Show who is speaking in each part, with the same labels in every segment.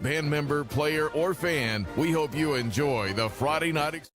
Speaker 1: Band member, player, or fan, we hope you enjoy the Friday night experience.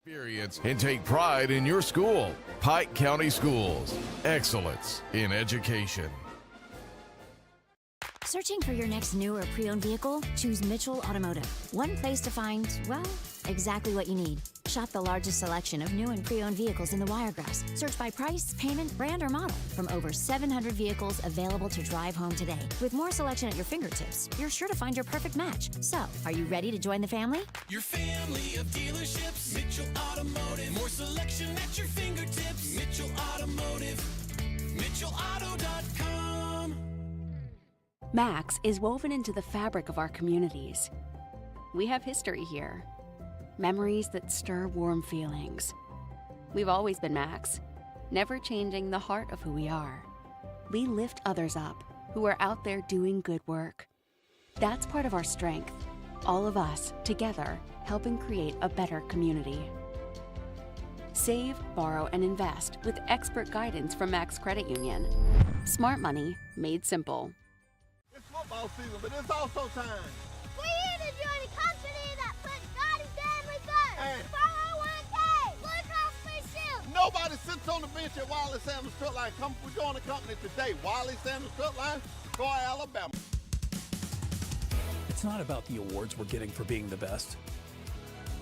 Speaker 1: Experience and take pride in your school. Pike County Schools. Excellence in education.
Speaker 2: Searching for your next new or pre-owned vehicle? Choose Mitchell Automotive. One place to find, well, exactly what you need. Shop the largest selection of new and pre-owned vehicles in the Wiregrass. Search by price, payment, brand, or model. From over 700 vehicles available to drive home today. With more selection at your fingertips, you're sure to find your perfect match. So, are you ready to join the family?
Speaker 3: Your family of dealerships, Mitchell Automotive. More selection at your fingertips, Mitchell Automotive. MitchellAuto.com.
Speaker 4: Max is woven into the fabric of our communities. We have history here. Memories that stir warm feelings. We've always been Max, never changing the heart of who we are. We lift others up who are out there doing good work. That's part of our strength. All of us, together, helping create a better community. Save, borrow, and invest with expert guidance from Max Credit Union. Smart money made simple.
Speaker 5: It's football season, but it's also time.
Speaker 6: We're here to join a company that puts God and family first.
Speaker 5: And
Speaker 6: 401k, Blue Cross Blue Shield.
Speaker 5: nobody sits on the bench at Wiley Sanders Truck Line. Come, we join the company today. Wiley Sanders Truck Line, Troy, Alabama.
Speaker 7: It's not about the awards we're getting for being the best.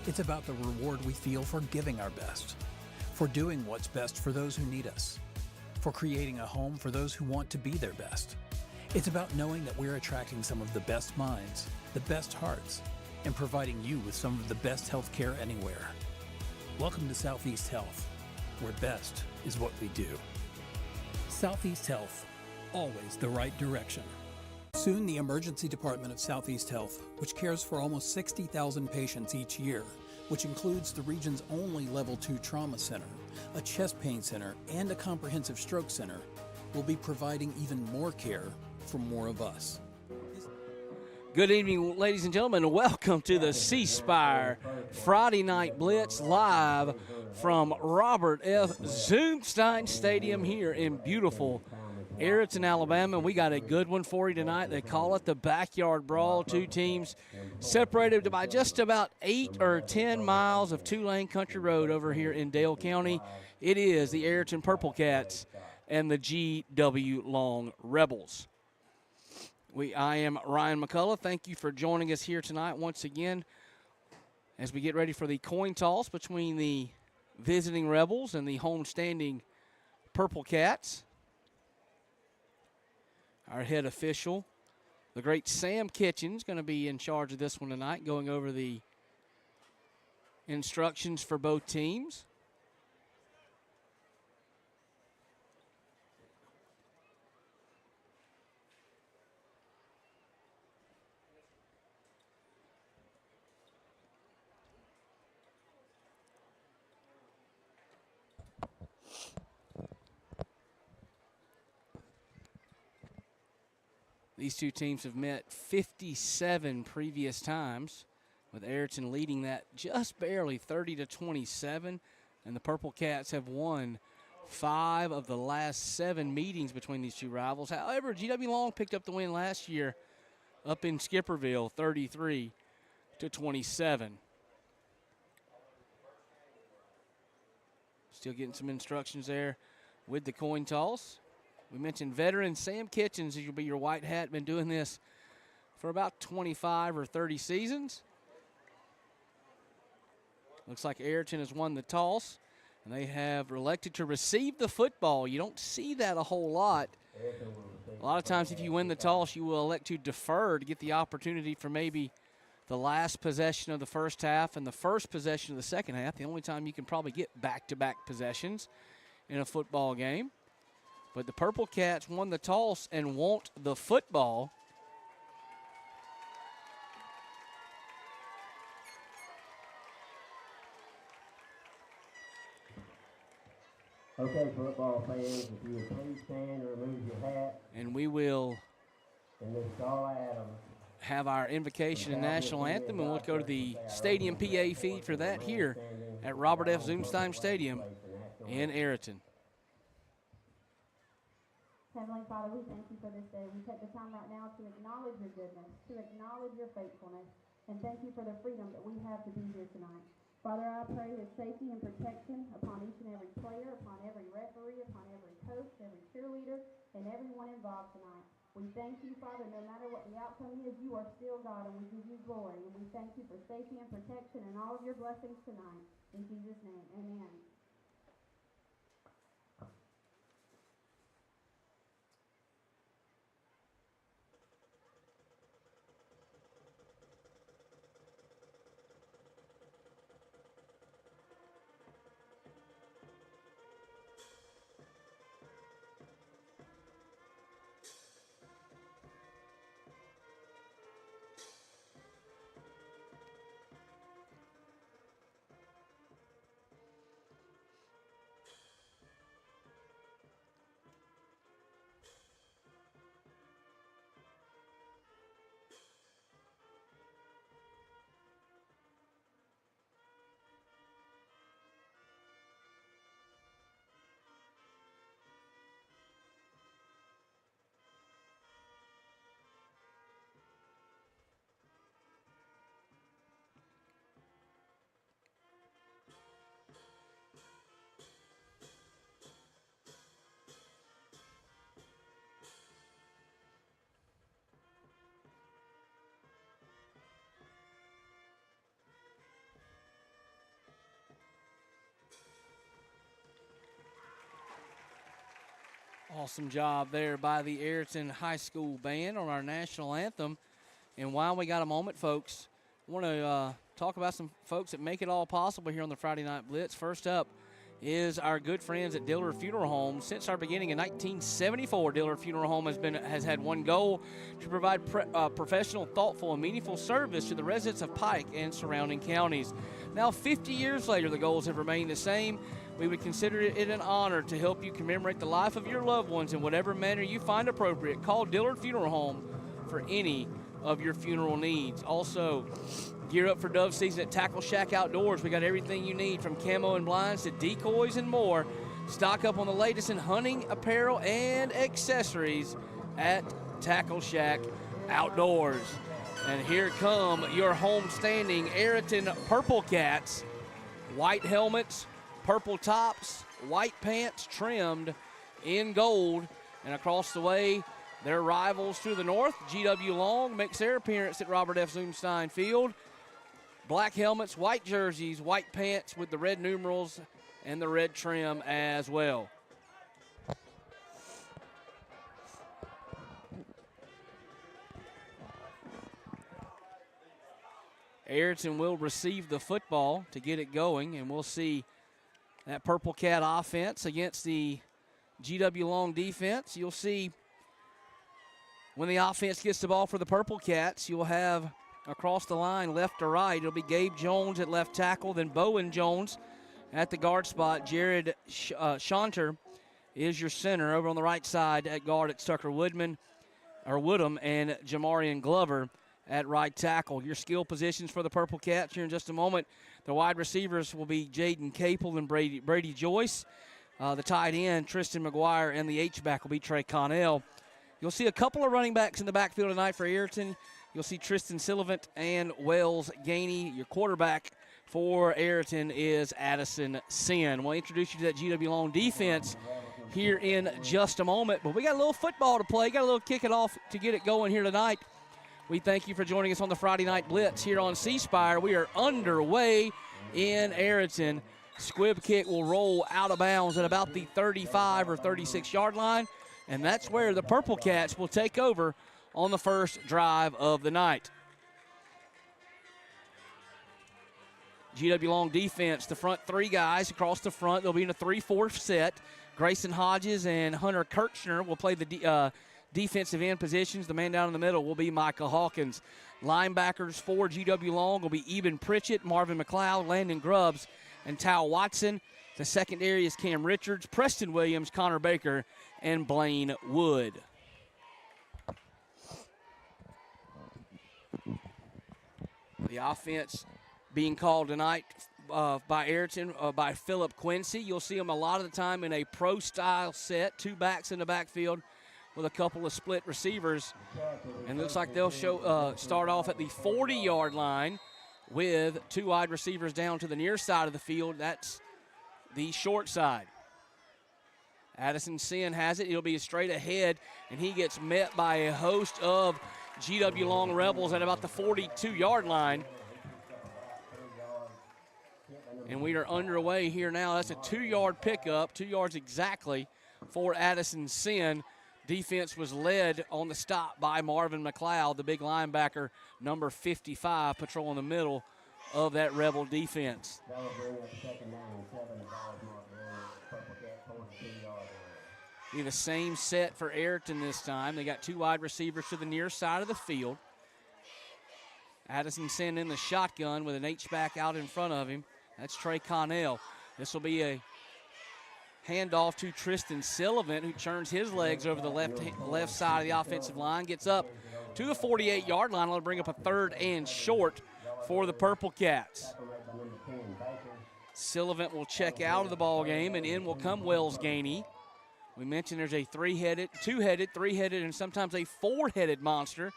Speaker 7: It's about the reward we feel for giving our best, for doing what's best for those who need us, for creating a home for those who want to be their best. It's about knowing that we're attracting some of the best minds, the best hearts, and providing you with some of the best health care anywhere. Welcome to Southeast Health, where best is what we do. Southeast Health, always the right direction. Soon, the Emergency Department of Southeast Health, which cares for almost 60,000 patients each year, which includes the region's only Level 2 trauma center, a chest pain center, and a comprehensive stroke center, will be providing even more care for more of us.
Speaker 8: Good evening, ladies and gentlemen. Welcome to the C Spire Friday Night Blitz live from Robert F. Zoomstein Stadium here in beautiful Ariton, Alabama. We got a good one for you tonight. They call it the Backyard Brawl. Two teams separated by just about 8 or 10 miles of two-lane country road over here in Dale County. It is the Ariton Purple Cats and the GW Long Rebels. I am Ryan McCullough. Thank you for joining us here tonight once again as we get ready for the coin toss between the visiting Rebels and the homestanding Purple Cats. Our head official, the great Sam Kitchens, going to be in charge of this one tonight, going over the instructions for both teams. These two teams have met 57 previous times, with Ariton leading that just barely 30-27, and the Purple Cats have won 5 of the last 7 meetings between these two rivals. However, GW Long picked up the win last year up in Skipperville, 33-27. Still getting some instructions there with the coin toss. We mentioned veteran Sam Kitchens, who will be your white hat, been doing this for about 25 or 30 seasons. Looks like Ariton has won the toss, and they have elected to receive the football. You don't see that a whole lot. A lot of times if you win the toss, you will elect to defer to get the opportunity for maybe the last possession of the first half and the first possession of the second half. The only time you can probably get back-to-back possessions in a football game. But the Purple Cats won the toss and want the football.
Speaker 9: Okay, football fans, if you would please stand or remove your hat.
Speaker 8: And we will have our invocation and national anthem, and we'll go to the stadium PA feed for that here at Robert F. Zoomstein Stadium in Ariton.
Speaker 10: Heavenly Father, we thank you for this day. We take the time right now to acknowledge your goodness, to acknowledge your faithfulness, and thank you for the freedom that we have to be here tonight. Father, I pray His safety and protection upon each and every player, upon every referee, upon every coach, every cheerleader, and everyone involved tonight. We thank you, Father, no matter what the outcome is, you are still God, and we give you glory. And we thank you for safety and protection and all of your blessings tonight. In Jesus' name, amen.
Speaker 8: Awesome job there by the Ariton High School Band on our national anthem. And while we got a moment, folks, I want to talk about some folks that make it all possible here on the Friday Night Blitz. First up is our good friends at Dillard Funeral Home. Since our beginning in 1974, Dillard Funeral Home has had one goal: to provide professional, thoughtful, and meaningful service to the residents of Pike and surrounding counties. Now, 50 years later, the goals have remained the same. We would consider it an honor to help you commemorate the life of your loved ones in whatever manner you find appropriate. Call Dillard Funeral Home for any of your funeral needs. Also, gear up for dove season at Tackle Shack Outdoors. We got everything you need, from camo and blinds to decoys and more. Stock up on the latest in hunting, apparel, and accessories at Tackle Shack Outdoors. And here come your home-standing Ariton Purple Cats. White helmets, purple tops, white pants trimmed in gold. And across the way, their rivals to the north, GW Long, makes their appearance at Robert F. Zoomstein Field. Black helmets, white jerseys, white pants with the red numerals and the red trim as well. Ariton will receive the football to get it going, and we'll see that Purple Cat offense against the GW Long defense. You'll see when the offense gets the ball for the Purple Cats, you'll have across the line, left to right, it'll be Gabe Jones at left tackle, then Bowen Jones at the guard spot. Jared Shanter is your center. Over on the right side at guard, it's Tucker Woodham, and Jamarian Glover at right tackle. Your skill positions for the Purple Cats here in just a moment. The wide receivers will be Jaden Capel and Brady Joyce. The tight end, Tristan McGuire, and the H-back will be Trey Connell. You'll see a couple of running backs in the backfield tonight for Ariton. You'll see Tristan Sullivan and Wells Gainey. Your quarterback for Ariton is Addison Sin. We'll introduce you to that GW Long defense here in just a moment. But we got a little football to play. Got a little kick it off to get it going here tonight. We thank you for joining us on the Friday Night Blitz here on C-Spire. We are underway in Ariton. Squib kick will roll out of bounds at about the 35 or 36-yard line, and that's where the Purple Cats will take over on the first drive of the night. GW Long defense, the front three guys across the front. They'll be in a 3-4 set. Grayson Hodges and Hunter Kirchner will play the defensive end positions. The man down in the middle will be Micah Hawkins. Linebackers for GW Long will be Eben Pritchett, Marvin McLeod, Landon Grubbs, and Tao Watson. The secondary is Cam Richards, Preston Williams, Connor Baker, and Blaine Wood. The offense being called tonight by Ariton, by Philip Quincy. You'll see him a lot of the time in a pro-style set, two backs in the backfield with a couple of split receivers. And looks like they'll start off at the 40-yard line. with 2 wide receivers down to the near side of the field. That's the short side. Addison Sin has it. He'll be straight ahead, and he gets met by a host of GW Long Rebels at about the 42-yard line. And we are underway here now. That's a 2-yard pickup, 2 yards exactly for Addison Sin. Defense was led on the stop by Marvin McLeod, the big linebacker, number 55, patrolling the middle of that Rebel defense. Be the same set for Ariton this time. They got 2 wide receivers to the near side of the field. Addison Sin in the shotgun with an H-back out in front of him. That's Trey Connell. This will be a handoff to Tristan Sullivan, who churns his legs over the left side of the offensive line, gets up to the 48-yard line. It'll bring up a 3rd and short for the Purple Cats. Sullivan will check out of the ball game, and in will come Wells Gainey. We mentioned there's a 3-headed, 2-headed, 3-headed, and sometimes a 4-headed monster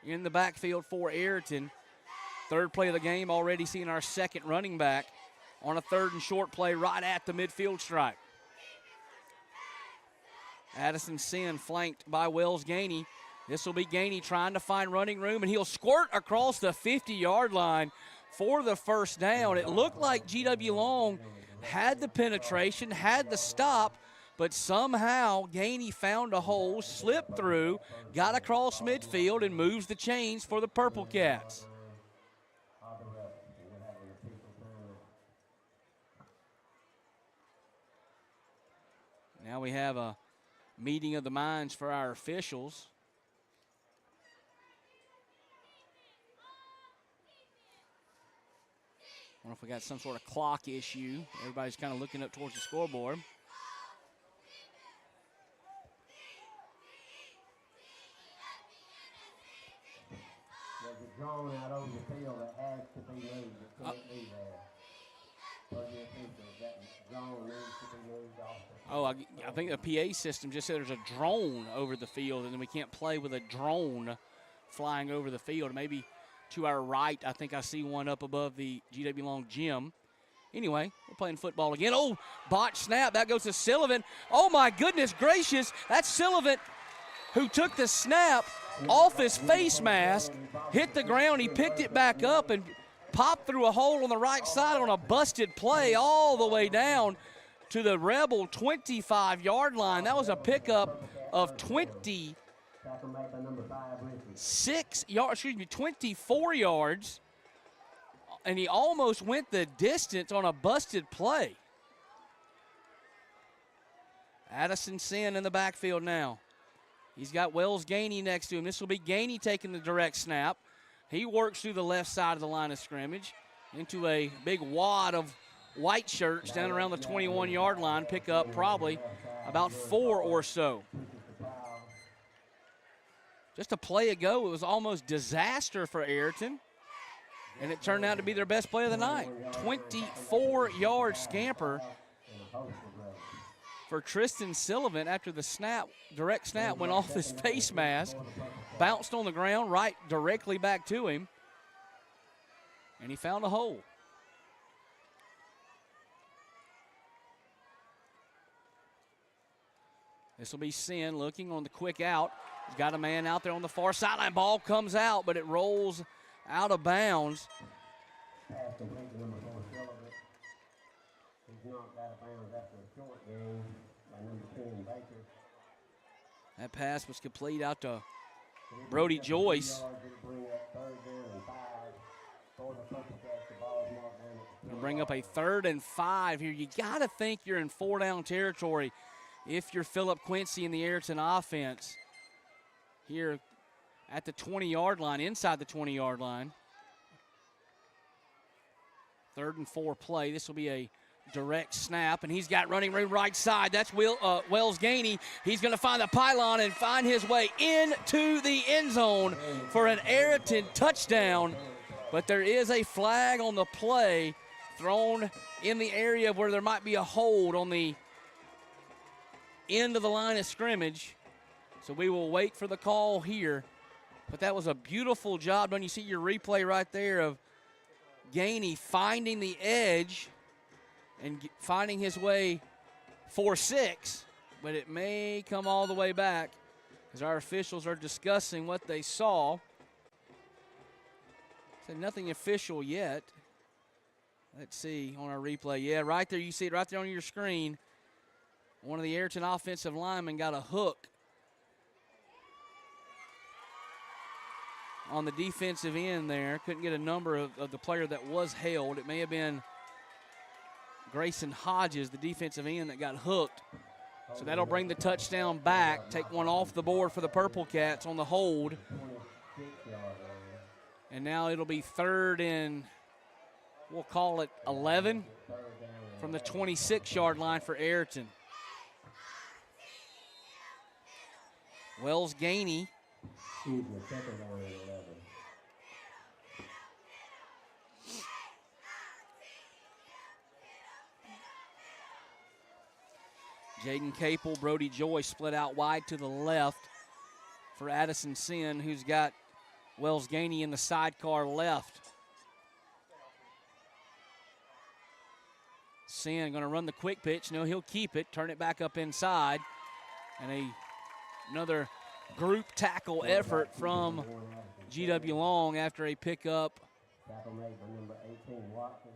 Speaker 8: in the backfield for Ariton. 3rd play of the game, already seeing our 2nd running back on a 3rd and short play right at the midfield stripe. Addison Sin flanked by Wells Gainey. This will be Gainey trying to find running room, and he'll squirt across the 50-yard line for the first down. It looked like GW Long had the penetration, had the stop, but somehow Gainey found a hole, slipped through, got across midfield, and moves the chains for the Purple Cats. Now we have a meeting of the minds for our officials. I wonder if we got some sort of clock issue. Everybody's kind of looking up towards the scoreboard.
Speaker 9: There's a drone out over the field that has to be moved. It can't be there. For the officials, that drone needs to be moved off.
Speaker 8: Oh, I think the PA system just said there's a drone over the field, and then we can't play with a drone flying over the field. Maybe to our right, I think I see one up above the GW Long gym. Anyway, we're playing football again. Oh, botch snap. That goes to Sullivan. Oh, my goodness gracious. That's Sullivan who took the snap off his face mask, hit the ground. He picked it back up and popped through a hole on the right side on a busted play all the way down to the Rebel 25-yard line. That was a pickup of 24 yards, and he almost went the distance on a busted play. Addison Sin in the backfield now. He's got Wells Gainey next to him. This will be Gainey taking the direct snap. He works through the left side of the line of scrimmage into a big wad of white shirts down around the 21-yard line. Pick up probably about 4 or so. Just a play ago, it was almost disaster for Ariton, and it turned out to be their best play of the night. 24-yard scamper for Tristan Sullivan after the snap, direct snap went off his face mask, bounced on the ground right directly back to him, and he found a hole. This will be Sin looking on the quick out. He's got a man out there on the far sideline. Ball comes out, but it rolls out of bounds. That pass was complete out to Brody Joyce. Gonna bring up a 3rd and 5 here. You got to think you're in 4-down territory if you're Philip Quincy in the Ariton offense. Here at the 20-yard line, inside the 20-yard line. 3rd and 4 play. This will be a direct snap, and he's got running room right side. That's Wells Gainey. He's going to find the pylon and find his way into the end zone for an Ariton touchdown. But there is a flag on the play thrown in the area where there might be a hold on the end of the line of scrimmage. So we will wait for the call here. But that was a beautiful job done. You see your replay right there of Gainey finding the edge and finding his way 4-6, but it may come all the way back as our officials are discussing what they saw. So nothing official yet. Let's see on our replay. Yeah, right there. You see it right there on your screen. One of the Ariton offensive linemen got a hook on the defensive end there. Couldn't get a number of the player that was held. It may have been Grayson Hodges, the defensive end, that got hooked. So that'll bring the touchdown back. Take one off the board for the Purple Cats on the hold. And now it'll be 3rd and, we'll call it 11 from the 26-yard line for Ariton. Wells Gainey. Jaden Capel, Brody Joy split out wide to the left for Addison Sin, who's got Wells Gainey in the sidecar left. Sin going to run the quick pitch. No, he'll keep it, turn it back up inside. And another group tackle effort from GW Long after a pickup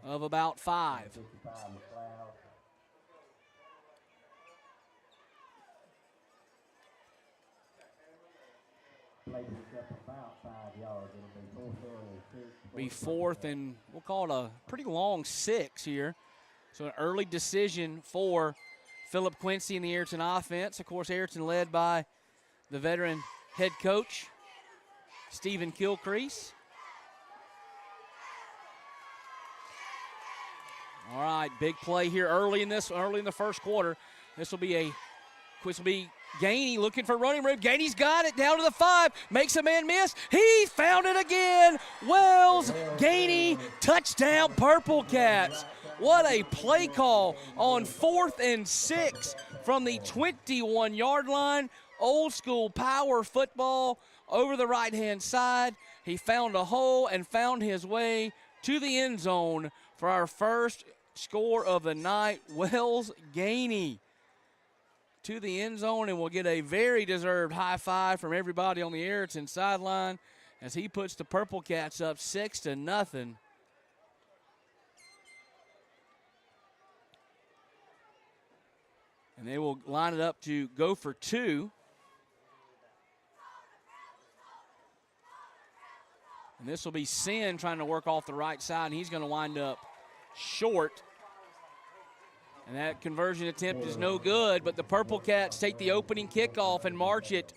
Speaker 8: of about 5. Be 4th and we'll call it a pretty long 6 here. So an early decision for Philip Quincy and the Ariton offense. Of course, Ariton led by the veteran head coach, Stephen Kilcrease. All right, big play here early in the first quarter. This will be Gainey looking for running room. Gainey's got it down to the 5. Makes a man miss. He found it again. Wells Gainey, touchdown Purple Cats. What a play call on 4th and 6 from the 21-yard line. Old school power football over the right-hand side. He found a hole and found his way to the end zone for our first score of the night. Wells Gainey to the end zone, and we'll get a very deserved high five from everybody on the Ariton sideline as he puts the Purple Cats up 6-0. And they will line it up to go for 2. And this will be Sin trying to work off the right side, and he's going to wind up short. And that conversion attempt is no good, but the Purple Cats take the opening kickoff and march it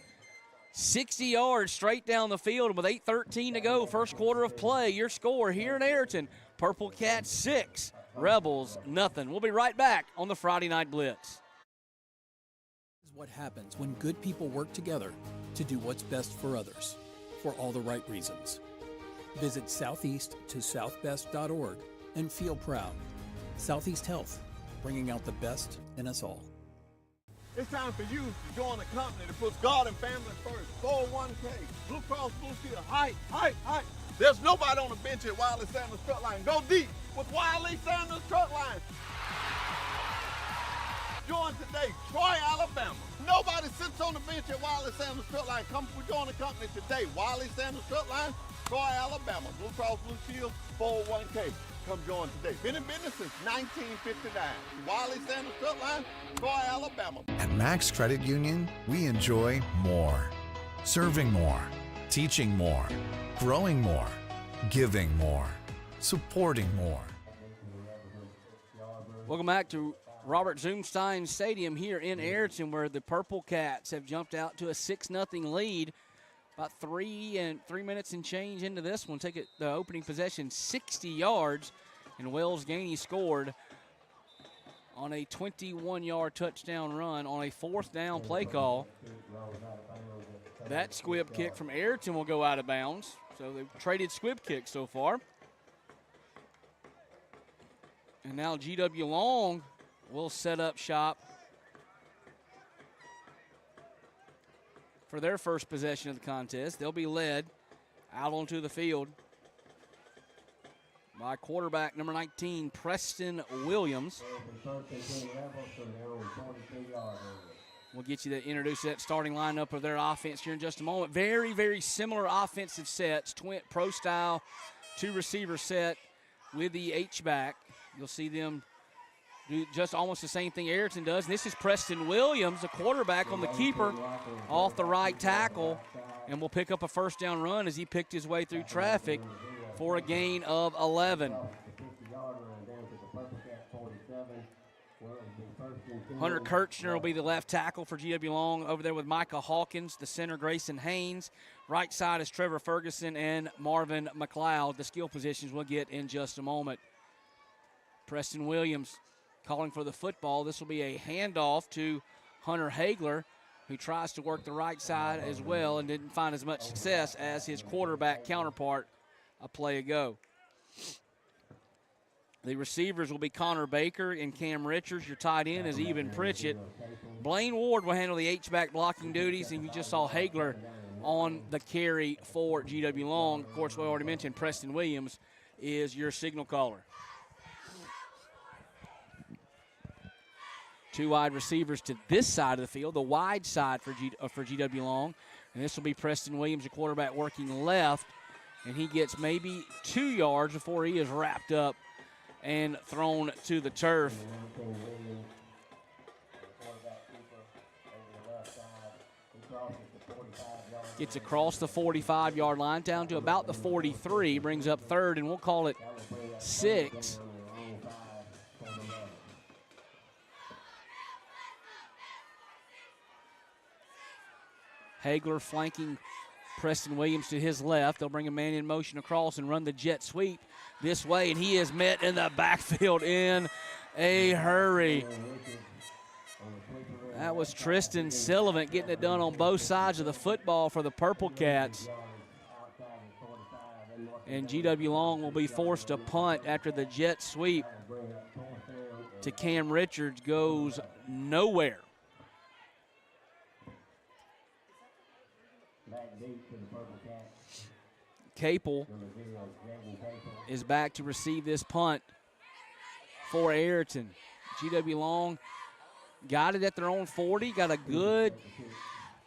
Speaker 8: 60 yards straight down the field with 8:13 to go, first quarter of play. Your score here in Ariton, Purple Cats 6, Rebels nothing. We'll be right back on the Friday Night Blitz.
Speaker 7: This is what happens when good people work together to do what's best for others, for all the right reasons. Visit southeasttosouthbest.org and feel proud. Southeast Health, bringing out the best in us all.
Speaker 5: It's time for you to join a company that puts God and family first. 401k, Blue Cross Blue Shield, height. There's nobody on the bench at Wiley Sanders Truck Line. Go deep with Wiley Sanders Truck Line. Join today, Troy, Alabama. Nobody sits on the bench at Wiley Sanders Truck Line. Come join the company today. Wiley Sanders Truck Line, Troy, Alabama. Blue Cross Blue Shield, 401k. Come join today. Been in business since 1959. Wiley Sanders Truck Line, Troy, Alabama.
Speaker 11: At Max Credit Union, we enjoy more. Serving more, teaching more, growing more, giving more, supporting more.
Speaker 8: Welcome back to Robert Zoomstein Stadium here in Ariton, where the Purple Cats have jumped out to a 6-0 lead. About 3 minutes and change into this one. Take it the opening possession 60 yards, and Wells Gainey scored on a 21-yard touchdown run on a 4th down play call. That squib kick from Ariton will go out of bounds. So they've traded squib kicks so far. And now GW Long will set up shop for their first possession of the contest. They'll be led out onto the field by quarterback number 19, Preston Williams. We'll get you to introduce that starting lineup of their offense here in just a moment. Very, very similar offensive sets, pro style, 2-receiver set with the H-back. You'll see them do just almost the same thing Ariton does. And this is Preston Williams, the quarterback on the keeper, off the right tackle, and will pick up a first down run as he picked his way through traffic for a gain of 11. Hunter Kirchner will be the left tackle for GW Long over there with Micah Hawkins, the center Grayson Haynes. Right side is Trevor Ferguson and Marvin McLeod. The skill positions we'll get in just a moment. Preston Williams calling for the football. This will be a handoff to Hunter Hagler, who tries to work the right side as well and didn't find as much success as his quarterback counterpart a play ago. The receivers will be Connor Baker and Cam Richards. Your tight end is Eben Pritchett. Blaine Ward will handle the H-back blocking duties, and you just saw Hagler on the carry for GW Long. Of course, we already mentioned Preston Williams is your signal caller. Two wide receivers to this side of the field, the wide side for GW Long. And this will be Preston Williams, the quarterback, working left. And he gets maybe 2 yards before he is wrapped up and thrown to the turf. Gets across the 45-yard line down to about the 43, brings up third, and we'll call it 6. Hagler flanking Preston Williams to his left. They'll bring a man in motion across and run the jet sweep this way, and he is met in the backfield in a hurry. That was Tristan Sullivan getting it done on both sides of the football for the Purple Cats. And GW Long will be forced to punt after the jet sweep to Cam Richards goes nowhere. Capel is back to receive this punt for Ariton. GW Long got it at their own 40, got a good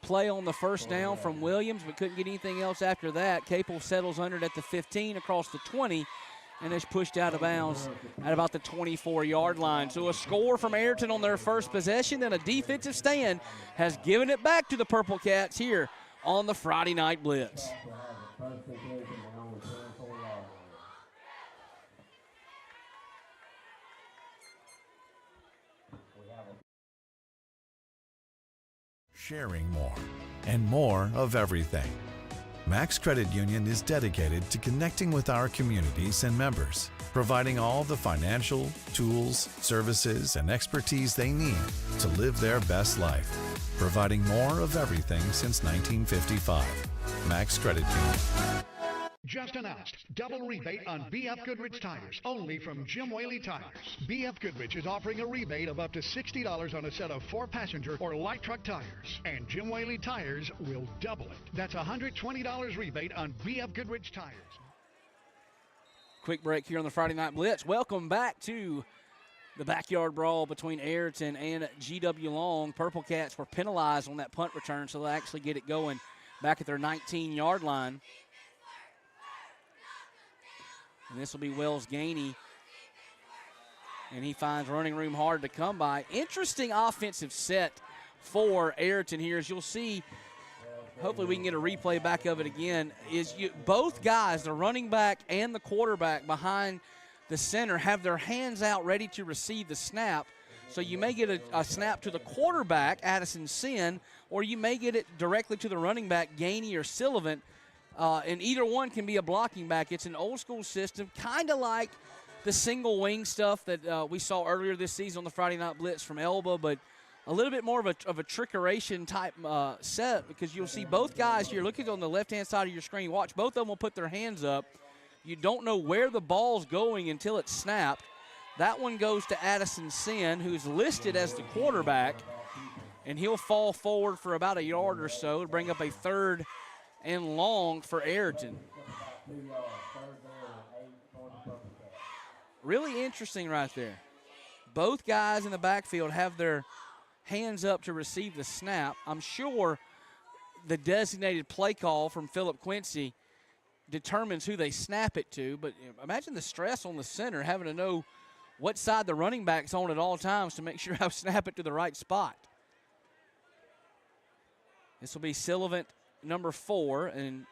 Speaker 8: play on the first down from Williams, but couldn't get anything else after that. Capel settles under it at the 15 across the 20 and is pushed out of bounds at about the 24-yard line. So a score from Ariton on their first possession, then a defensive stand has given it back to the Purple Cats here on the Friday Night Blitz.
Speaker 11: Sharing more and more of everything. Max Credit Union is dedicated to connecting with our communities and members, providing all the financial, tools, services, and expertise they need to live their best life, providing more of everything since 1955. Max Credit Union.
Speaker 12: Just announced, double rebate on BF Goodrich tires, only from Jim Whaley Tires. BF Goodrich is offering a rebate of up to $60 on a set of 4-passenger or light truck tires, and Jim Whaley Tires will double it. That's a $120 rebate on BF Goodrich tires.
Speaker 8: Quick break here on the Friday Night Blitz. Welcome back to the backyard brawl between Ariton and GW Long. Purple Cats were penalized on that punt return, so they'll actually get it going back at their 19-yard line. And this will be Wells Gainey. And he finds running room hard to come by. Interesting offensive set for Ariton here. As you'll see, hopefully we can get a replay back of it again, both guys, the running back and the quarterback behind the center, have their hands out ready to receive the snap. So you may get a snap to the quarterback, Addison Sin, or you may get it directly to the running back, Gainey or Sullivan. And either one can be a blocking back. It's an old school system, kind of like the single wing stuff that we saw earlier this season on the Friday Night Blitz from Elba, but a little bit more of a trickeration type set, because you'll see both guys here. Look at on the left-hand side of your screen. Watch, both of them will put their hands up. You don't know where the ball's going until it's snapped. That one goes to Addison Sin, who's listed as the quarterback, and he'll fall forward for about a yard or so to bring up a 3rd and long for Ariton. Really interesting right there. Both guys in the backfield have their hands up to receive the snap. I'm sure the designated play call from Philip Quincy determines who they snap it to, but imagine the stress on the center having to know what side the running back's on at all times to make sure I snap it to the right spot. This will be Sullivan, number 4, and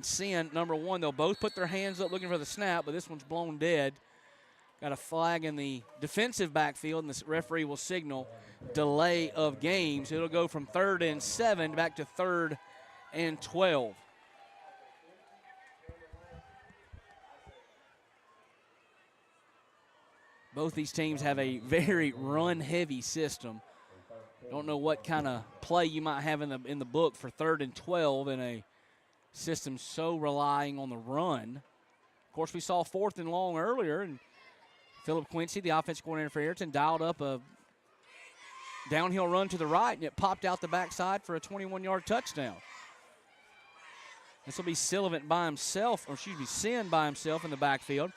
Speaker 8: Sin, number 1. They'll both put their hands up looking for the snap, but this one's blown dead. Got a flag in the defensive backfield, and the referee will signal delay of game. So it'll go from 3rd and 7 back to 3rd and 12. Both these teams have a very run-heavy system. Don't know what kind of play you might have in the book for 3rd and 12 in a system so relying on the run. Of course, we saw 4th and long earlier, and Philip Quincy, the offensive coordinator for Ariton, dialed up a downhill run to the right, and it popped out the backside for a 21-yard touchdown. This will be Sullivan by himself, or excuse me, Sin by himself in the backfield.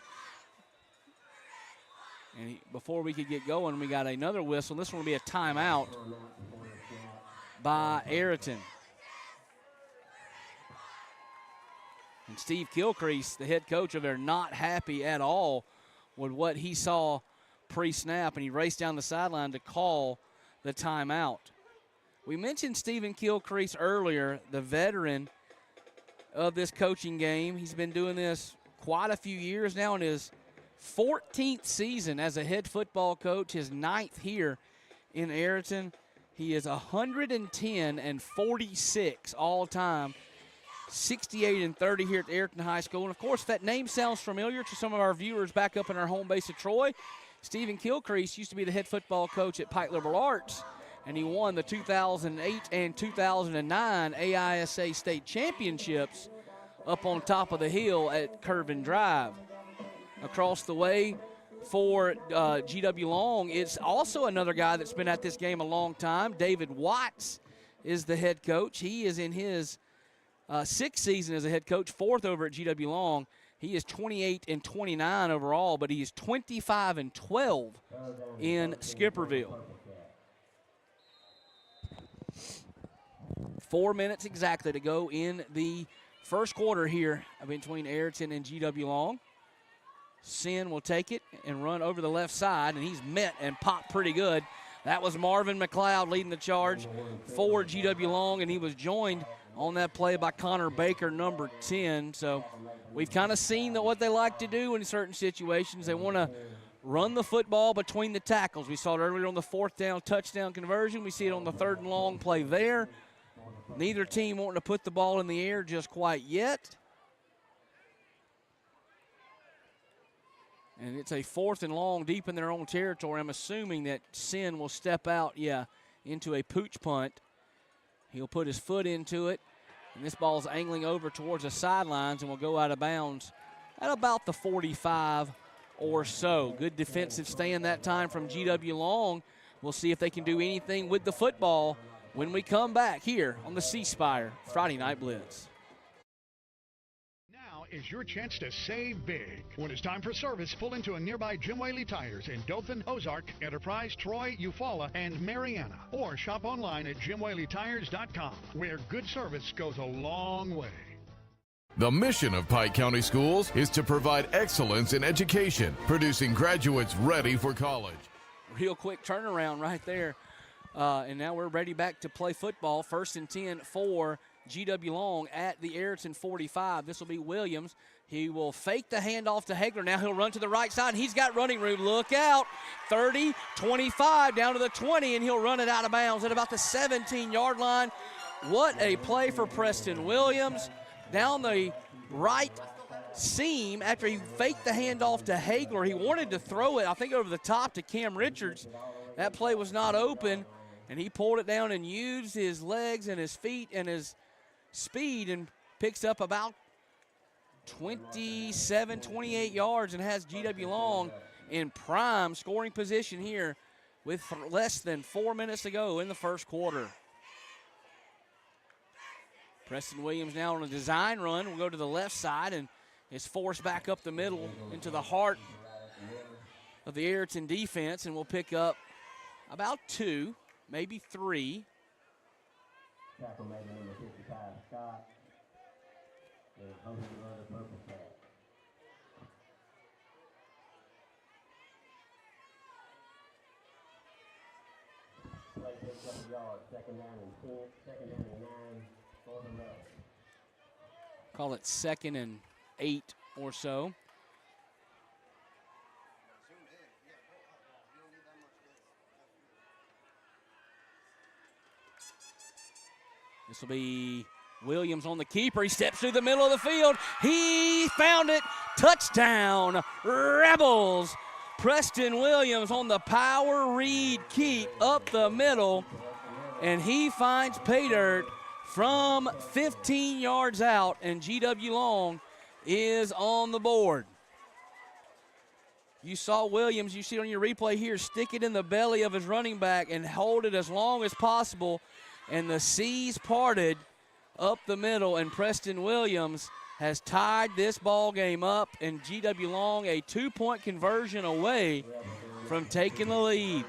Speaker 8: And before we could get going, we got another whistle. This one will be a timeout by Ariton. And Steve Kilcrease, the head coach of there, not happy at all with what he saw pre-snap, and he raced down the sideline to call the timeout. We mentioned Stephen Kilcrease earlier, the veteran of this coaching game. He's been doing this quite a few years now in his 14th season as a head football coach, his 9th here in Ariton. He is 110 and 46 all time, 68 and 30 here at Ariton High School. And of course, that name sounds familiar to some of our viewers back up in our home base of Troy. Stephen Kilcrease used to be the head football coach at Pike Liberal Arts, and he won the 2008 and 2009 AISA state championships up on top of the hill at Curvin Drive. Across the way for GW Long, it's also another guy that's been at this game a long time. David Watts is the head coach. He is in his 6th season as a head coach, 4th over at GW Long. He is 28 and 29 overall, but he is 25 and 12 in Skipperville. 4 minutes exactly to go in the first quarter here between Ariton and GW Long. Sin will take it and run over the left side, and he's met and popped pretty good. That was Marvin McLeod leading the charge for GW Long, and he was joined on that play by Connor Baker, number 10. So we've kind of seen that what they like to do in certain situations. They want to run the football between the tackles. We saw it earlier on the 4th down touchdown conversion. We see it on the 3rd and long play there. Neither team wanting to put the ball in the air just quite yet. And it's a 4th and long deep in their own territory. I'm assuming that Sin will step out, into a pooch punt. He'll put his foot into it, and this ball's angling over towards the sidelines and will go out of bounds at about the 45 or so. Good defensive stand that time from GW Long. We'll see if they can do anything with the football when we come back here on the C Spire Friday Night Blitz.
Speaker 12: Is your chance to save big. When it's time for service, pull into a nearby Jim Whaley Tires in Dothan, Ozark, Enterprise, Troy, Eufaula, and Mariana. Or shop online at JimWhaleyTires.com, where good service goes a long way.
Speaker 1: The mission of Pike County Schools is to provide excellence in education, producing graduates ready for college.
Speaker 8: Real quick turnaround right there. And now we're ready back to play football. 1st and 10 for GW Long at the Ariton 45. This will be Williams. He will fake the handoff to Hagler. Now he'll run to the right side. He's got running room. Look out. 30, 25, down to the 20, and he'll run it out of bounds at about the 17-yard line. What a play for Preston Williams. Down the right seam after he faked the handoff to Hagler. He wanted to throw it, I think, over the top to Cam Richards. That play was not open, and he pulled it down and used his legs and his feet and his speed and picks up about 27, 28 yards and has GW Long in prime scoring position here with less than 4 minutes to go in the first quarter. Preston Williams now on a design run will go to the left side and is forced back up the middle into the heart of the Ariton defense, and we'll pick up about 2, maybe 3.
Speaker 9: Tackle made number 55, Scott. They're holding the purple flag. Play takes up a yard, 2nd down and 10, 2nd down and 9, for the Rebels.
Speaker 8: Call it 2nd and 8 or so. This will be Williams on the keeper. He steps through the middle of the field. He found it. Touchdown, Rebels. Preston Williams on the power read keep up the middle, and he finds pay dirt from 15 yards out, and GW Long is on the board. You saw Williams, you see it on your replay here, stick it in the belly of his running back and hold it as long as possible, and the seas parted up the middle, and Preston Williams has tied this ball game up, and GW Long a 2-point conversion away from taking the lead.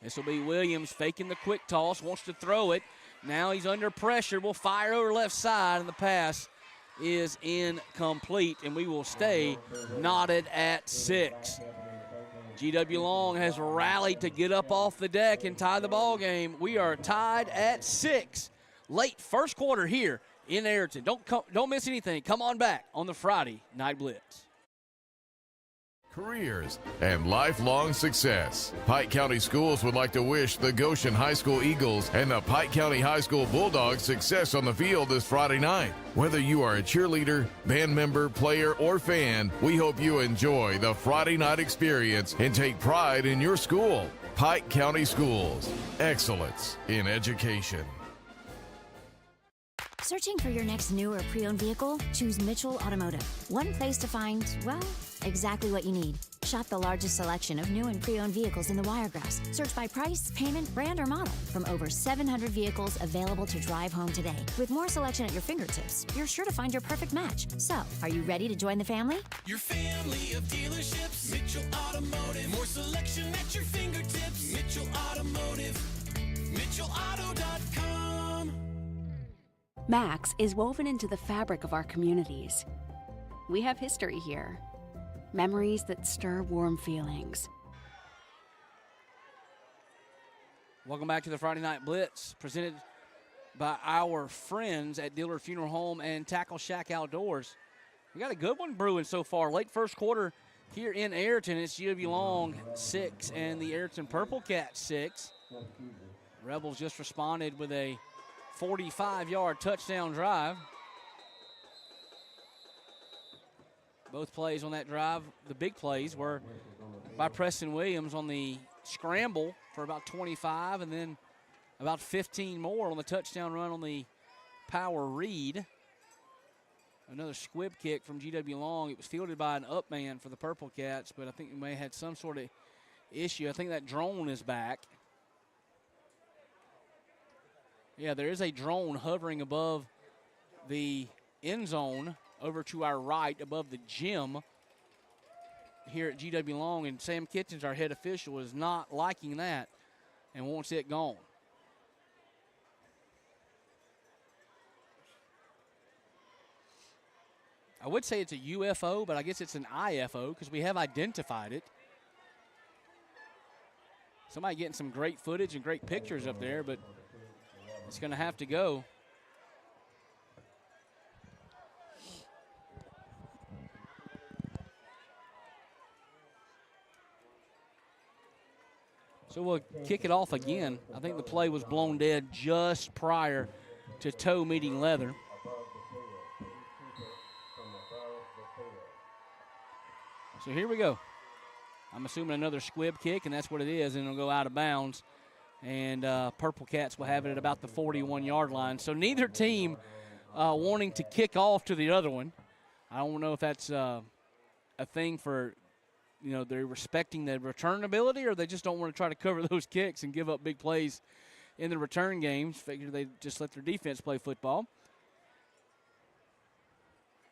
Speaker 8: This will be Williams faking the quick toss, wants to throw it. Now he's under pressure, will fire over left side, and the pass is incomplete, and we will stay knotted at 6. GW Long has rallied to get up off the deck and tie the ball game. We are tied at 6. Late first quarter here in Ariton. Don't miss anything. Come on back on the Friday Night Blitz.
Speaker 1: Careers and lifelong success. Pike County Schools would like to wish the Goshen High School Eagles and the Pike County High School Bulldogs success on the field this Friday night. Whether you are a cheerleader, band member, player, or fan, we hope you enjoy the Friday night experience and take pride in your school. Pike County Schools, excellence in education.
Speaker 2: Searching for your next new or pre-owned vehicle? Choose Mitchell Automotive. One place to find, well, exactly what you need. Shop the largest selection of new and pre-owned vehicles in the Wiregrass. Search by price, payment, brand, or model. From over 700 vehicles available to drive home today. With more selection at your fingertips, you're sure to find your perfect match. So, are you ready to join the family?
Speaker 3: Your family of dealerships, Mitchell Automotive. More selection at your fingertips, Mitchell Automotive. MitchellAuto.com.
Speaker 4: Max is woven into the fabric of our communities. We have history here. Memories that stir warm feelings.
Speaker 8: Welcome back to the Friday Night Blitz, presented by our friends at Dillard Funeral Home and Tackle Shack Outdoors. We got a good one brewing so far. Late first quarter here in Ariton. It's GW Long 6 and the Ariton Purple Cats 6. Rebels just responded with a 45-yard touchdown drive. Both plays on that drive, the big plays, were by Preston Williams on the scramble for about 25, and then about 15 more on the touchdown run on the power read. Another squib kick from GW Long. It was fielded by an up man for the Purple Cats, but I think we may have had some sort of issue. I think that drone is back. Yeah, there is a drone hovering above the end zone over to our right above the gym here at GW Long, and Sam Kitchens, our head official, is not liking that and wants it gone. I would say it's a UFO, but I guess it's an IFO because we have identified it. Somebody getting some great footage and great pictures up there, but it's going to have to go. So we'll kick it off again. I think the play was blown dead just prior to toe meeting leather. So here we go. I'm assuming another squib kick, and that's what it is, and it'll go out of bounds. And Purple Cats will have it at about the 41-yard line. So neither team wanting to kick off to the other one. I don't know if that's a thing for, you know, they're respecting the return ability, or they just don't want to try to cover those kicks and give up big plays in the return games. Figure they just let their defense play football.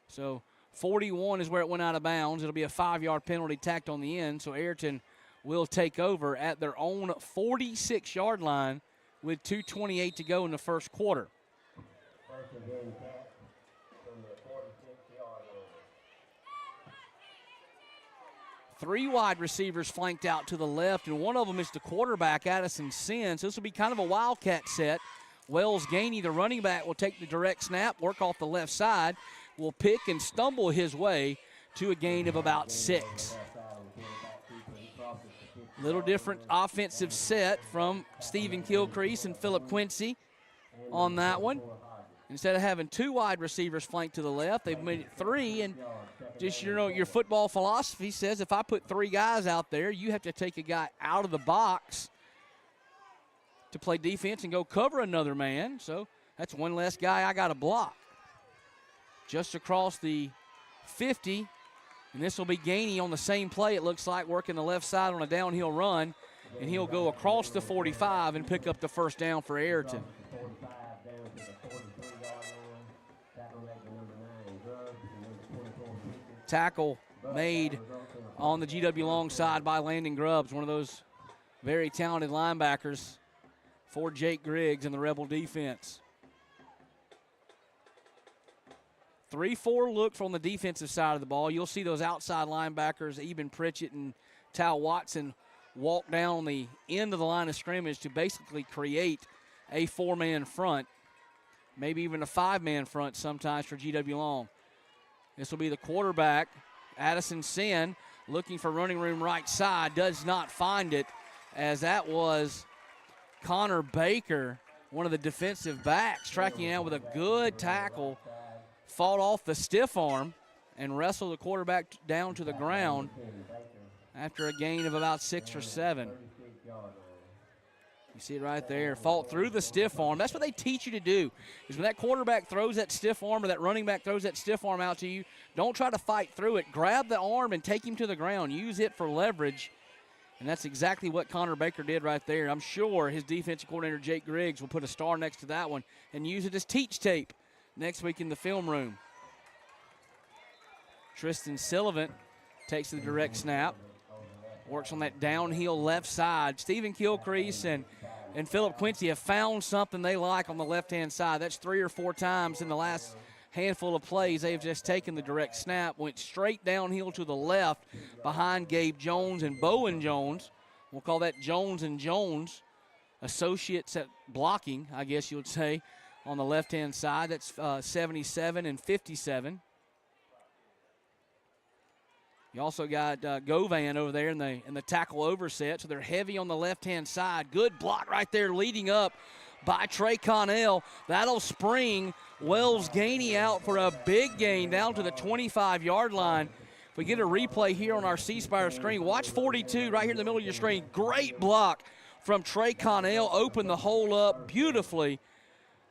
Speaker 8: So 41 is where it went out of bounds. It'll be a 5-yard penalty tacked on the end, so Ariton will take over at their own 46-yard line with 2:28 to go in the first quarter. Three wide receivers flanked out to the left, and one of them is the quarterback, Addison Sins. This will be kind of a wildcat set. Wells Gainey, the running back, will take the direct snap, work off the left side, will pick and stumble his way to a gain of about 6. Little different offensive set from Stephen Kilcrease and Philip Quincy on that one. Instead of having 2 wide receivers flanked to the left, they've made it 3. And just, your football philosophy says if I put 3 guys out there, you have to take a guy out of the box to play defense and go cover another man. So that's one less guy I got to block. Just across the 50. And this will be Gainey on the same play, it looks like, working the left side on a downhill run. And he'll go across the 45 and pick up the first down for Ariton. Tackle made on the GW Long side by Landon Grubbs, one of those very talented linebackers for Jake Griggs and the Rebel defense. 3-4 look from the defensive side of the ball. You'll see those outside linebackers, Eben Pritchett and Tal Watson, walk down the end of the line of scrimmage to basically create a 4-man front, maybe even a 5-man front sometimes for GW Long. This will be the quarterback, Addison Sin, looking for running room right side, does not find it, as that was Connor Baker, one of the defensive backs, tracking out with a good tackle, fought off the stiff arm and wrestled the quarterback down to the ground after a gain of about 6 or 7. You see it right there. Fought through the stiff arm. That's what they teach you to do, is when that quarterback throws that stiff arm or that running back throws that stiff arm out to you, don't try to fight through it. Grab the arm and take him to the ground. Use it for leverage. And that's exactly what Connor Baker did right there. I'm sure his defensive coordinator, Jake Griggs, will put a star next to that one and use it as teach tape next week in the film room. Tristan Sullivan takes the direct snap. Works on that downhill left side. Stephen Kilcrease and Philip Quincy have found something they like on the left-hand side. That's 3 or 4 times in the last handful of plays. They've just taken the direct snap, went straight downhill to the left behind Gabe Jones and Bowen Jones. We'll call that Jones and Jones, associates at blocking, I guess you would say, on the left-hand side. That's 77 and 57. You also got Govan over there in the tackle overset, so they're heavy on the left-hand side. Good block right there leading up by Trey Connell. That'll spring Wells Gainey out for a big gain down to the 25-yard line. If we get a replay here on our C-Spire screen, watch 42 right here in the middle of your screen. Great block from Trey Connell. Opened the hole up beautifully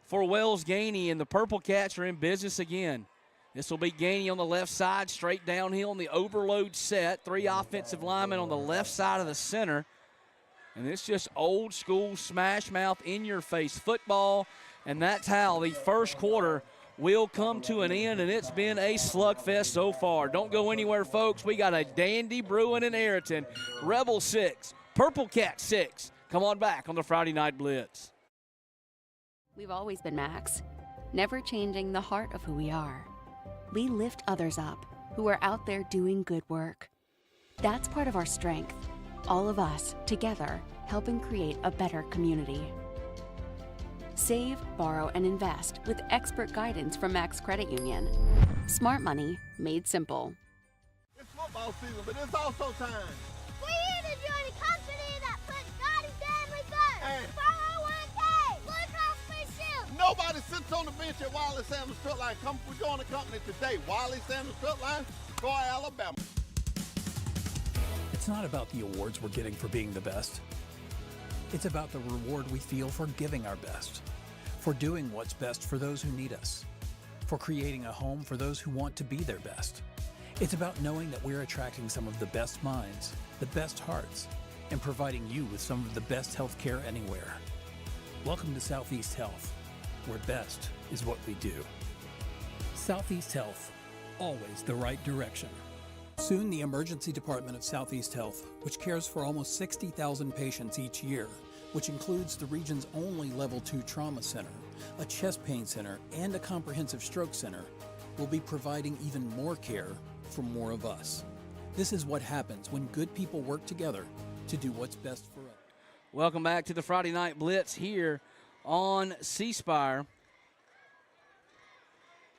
Speaker 8: for Wells Gainey, and the Purple Cats are in business again. This will be Gainey on the left side, straight downhill in the overload set. 3 offensive linemen on the left side of the center. And it's just old school smash mouth in your face football. And that's how the first quarter will come to an end, and it's been a slugfest so far. Don't go anywhere, folks. We got a dandy brewing in Ariton. Rebel 6, Purple Cat 6. Come on back on the Friday Night Blitz.
Speaker 4: We've always been Max, never changing the heart of who we are. We lift others up who are out there doing good work. That's part of our strength. All of us, together, helping create a better community. Save, borrow, and invest with expert guidance from Max Credit Union. Smart money made simple.
Speaker 5: It's football season, but it's also time.
Speaker 6: We're here to join a company that puts God and family first.
Speaker 5: And
Speaker 6: 401k, Blue Cross Blue Shield.
Speaker 5: nobody sits on the bench at Wiley Sanders Strip Line. Come join the company today. Wiley Sanders Strip Line, Troy, Alabama.
Speaker 7: It's not about the awards we're getting for being the best. It's about the reward we feel for giving our best, for doing what's best for those who need us, for creating a home for those who want to be their best. It's about knowing that we're attracting some of the best minds, the best hearts, and providing you with some of the best health care anywhere. Welcome to Southeast Health, where best is what we do. Southeast Health, always the right direction. Soon, the Emergency Department of Southeast Health, which cares for almost 60,000 patients each year, which includes the region's only Level 2 trauma center, a chest pain center, and a comprehensive stroke center, will be providing even more care for more of us. This is what happens when good people work together to do what's best for us.
Speaker 8: Welcome back to the Friday Night Blitz here on C-Spire.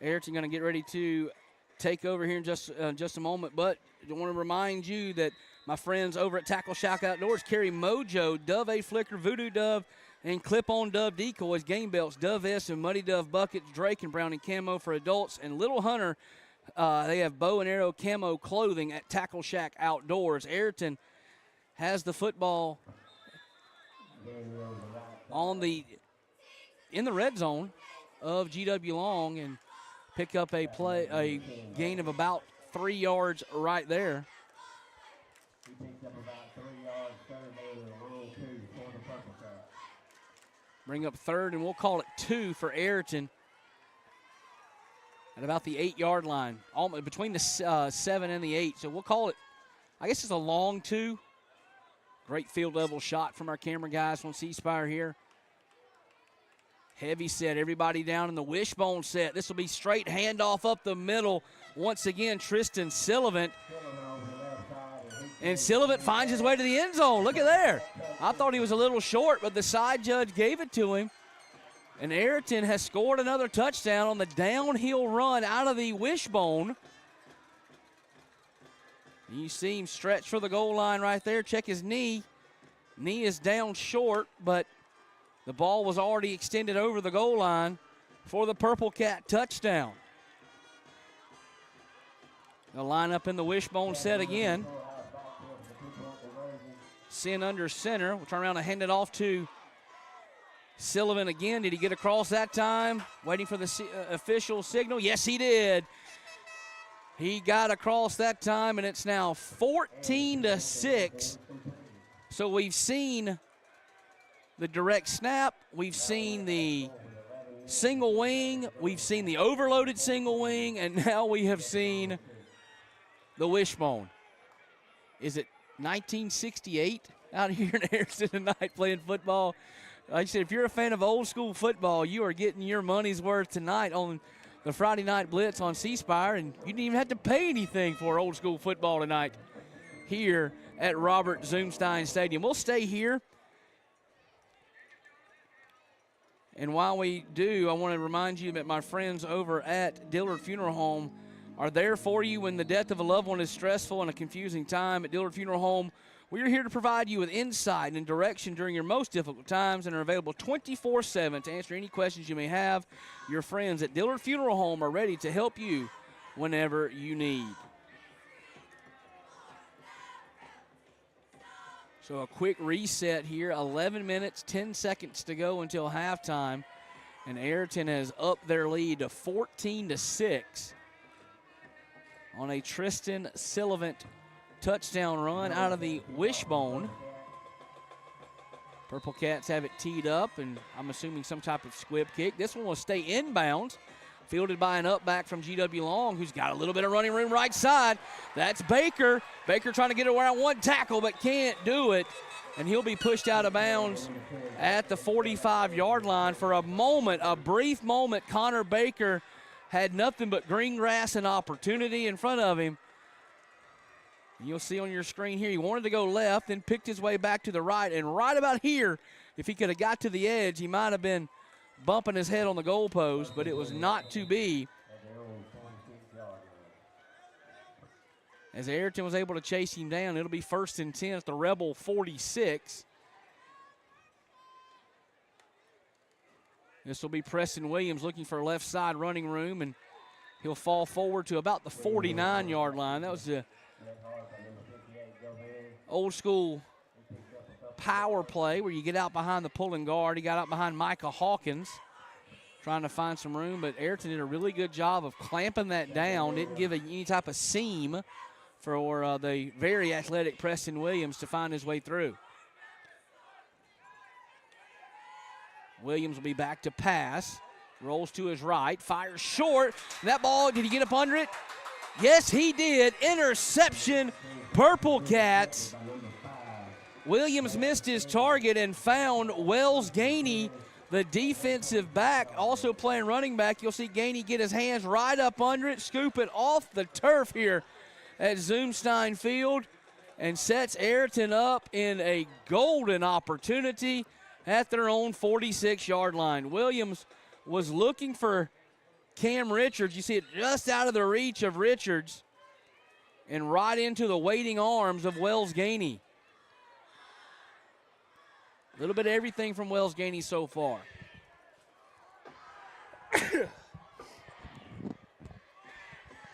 Speaker 8: Ariton going to get ready to take over here in just a moment, but I want to remind you that my friends over at Tackle Shack Outdoors carry Mojo, Dove A Flicker, Voodoo Dove, and Clip-On Dove decoys, game belts, Dove S and Muddy Dove buckets, Drake and Brownie camo for adults, and Little Hunter. They have bow and arrow camo clothing at Tackle Shack Outdoors. Ariton has the football in the red zone of GW Long and pick up a gain of about 3 yards right there.
Speaker 9: He picked up about 3 yards, third down and a long 2 for the Purple Cats.
Speaker 8: Bring up third, and we'll call it 2 for Ariton at about the 8-yard line, almost between the 7 and the 8. So we'll call it, I guess it's a long 2. Great field level shot from our camera guys on C-Spire here. Heavy set, everybody down in the wishbone set. This will be straight handoff up the middle. Once again, Tristan Sullivan. And Sullivan finds his way to the end zone. Look at there. I thought he was a little short, but the side judge gave it to him. And Ariton has scored another touchdown on the downhill run out of the wishbone. You see him stretch for the goal line right there. Check his knee. Knee is down short, but the ball was already extended over the goal line for the Purple Cat touchdown. They'll line up in the wishbone set again. Sin under center. We'll turn around and hand it off to Sullivan again. Did he get across that time? Waiting for the official signal. Yes, he did. He got across that time, and it's now 14-6. So we've seen the direct snap. We've seen the single wing. We've seen the overloaded single wing, and now we have seen the wishbone. Is it 1968 out here in Harrison tonight playing football? Like I said, if you're a fan of old school football, you are getting your money's worth tonight on the Friday Night Blitz on C-Spire, and you didn't even have to pay anything for old school football tonight here at Robert Zoomstein Stadium. We'll stay here. And while we do, I want to remind you that my friends over at Dillard Funeral Home are there for you when the death of a loved one is stressful and a confusing time. At Dillard Funeral Home, we are here to provide you with insight and direction during your most difficult times and are available 24/7 to answer any questions you may have. Your friends at Dillard Funeral Home are ready to help you whenever you need. So a quick reset here, 11 minutes, 10 seconds to go until halftime, and Ariton has upped their lead to 14-6 on a Tristan Sullivan touchdown run out of the wishbone. Purple Cats have it teed up, and I'm assuming some type of squib kick. This one will stay inbounds, fielded by an up back from GW Long, who's got a little bit of running room right side. That's Baker. Baker trying to get around one tackle, but can't do it. And he'll be pushed out of bounds at the 45-yard line. For a moment, a brief moment, Connor Baker had nothing but green grass and opportunity in front of him. You'll see on your screen here, he wanted to go left, then picked his way back to the right. And right about here, if he could have got to the edge, he might have been bumping his head on the goalpost, but it was not to be. As Ariton was able to chase him down, it'll be 1st and 10 at the Rebel 46. This will be Preston Williams looking for left side running room, and he'll fall forward to about the 49-yard line. That was the old school power play where you get out behind the pulling guard. He got out behind Micah Hawkins trying to find some room, but Ariton did a really good job of clamping that down, didn't give any type of seam for the very athletic Preston Williams to find his way through. Williams will be back to pass, rolls to his right, fires short. That ball, did he get up under it? Yes, he did. Interception, Purple Cats. Williams missed his target and found Wells Gainey, the defensive back, also playing running back. You'll see Gainey get his hands right up under it, scoop it off the turf here at Zoomstein Field, and sets Ariton up in a golden opportunity at their own 46-yard line. Williams was looking for Cam Richards. You see it just out of the reach of Richards and right into the waiting arms of Wells Gainey. A little bit of everything from Wells Gainey so far.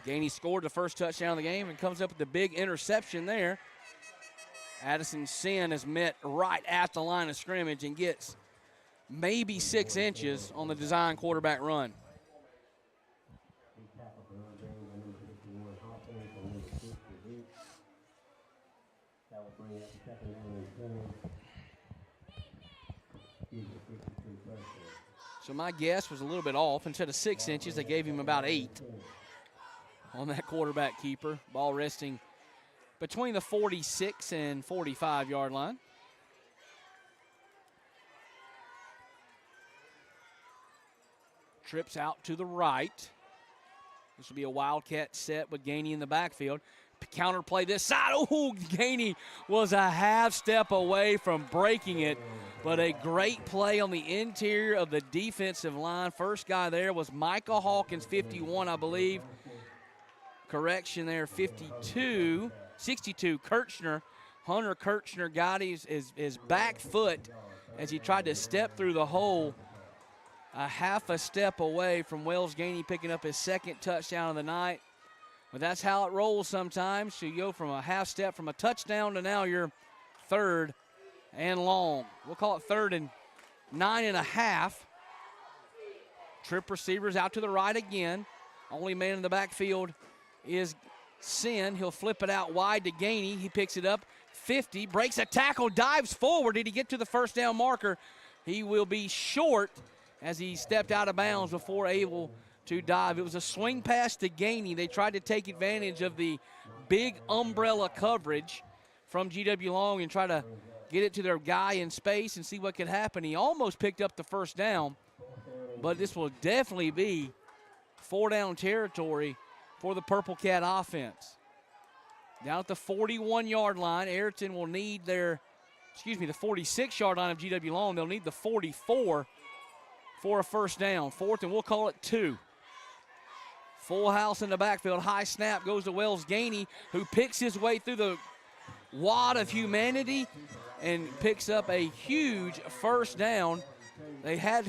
Speaker 8: Gainey scored the first touchdown of the game and comes up with the big interception there. Addison Sin is met right at the line of scrimmage and gets maybe 6 inches on the design quarterback run. So my guess was a little bit off. Instead of 6 inches, they gave him about 8 on that quarterback keeper. Ball resting between the 46 and 45-yard line. Trips out to the right. This will be a Wildcat set with Gainey in the backfield. Counter play this side. Oh, Gainey was a half step away from breaking it, but a great play on the interior of the defensive line. First guy there was Micah Hawkins, 51, I believe. Correction there, 52. 62, Kirchner. Hunter Kirchner got his back foot as he tried to step through the hole, a half a step away from Wells Gainey picking up his second touchdown of the night. But that's how it rolls sometimes. So you go from a half step from a touchdown to now you're third and long. We'll call it 3rd and 9.5. Trip receivers out to the right again. Only man in the backfield is Sin. He'll flip it out wide to Gainey. He picks it up. 50, breaks a tackle, dives forward. Did he get to the first down marker? He will be short as he stepped out of bounds before able to dive. It was a swing pass to Gainey. They tried to take advantage of the big umbrella coverage from GW Long and try to get it to their guy in space and see what could happen. He almost picked up the first down, but this will definitely be 4-down territory for the Purple Cat offense. Down at the 41-yard line, Ariton will need the 46-yard line of GW Long. They'll need the 44 for a first down. 4th, and we'll call it 2. Full house in the backfield. High snap goes to Wells Gainey, who picks his way through the wad of humanity and picks up a huge first down. They had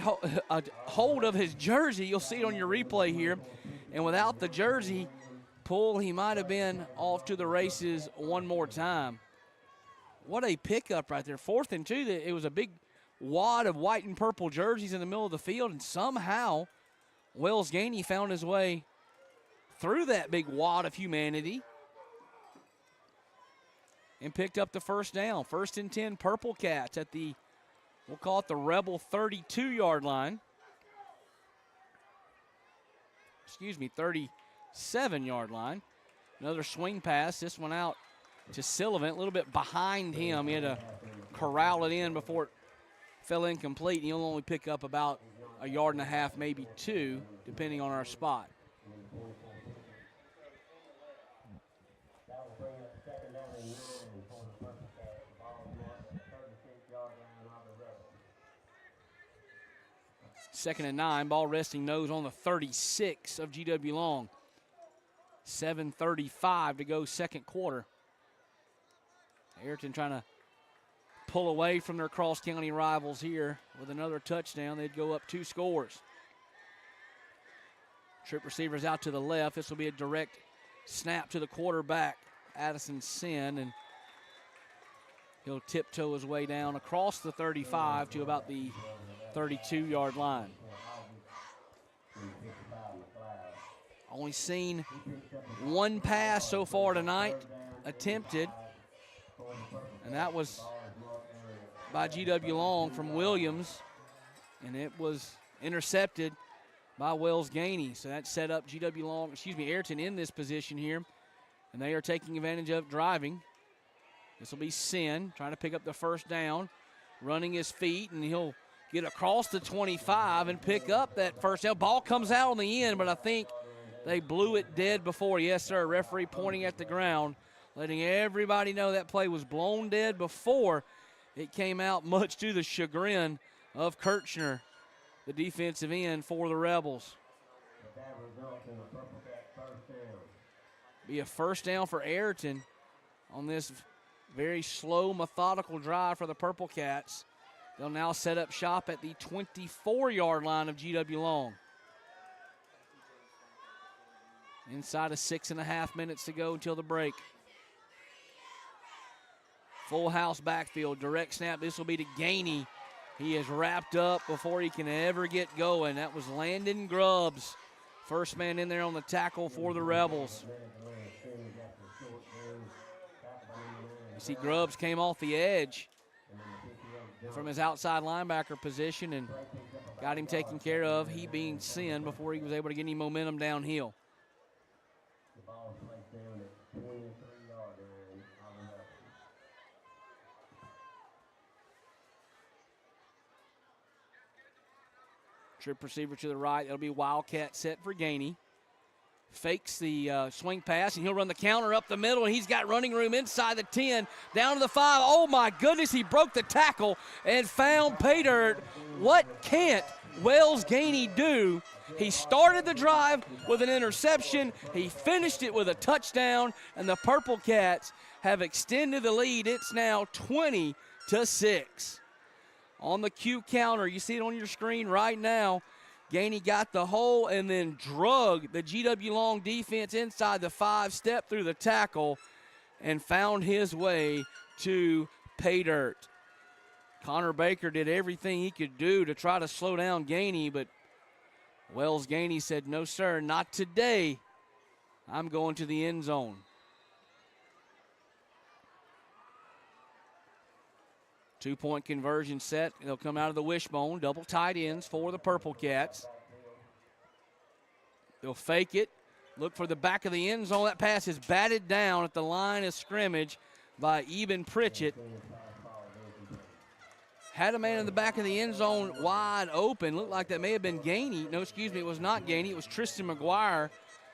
Speaker 8: a hold of his jersey. You'll see it on your replay here. And without the jersey pull, he might have been off to the races one more time. What a pickup right there. 4th and 2. It was a big wad of white and purple jerseys in the middle of the field, and somehow Wells Gainey found his way through that big wad of humanity and picked up the first down. 1st and 10, Purple Cats at the, we'll call it the Rebel 32-yard line. 37-yard line. Another swing pass, this one out to Sullivan, a little bit behind him. He had to corral it in before it fell incomplete. He'll only pick up about 1.5 yards, maybe 2, depending on our spot. Second and 9, ball resting nose on the 36 of GW Long. 7:35 to go second quarter. Ariton trying to pull away from their cross-county rivals here with another touchdown. They'd go up 2 scores. Trip receivers out to the left. This will be a direct snap to the quarterback, Addison Sin, and he'll tiptoe his way down across the 35 to about the 32-yard line. Only seen one pass so far tonight attempted, and that was by GW Long from Williams, and it was intercepted by Wells Gainey. So that set up Ariton in this position here. And they are taking advantage of driving. This will be Sin trying to pick up the first down, running his feet, and he'll get across the 25 and pick up that first down. Ball comes out on the end, but I think they blew it dead before. Yes, sir, referee pointing at the ground, letting everybody know that play was blown dead before it came out, much to the chagrin of Kirchner, the defensive end for the Rebels. Be a first down for Ariton on this very slow, methodical drive for the Purple Cats. They'll now set up shop at the 24-yard line of GW Long. Inside of 6.5 minutes to go until the break. Full house backfield, direct snap. This will be to Gainey. He is wrapped up before he can ever get going. That was Landon Grubbs. First man in there on the tackle for the Rebels. You see Grubbs came off the edge from his outside linebacker position and got him taken care of, he being Sin, before he was able to get any momentum downhill. Trip receiver to the right. It'll be Wildcat set for Gainey. Fakes the swing pass, and he'll run the counter up the middle, and he's got running room inside the 10, down to the 5. Oh, my goodness, he broke the tackle and found pay dirt. What can't Wells Gainey do? He started the drive with an interception. He finished it with a touchdown, and the Purple Cats have extended the lead. It's now 20-6. On the Q counter, you see it on your screen right now. Gainey got the hole and then drug the GW Long defense inside the 5, stepped through the tackle, and found his way to pay dirt. Connor Baker did everything he could do to try to slow down Gainey, but Wells Gainey said, no, sir, not today. I'm going to the end zone. Two-point conversion set. They'll come out of the wishbone. Double tight ends for the Purple Cats. They'll fake it. Look for the back of the end zone. That pass is batted down at the line of scrimmage by Eben Pritchett. Had a man in the back of the end zone wide open. Looked like that may have been Gainey. No, excuse me, it was not Gainey. It was Tristan McGuire,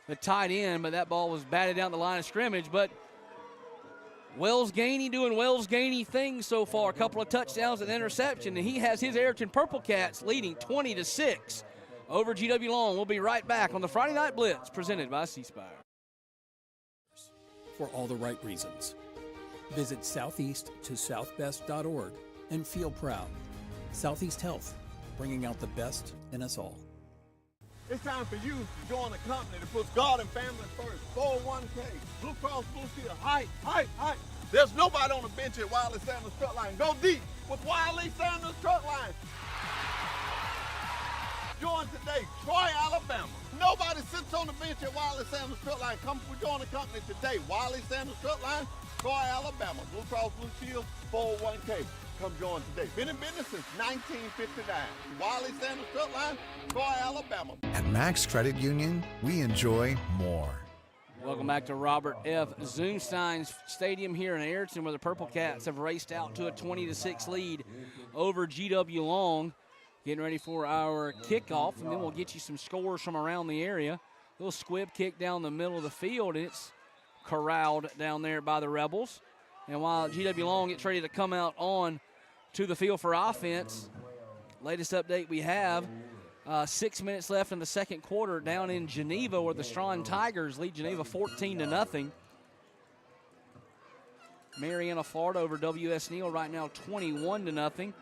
Speaker 8: the tight end, but that ball was batted down the line of scrimmage. But Wells Gainey doing Wells Gainey things so far. A couple of touchdowns and interception, and he has his Ariton Purple Cats leading 20-6 over GW Long. We'll be right back on the Friday Night Blitz presented by C Spire.
Speaker 7: For all the right reasons. Visit southeast-to-southbest.org and feel proud. Southeast Health, bringing out the best in us all.
Speaker 5: It's time for you to join a company that puts God and family first. 401k, Blue Cross Blue Shield, height. There's nobody on the bench at Wiley Sanders Truck Line. Go deep with Wiley Sanders Truck Line. Join today, Troy, Alabama. Nobody sits on the bench at Wiley Sanders Truck Line. Come join the company today. Wiley Sanders Truck Line, Troy, Alabama. Blue Cross Blue Shield, 401k. Come join today. Been in business since 1959. Wiley Sanders Truck Line, Troy, Alabama.
Speaker 11: At Max Credit Union, we enjoy more.
Speaker 8: Welcome back to Robert F. Zumstein Stadium here in Ariton, where the Purple Cats have raced out to a 20-6 lead over GW Long. Getting ready for our kickoff, and then we'll get you some scores from around the area. Little squib kick down the middle of the field, and it's corralled down there by the Rebels. And while GW Long gets ready to come out on to the field for offense, latest update we have, 6 minutes left in the second quarter down in Geneva, where the Strawn Tigers lead Geneva 14-0. Marietta, Florida over W.S. Neal right now 21-0.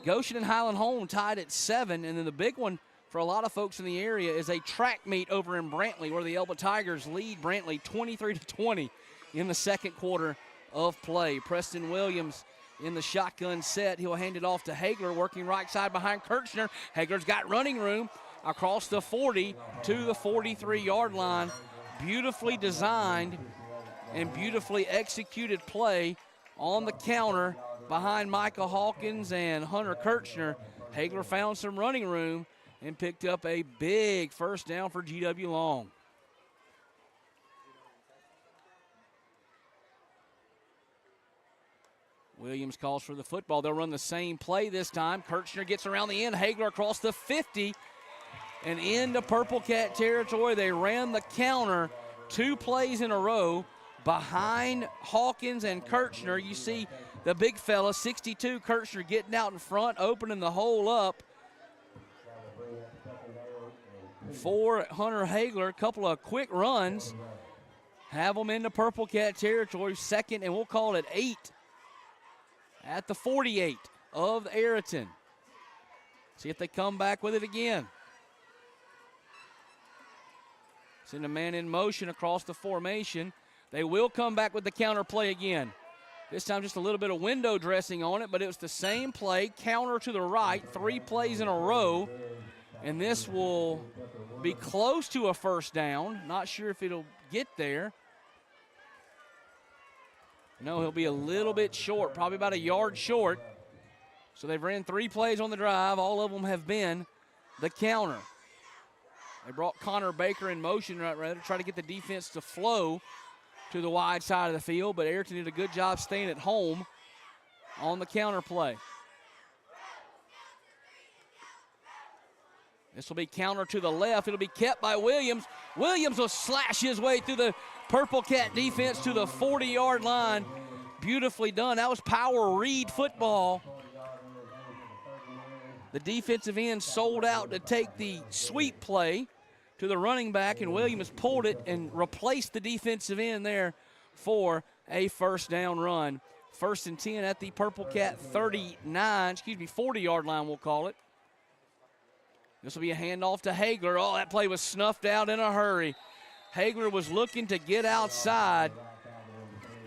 Speaker 8: Goshen and Highland Home tied at 7, and then the big one for a lot of folks in the area is a track meet over in Brantley, where the Elba Tigers lead Brantley 23-20 in the second quarter of play. Preston Williams in the shotgun set. He'll hand it off to Hagler, working right side behind Kirchner. Hagler's got running room across the 40 to the 43-yard line. Beautifully designed and beautifully executed play on the counter behind Micah Hawkins and Hunter Kirchner. Hagler found some running room and picked up a big first down for GW Long. Williams calls for the football. They'll run the same play this time. Kirchner gets around the end. Hagler across the 50 and into Purple Cat territory. They ran the counter 2 plays in a row behind Hawkins and Kirchner. You see the big fella, 62, Kirchner, getting out in front, opening the hole up for Hunter Hagler. A couple of quick runs. Have them into Purple Cat territory. Second, and we'll call it 8 at the 48 of Ariton. See if they come back with it again. Send a man in motion across the formation. They will come back with the counter play again. This time just a little bit of window dressing on it, but it was the same play, counter to the right, 3 plays in a row, and this will be close to a first down. Not sure if it'll get there. No, he'll be a little bit short, probably about a yard short. So they've ran 3 plays on the drive. All of them have been the counter. They brought Connor Baker in motion right to try to get the defense to flow to the wide side of the field, but Ariton did a good job staying at home on the counter play. This will be counter to the left. It'll be kept by Williams. Williams will slash his way through the Purple Cat defense to the 40-yard line. Beautifully done. That was power read football. The defensive end sold out to take the sweep play to the running back, and Williams pulled it and replaced the defensive end there for a first down run. 1st and 10 at the Purple Cat 40-yard line, we'll call it. This will be a handoff to Hagler. Oh, that play was snuffed out in a hurry. Hagler was looking to get outside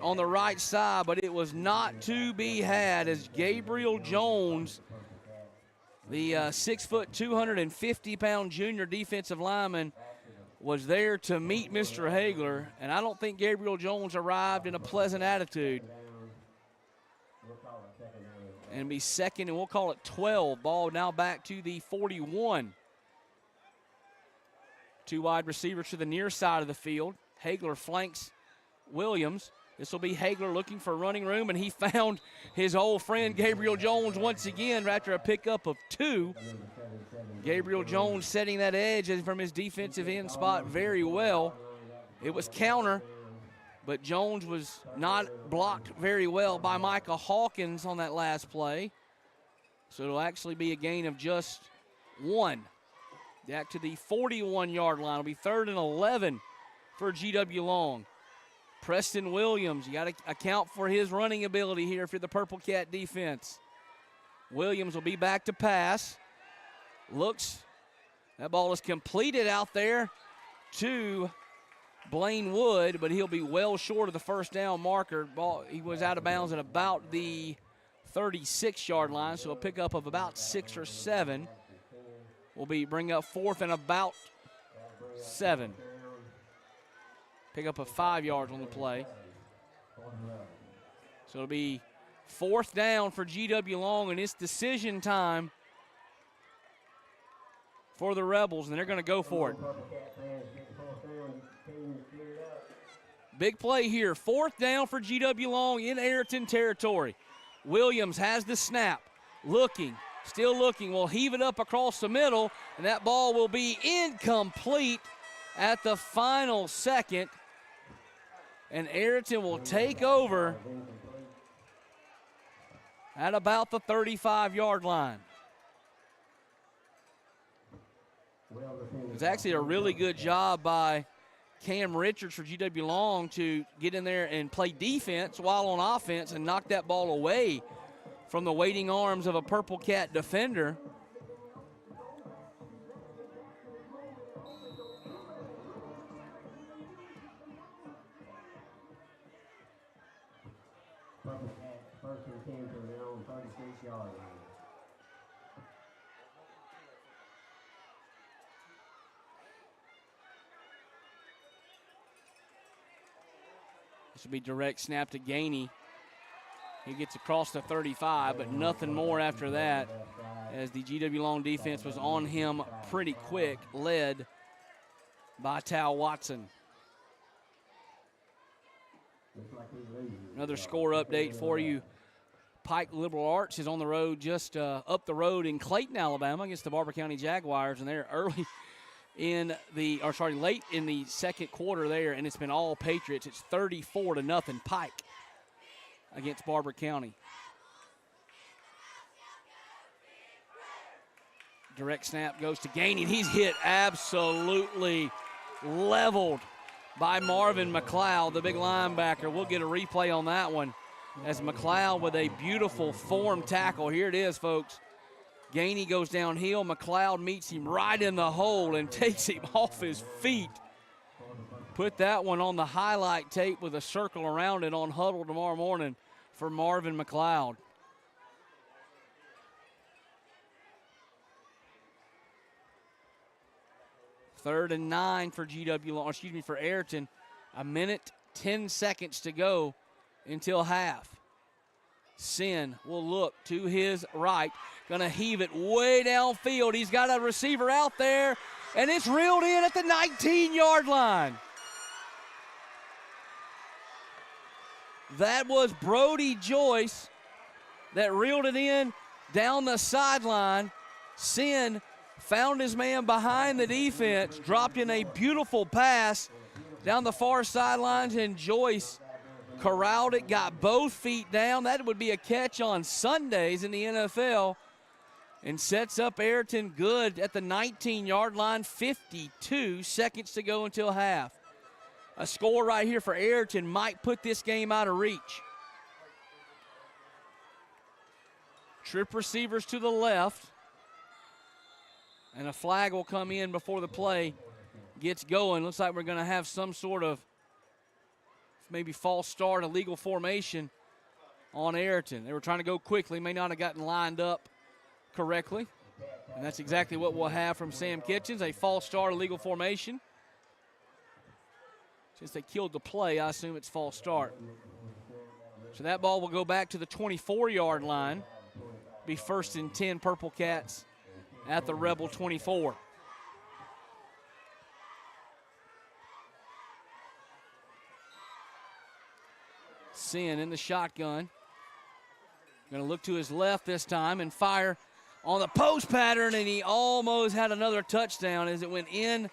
Speaker 8: on the right side, but it was not to be had as Gabriel Jones, the 6', 250-pound junior defensive lineman, was there to meet Mr. Hagler, and I don't think Gabriel Jones arrived in a pleasant attitude. And be second, and we'll call it 12. Ball now back to the 41. 2 wide receivers to the near side of the field. Hagler flanks Williams. This will be Hagler looking for running room, and he found his old friend Gabriel Jones once again after a pickup of 2. Gabriel Jones setting that edge from his defensive end spot very well. It was counter, but Jones was not blocked very well by Micah Hawkins on that last play. So it'll actually be a gain of just 1. Back to the 41-yard line. It'll be 3rd and 11 for GW Long. Preston Williams, you got to account for his running ability here for the Purple Cat defense. Williams will be back to pass. Looks, that ball is completed out there to Blaine Wood, but he'll be well short of the first down marker. Ball, he was out of bounds at about the 36-yard line, so a pickup of about 6 or 7 will be bring up 4th and about 7. Pickup of 5 yards on the play. So it'll be 4th down for GW Long, and it's decision time for the Rebels, and they're going to go for it. Big play here. 4th down for GW Long in Ariton territory. Williams has the snap. Looking, still looking. Will heave it up across the middle, and that ball will be incomplete at the final second. And Ariton will take over at about the 35-yard line. It was actually a really good job by Cam Richards for GW Long to get in there and play defense while on offense and knock that ball away from the waiting arms of a Purple Cat defender.
Speaker 9: Purple Cat, 1st and 10 to their own 36-yard line.
Speaker 8: This will be direct snap to Gainey. He gets across the 35, but nothing more after that, as the GW Long defense was on him pretty quick, led by Tal Watson. Another score update for you. Pike Liberal Arts is on the road, just up the road in Clayton, Alabama, against the Barber County Jaguars, and they're late in the second quarter there, and it's been all Patriots. It's 34-0 Pike against Barber County. Direct snap goes to Gainey. He's hit absolutely leveled by Marvin McLeod, the big linebacker. We'll get a replay on that one as McLeod with a beautiful form tackle. Here it is, folks. Gainey goes downhill. McLeod meets him right in the hole and takes him off his feet. Put that one on the highlight tape with a circle around it on Huddle tomorrow morning for Marvin McLeod. Third and 9 for for Ariton. 1:10 to go until half. Sin will look to his right. Going to heave it way downfield. He's got a receiver out there, and it's reeled in at the 19-yard line. That was Brody Joyce that reeled it in down the sideline. Sin found his man behind the defense, dropped in a beautiful pass down the far sidelines, and Joyce corralled it, got both feet down. That would be a catch on Sundays in the NFL, and sets up Ariton good at the 19-yard line. 52 seconds to go until half. A score right here for Ariton might put this game out of reach. Trip receivers to the left, and a flag will come in before the play gets going. Looks like we're going to have some sort of maybe false start, illegal formation on Ariton. They were trying to go quickly, may not have gotten lined up correctly. And that's exactly what we'll have from Sam Kitchens, a false start, illegal formation. Since they killed the play, I assume it's false start. So that ball will go back to the 24-yard line. Be 1st and 10 Purple Cats at the Rebel 24. Sin in the shotgun. Going to look to his left this time and fire on the post pattern, and he almost had another touchdown as it went in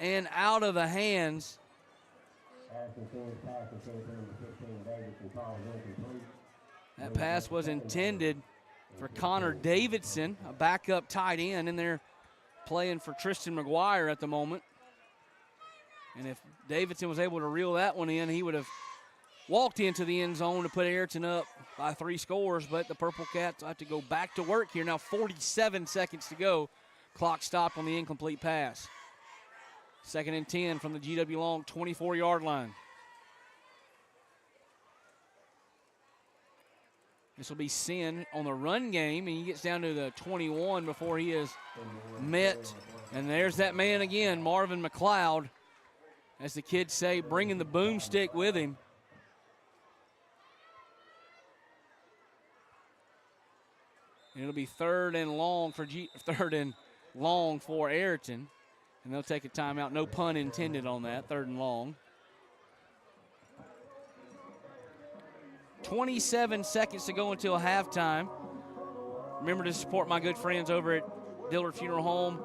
Speaker 8: and out of the hands. That pass was intended for Connor Davidson, a backup tight end in there playing for Tristan McGuire at the moment. And if Davidson was able to reel that one in, he would have walked into the end zone to put Ariton up by 3 scores, but the Purple Cats have to go back to work here. Now 47 seconds to go. Clock stopped on the incomplete pass. 2nd and 10 from the GW Long 24-yard line. This will be Sin on the run game, and he gets down to the 21 before he is met. And there's that man again, Marvin McLeod, as the kids say, bringing the boomstick with him. And it'll be third and long for Ariton. And they'll take a timeout. No pun intended on that. 3rd and long. 27 seconds to go until halftime. Remember to support my good friends over at Dillard Funeral Home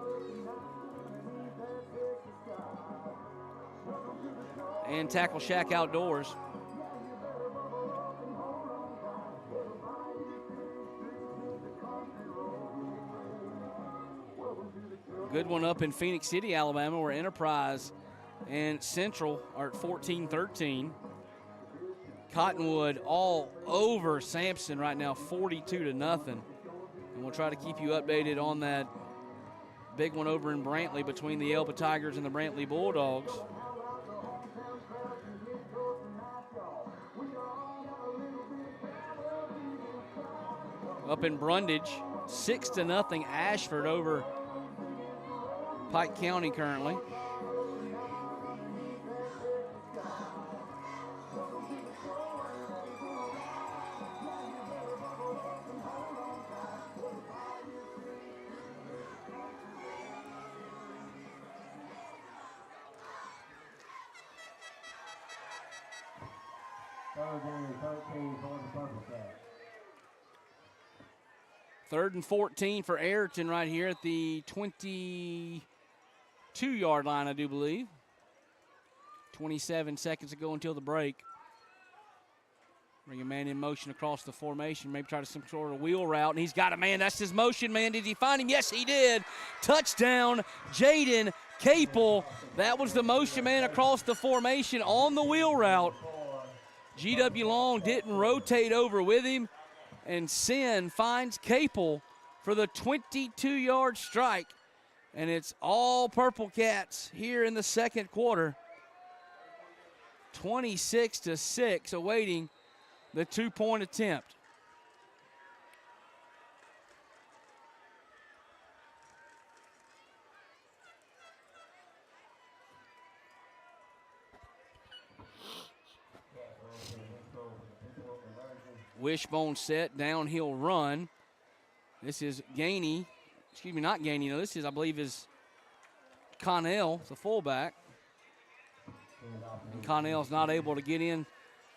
Speaker 8: and Tackle Shack Outdoors. Good one up in Phoenix City, Alabama, where Enterprise and Central are at 14-13. Cottonwood all over Sampson right now, 42-0. And we'll try to keep you updated on that big one over in Brantley between the Elba Tigers and the Brantley Bulldogs. Up in Brundage, 6-0 Ashford over Pike County currently.
Speaker 9: Third and 13 for the Purple Cats.
Speaker 8: 3rd and 14 for Ariton right here at the 22-yard line, I do believe. 27 seconds to go until the break. Bring a man in motion across the formation, maybe try to some sort of wheel route, and he's got a man. That's his motion man. Did he find him? Yes, he did. Touchdown, Jaden Capel. That was the motion man across the formation on the wheel route. GW Long didn't rotate over with him, and Sin finds Capel for the 22-yard strike, and it's all Purple Cats here in the second quarter. 26-6, awaiting the 2-point attempt. Wishbone set, downhill run. This is Gainey. Excuse me, not Gainey. No, this is, I believe, is Connell, the fullback. And Connell's not able to get in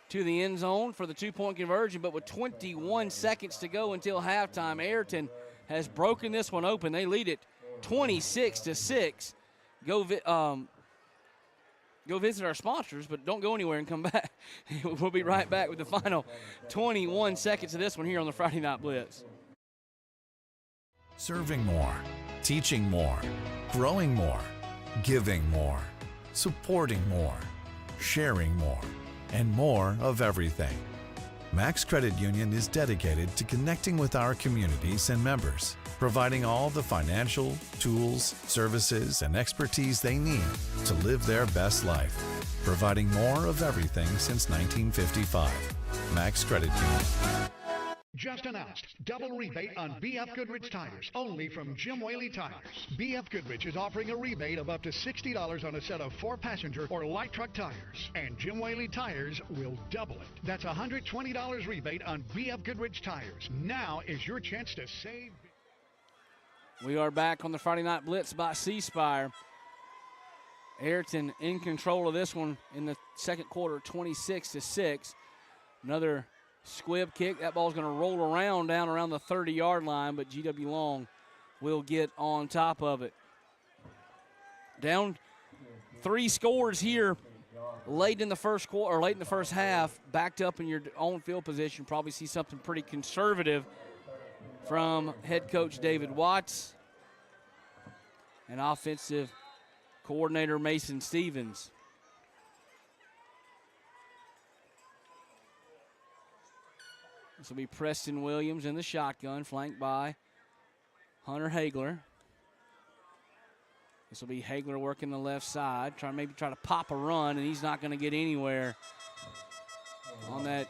Speaker 8: to the end zone for the 2-point conversion, but with 21 seconds to go until halftime, Ariton has broken this one open. They lead it 26-6. Go visit our sponsors, but don't go anywhere and come back. We'll be right back with the final 21 seconds of this one here on the Friday Night Blitz.
Speaker 11: Serving more, teaching more, growing more, giving more, supporting more, sharing more, and more of everything. Max Credit Union is dedicated to connecting with our communities and members, providing all the financial, tools, services, and expertise they need to live their best life, providing more of everything since 1955. Max Credit Union.
Speaker 12: Just announced, double rebate on BF Goodrich tires, only from Jim Whaley Tires. BF Goodrich is offering a rebate of up to $60 on a set of 4-passenger or light truck tires, and Jim Whaley Tires will double it. That's a $120 rebate on BF Goodrich tires. Now is your chance to save.
Speaker 8: We are back on the Friday Night Blitz by C-Spire. Ariton in control of this one in the second quarter, 26-6. Another squib kick. That ball's going to roll around down around the 30-yard line, but GW Long will get on top of it. Down 3 scores here late in the first quarter, or late in the first half, backed up in your own field position. Probably see something pretty conservative from head coach David Watts and offensive coordinator Mason Stevens. This will be Preston Williams in the shotgun, flanked by Hunter Hagler. This will be Hagler working the left side, maybe try to pop a run, and he's not going to get anywhere on that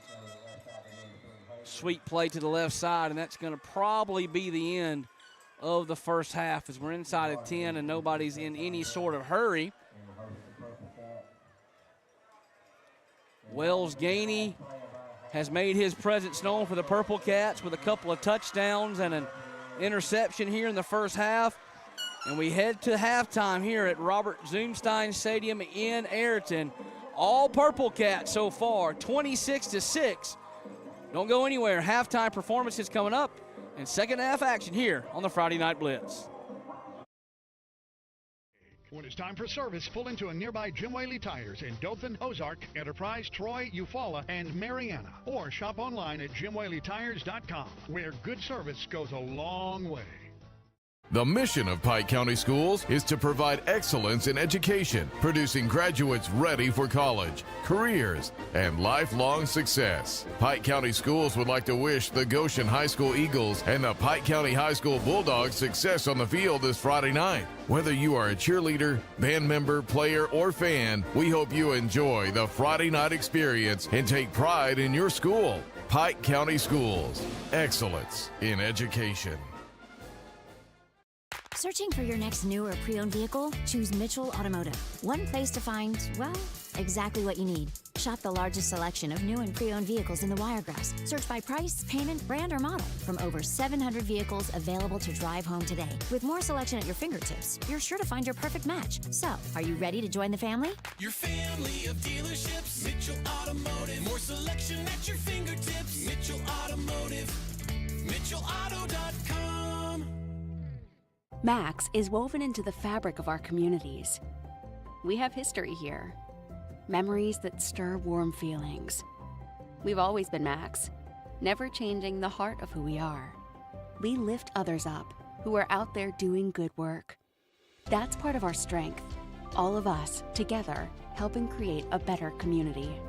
Speaker 8: sweet play to the left side, and that's going to probably be the end of the first half as we're inside of 10 and nobody's in any sort of hurry. Wells Gainey has made his presence known for the Purple Cats with a couple of touchdowns and an interception here in the first half. And we head to halftime here at Robert Zoomstein Stadium in Ariton. All Purple Cats so far, 26-6. Don't go anywhere. Halftime performance is coming up and second half action here on the Friday Night Blitz.
Speaker 12: When it's time for service, pull into a nearby Jim Whaley Tires in Dothan, Ozark, Enterprise, Troy, Eufaula, and Mariana. Or shop online at jimwhaleytires.com, where good service goes a long way.
Speaker 1: The mission of Pike County Schools is to provide excellence in education, producing graduates ready for college, careers, and lifelong success. Pike County Schools would like to wish the Goshen High School Eagles and the Pike County High School Bulldogs success on the field this Friday night. Whether you are a cheerleader, band member, player, or fan, we hope you enjoy the Friday night experience and take pride in your school. Pike County Schools, excellence in education.
Speaker 2: Searching for your next new or pre-owned vehicle? Choose Mitchell Automotive. One place to find, well, exactly what you need. Shop Shop the largest selection of new and pre-owned vehicles in the Wiregrass. Search by price, payment, brand, or model from over 700 vehicles available to drive home today. With more selection at your fingertips, you're sure to find your perfect match. So, are you ready to join the family?
Speaker 3: Your family of dealerships, Mitchell Automotive. More selection at your fingertips, Mitchell Automotive. MitchellAuto.com.
Speaker 4: Max is woven into the fabric of our communities. We have history here. Memories that stir warm feelings. We've always been Max, never changing the heart of who we are. We lift others up who are out there doing good work. That's part of our strength. All of us, together, helping create a better community.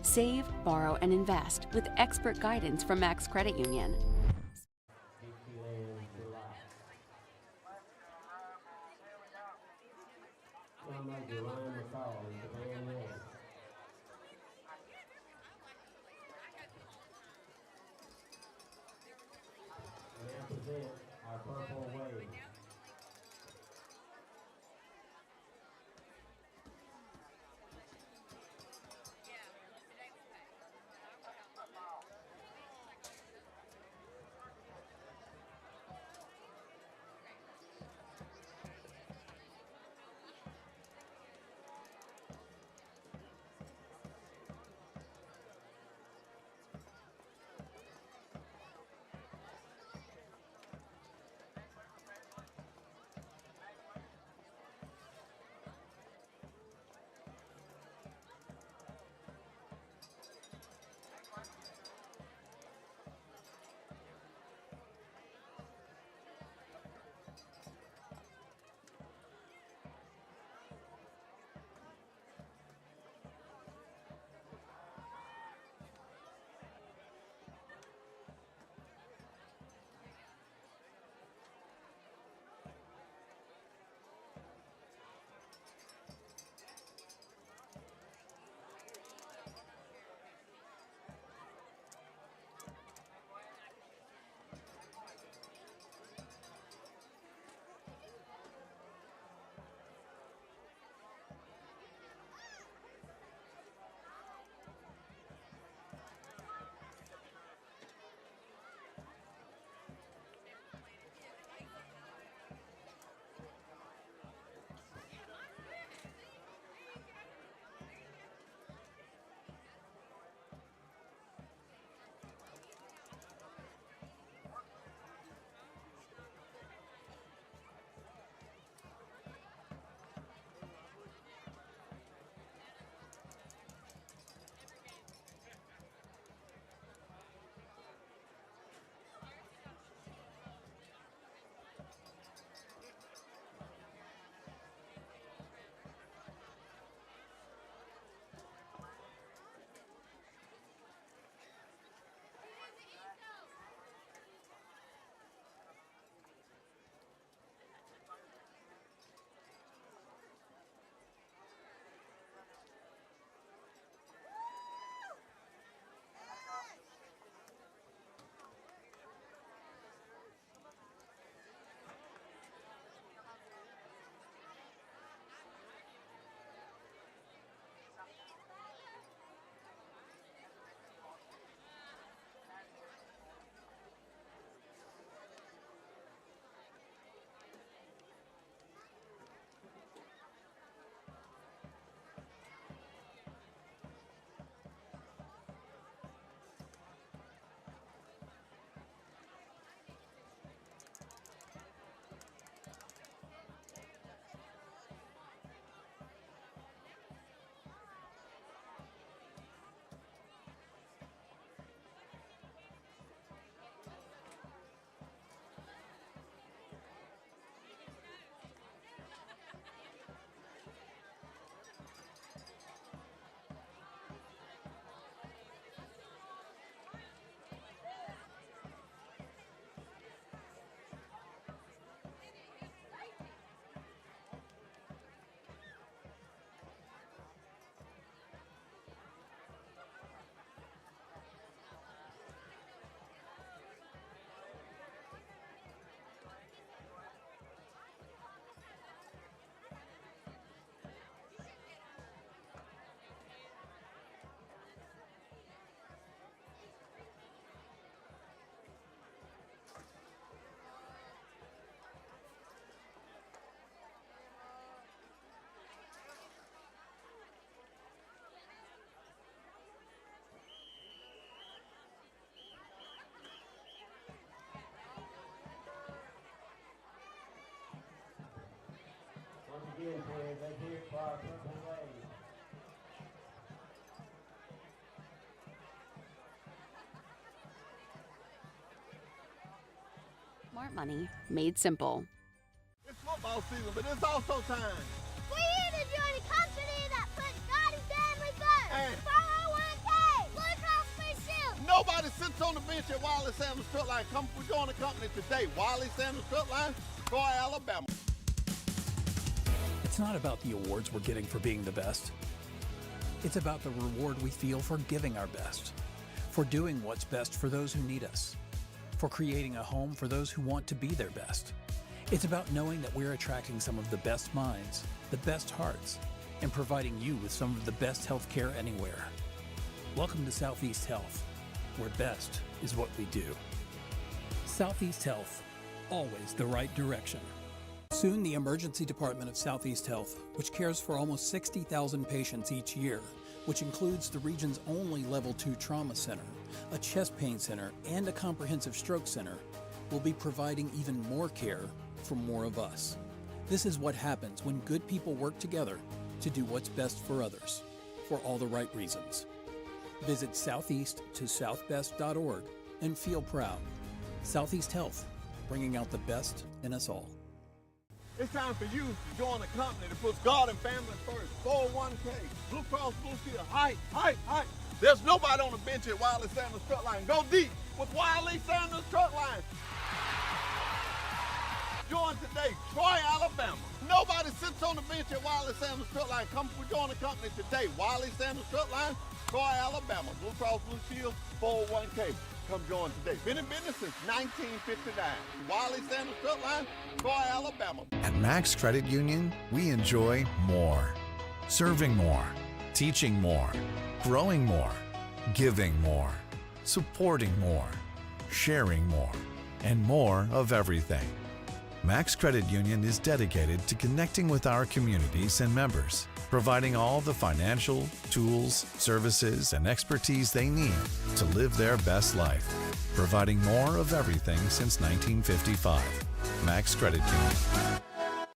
Speaker 4: Save, borrow, and invest with expert guidance from Max Credit Union.
Speaker 9: Our purple wave. is here. Let's hear it for our Pregame.
Speaker 4: Smart money made simple.
Speaker 5: It's football season, but it's also time.
Speaker 6: We're here to join a company that puts God and family first.
Speaker 5: And
Speaker 6: 401k, Blue Cross Blue Shield.
Speaker 5: nobody sits on the bench at Wiley Sanders Strut Line. Come, we join the company today. Wiley Sanders Strut Line, Troy, Alabama.
Speaker 7: It's not about the awards we're getting for being the best. It's about the reward we feel for giving our best, for doing what's best for those who need us, for creating a home for those who want to be their best. It's about knowing that we're attracting some of the best minds, the best hearts, and providing you with some of the best health care anywhere. Welcome to Southeast Health, where best is what we do. Southeast Health, always the right direction. Soon, the Emergency Department of Southeast Health, which cares for almost 60,000 patients each year, which includes the region's only Level 2 trauma center, a chest pain center, and a comprehensive stroke center, will be providing even more care for more of us. This is what happens when good people work together to do what's best for others, for all the right reasons. Visit southeast-to-southbest.org and feel proud. Southeast Health, bringing out the best in us all.
Speaker 5: It's time for you to join a company that puts God and family first. 401k, Blue Cross Blue Shield, height. There's nobody on the bench at Wiley Sanders Strut Line. Go deep with Wiley Sanders Strut Line. Join today, Troy, Alabama. Nobody sits on the bench at Wiley Sanders Strut Line. Come, we join the company today. Wiley Sanders Strut Line, Troy, Alabama. Blue Cross Blue Shield, 401k. Come join today. Been in business since 1959. Wiley Sanders Strut Line, Troy, Alabama.
Speaker 11: At Max Credit Union, we enjoy more. Serving more, teaching more, growing more, giving more, supporting more, sharing more, and more of everything. Max Credit Union is dedicated to connecting with our communities and members, providing all the financial, tools, services, and expertise they need to live their best life, providing more of everything since 1955. Max Credit Union.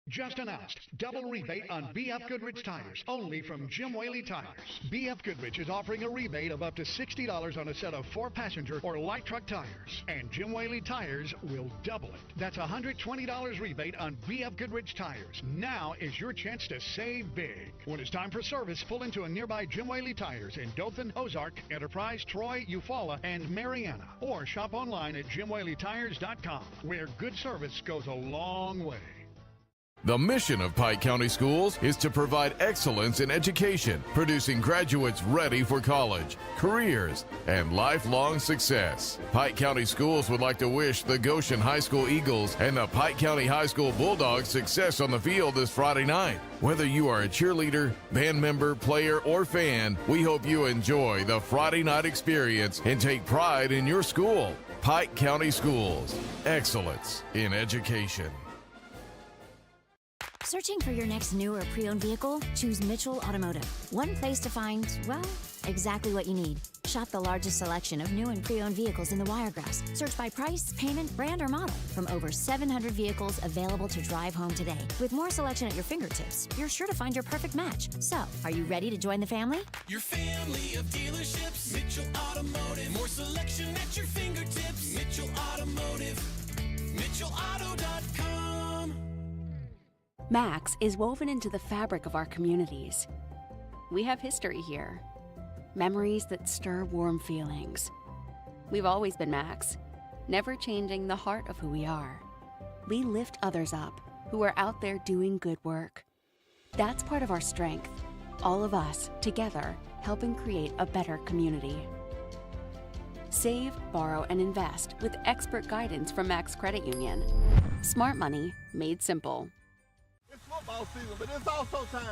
Speaker 12: Just announced, double rebate on BF Goodrich tires, only from Jim Whaley Tires. BF Goodrich is offering a rebate of up to $60 on a set of 4-passenger or light truck tires, and Jim Whaley Tires will double it. That's a $120 rebate on BF Goodrich tires. Now is your chance to save big. When it's time for service, pull into a nearby Jim Whaley Tires in Dothan, Ozark, Enterprise, Troy, Eufaula, and Mariana, or shop online at JimWhaleyTires.com, where good service goes a long way.
Speaker 1: The mission of Pike County Schools is to provide excellence in education, producing graduates ready for college, careers, and lifelong success. Pike County Schools would like to wish the Goshen High School Eagles and the Pike County High School Bulldogs success on the field this Friday night. Whether you are a cheerleader, band member, player, or fan, we hope you enjoy the Friday night experience and take pride in your school. Pike County Schools, excellence in education.
Speaker 2: Searching for your next new or pre-owned vehicle? Choose Mitchell Automotive. One place to find, well, exactly what you need. Shop the largest selection of new and pre-owned vehicles in the Wiregrass. Search by price, payment, brand, or model. From over 700 vehicles available to drive home today. With more selection at your fingertips, you're sure to find your perfect match. So, are you ready to join the family?
Speaker 3: Your family of dealerships, Mitchell Automotive. More selection at your fingertips, Mitchell Automotive. MitchellAuto.com.
Speaker 4: Max is woven into the fabric of our communities. We have history here. Memories that stir warm feelings. We've always been Max, never changing the heart of who we are. We lift others up who are out there doing good work. That's part of our strength. All of us, together, helping create a better community. Save, borrow, and invest with expert guidance from Max Credit Union. Smart money made simple.
Speaker 5: It's football season, but it's also time.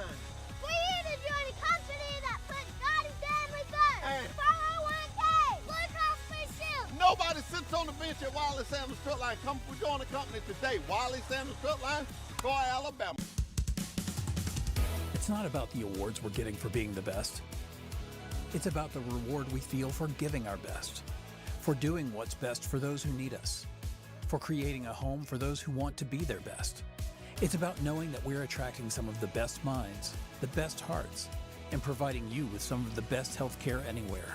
Speaker 6: We're here to join a company that puts God and family first.
Speaker 5: And
Speaker 6: 401k, Blue Cross Blue Shield.
Speaker 5: nobody sits on the bench at Wiley Sanders Strut Line. Come, we join the company today. Wiley Sanders Strut Line, Troy, Alabama.
Speaker 7: It's not about the awards we're getting for being the best. It's about the reward we feel for giving our best, for doing what's best for those who need us, for creating a home for those who want to be their best. It's about knowing that we're attracting some of the best minds, the best hearts, and providing you with some of the best health care anywhere.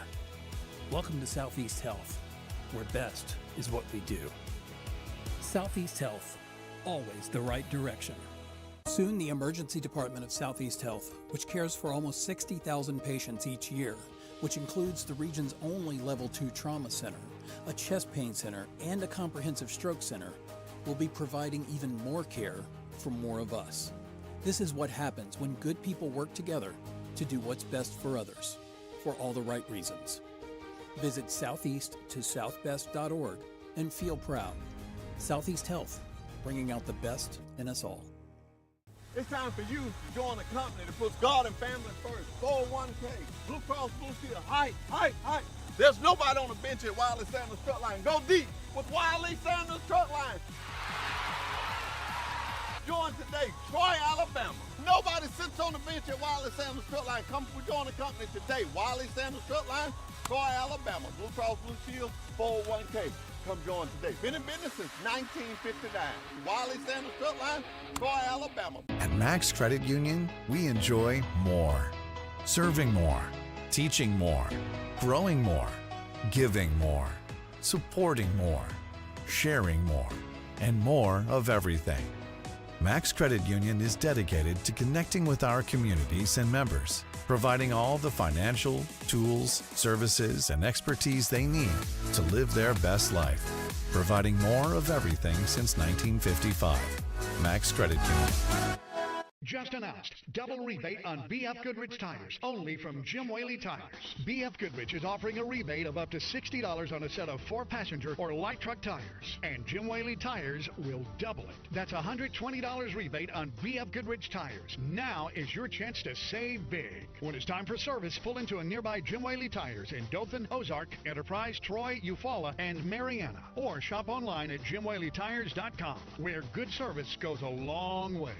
Speaker 7: Welcome to Southeast Health, where best is what we do. Southeast Health, always the right direction. Soon, the Emergency Department of Southeast Health, which cares for almost 60,000 patients each year, which includes the region's only Level 2 trauma center, a chest pain center, and a comprehensive stroke center, will be providing even more care for more of us. This is what happens when good people work together to do what's best for others, for all the right reasons. Visit southeast-to-southbest.org and feel proud. Southeast Health, bringing out the best in us all.
Speaker 5: It's time for you to join a company that puts God and family first. 401k, Blue Cross Blue Shield, height. There's nobody on the bench at Wiley Sanders Truck Line. Go deep with Wiley Sanders Truck Line. Join today, Troy, Alabama. Nobody sits on the bench at Wiley Sanders Truck Line. Come join the company today. Wiley Sanders Truck Line, Troy, Alabama. Blue Cross Blue Shield, 401k. Come join today. Been in business since 1959. Wiley Sanders Truck Line, Troy, Alabama.
Speaker 11: At Max Credit Union, we enjoy more. Serving more, teaching more, growing more, giving more, supporting more, sharing more, and more of everything. Max Credit Union is dedicated to connecting with our communities and members, providing all the financial, tools, services, and expertise they need to live their best life, providing more of everything since 1955. Max Credit Union.
Speaker 12: Just announced, double rebate on BF Goodrich tires, only from Jim Whaley Tires. BF Goodrich is offering a rebate of up to $60 on a set of 4-passenger or light truck tires, and Jim Whaley Tires will double it. That's a $120 rebate on BF Goodrich tires. Now is your chance to save big. When it's time for service, pull into a nearby Jim Whaley Tires in Dothan, Ozark, Enterprise, Troy, Eufaula, and Mariana, or shop online at JimWhaleyTires.com, where good service goes a long way.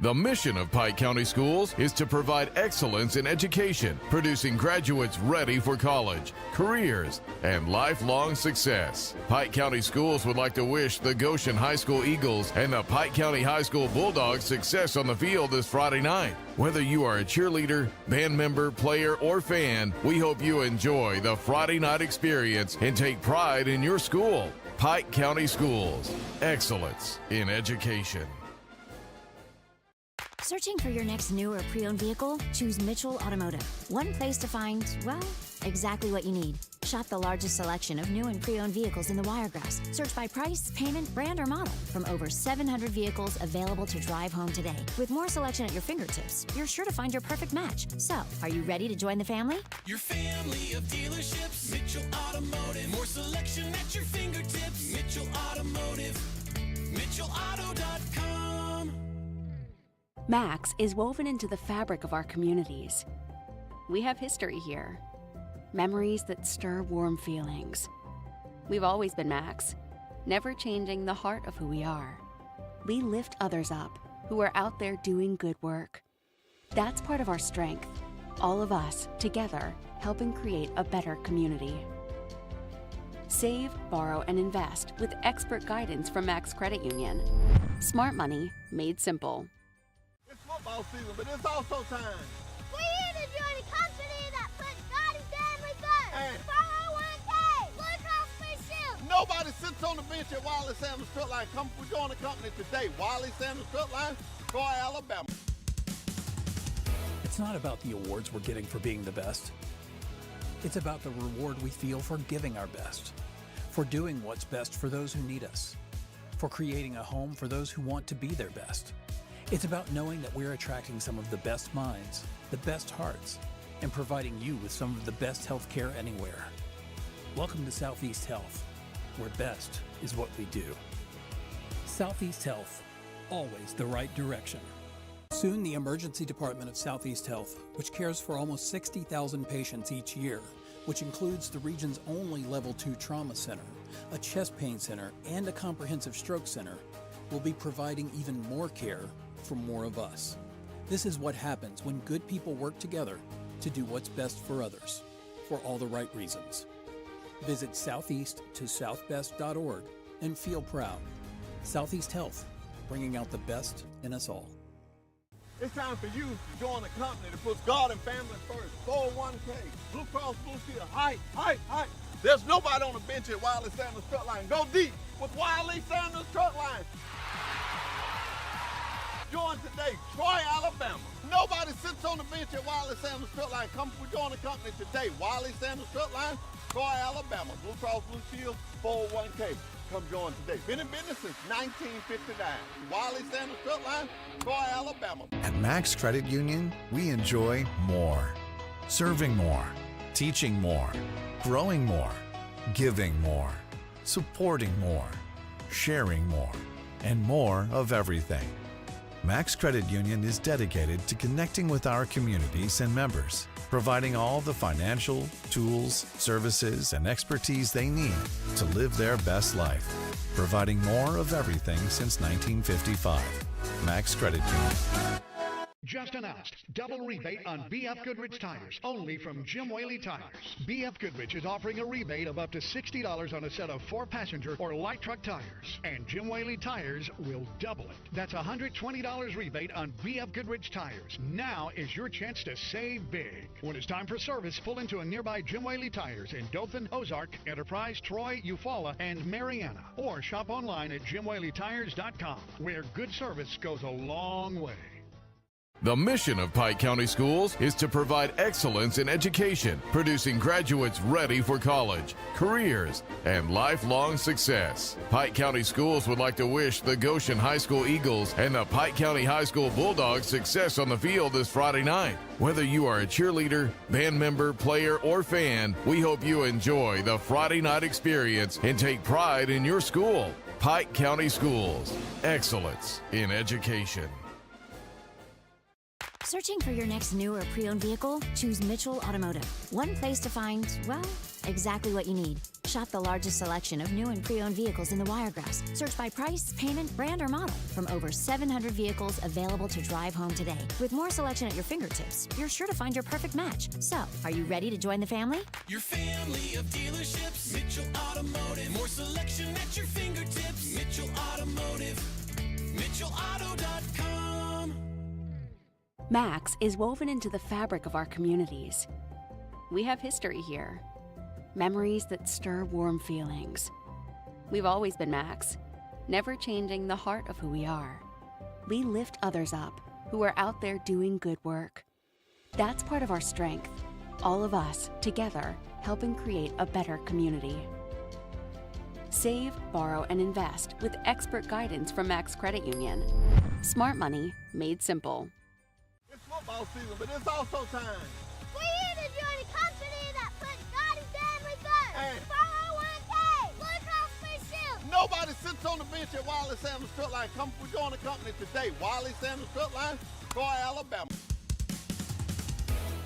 Speaker 1: The mission of Pike County Schools is to provide excellence in education, producing graduates ready for college, careers, and lifelong success. Pike County Schools would like to wish the Goshen High School Eagles and the Pike County High School Bulldogs success on the field this Friday night. Whether you are a cheerleader, band member, player, or fan, we hope you enjoy the Friday night experience and take pride in your school. Pike County Schools, excellence in education.
Speaker 2: Searching for your next new or pre-owned vehicle? Choose Mitchell Automotive. One place to find, well, exactly what you need. Shop the largest selection of new and pre-owned vehicles in the Wiregrass. Search by price, payment, brand, or model from over 700 vehicles available to drive home today. With more selection at your fingertips, you're sure to find your perfect match. So, are you ready to join the family?
Speaker 3: Your family of dealerships, Mitchell Automotive. More selection at your fingertips, Mitchell Automotive. MitchellAuto.com.
Speaker 4: Max is woven into the fabric of our communities. We have history here. Memories that stir warm feelings. We've always been Max, never changing the heart of who we are. We lift others up who are out there doing good work. That's part of our strength. All of us, together, helping create a better community. Save, borrow, and invest with expert guidance from Max Credit Union. Smart money made simple.
Speaker 5: It's football season, but it's also time.
Speaker 6: We're here to join a company that puts God and family first.
Speaker 5: And
Speaker 6: 401k, Blue Cross Blue Shield.
Speaker 5: nobody sits on the bench at Wiley Sanders Truck Line. Come join the company today. Wiley Sanders Truck Line, Troy, Alabama.
Speaker 7: It's not about the awards we're getting for being the best. It's about the reward we feel for giving our best, for doing what's best for those who need us, for creating a home for those who want to be their best. It's about knowing that we're attracting some of the best minds, the best hearts, and providing you with some of the best health care anywhere. Welcome to Southeast Health, where best is what we do. Southeast Health, always the right direction. Soon, the Emergency Department of Southeast Health, which cares for almost 60,000 patients each year, which includes the region's only Level 2 trauma center, a chest pain center, and a comprehensive stroke center, will be providing even more care for more of us. This is what happens when good people work together to do what's best for others, for all the right reasons. Visit southeast-to-southbest.org and feel proud. Southeast Health, bringing out the best in us all.
Speaker 5: It's time for you to join a company that puts God and family first. 401k, Blue Cross Blue Shield, height. There's nobody on the bench at Wiley Sanders Truck Line. Go deep with Wiley Sanders Truck Line. Join today, Troy, Alabama. Nobody sits on the bench at Wiley Sanders Truck Line. Come join the company today. Wiley Sanders Truck Line, Troy, Alabama. Blue Cross Blue Shield, 401k. Come join today. Been in business since 1959. Wiley Sanders Truck Line, Troy, Alabama.
Speaker 11: At Max Credit Union, we enjoy more. Serving more, teaching more, growing more, giving more, supporting more, sharing more, and more of everything. Max Credit Union is dedicated to connecting with our communities and members, providing all the financial, tools, services, and expertise they need to live their best life, providing more of everything since 1955. Max Credit Union.
Speaker 12: Just announced, double rebate on BF Goodrich tires, only from Jim Whaley Tires. BF Goodrich is offering a rebate of up to $60 on a set of 4-passenger or light truck tires, and Jim Whaley Tires will double it. That's a $120 rebate on BF Goodrich tires. Now is your chance to save big. When it's time for service, pull into a nearby Jim Whaley Tires in Dothan, Ozark, Enterprise, Troy, Eufaula, and Mariana, or shop online at JimWhaleyTires.com, where good service goes a long way.
Speaker 1: The mission of Pike County Schools is to provide excellence in education, producing graduates ready for college, careers, and lifelong success. Pike County Schools would like to wish the Goshen High School Eagles and the Pike County High School Bulldogs success on the field this Friday night. Whether you are a cheerleader, band member, player, or fan, we hope you enjoy the Friday night experience and take pride in your school. Pike County Schools, excellence in education.
Speaker 2: Searching for your next new or pre-owned vehicle? Choose Mitchell Automotive. One place to find, well, exactly what you need. Shop the largest selection of new and pre-owned vehicles in the Wiregrass. Search by price, payment, brand, or model. From over 700 vehicles available to drive home today. With more selection at your fingertips, you're sure to find your perfect match. So, are you ready to join the family?
Speaker 3: Your family of dealerships, Mitchell Automotive. More selection at your fingertips, Mitchell Automotive. MitchellAuto.com.
Speaker 4: Max is woven into the fabric of our communities. We have history here. Memories that stir warm feelings. We've always been Max, never changing the heart of who we are. We lift others up who are out there doing good work. That's part of our strength. All of us, together, helping create a better community. Save, borrow, and invest with expert guidance from Max Credit Union. Smart money made simple.
Speaker 5: It's football season, but it's also time.
Speaker 6: We're here to join a company that puts God and family first.
Speaker 5: And
Speaker 6: 401k, Blue Cross Blue Shield.
Speaker 5: nobody sits on the bench at Wiley Sanders Truck Line. Come join the company today. Wiley Sanders Truck Line, Troy, Alabama.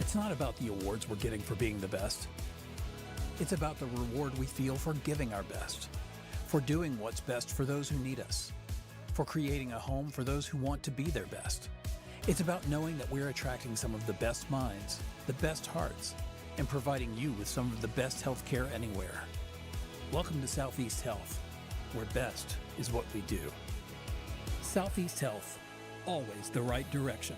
Speaker 7: It's not about the awards we're getting for being the best. It's about the reward we feel for giving our best, for doing what's best for those who need us, for creating a home for those who want to be their best. It's about knowing that we're attracting some of the best minds, the best hearts, and providing you with some of the best health care anywhere. Welcome to Southeast Health, where best is what we do. Southeast Health, always the right direction.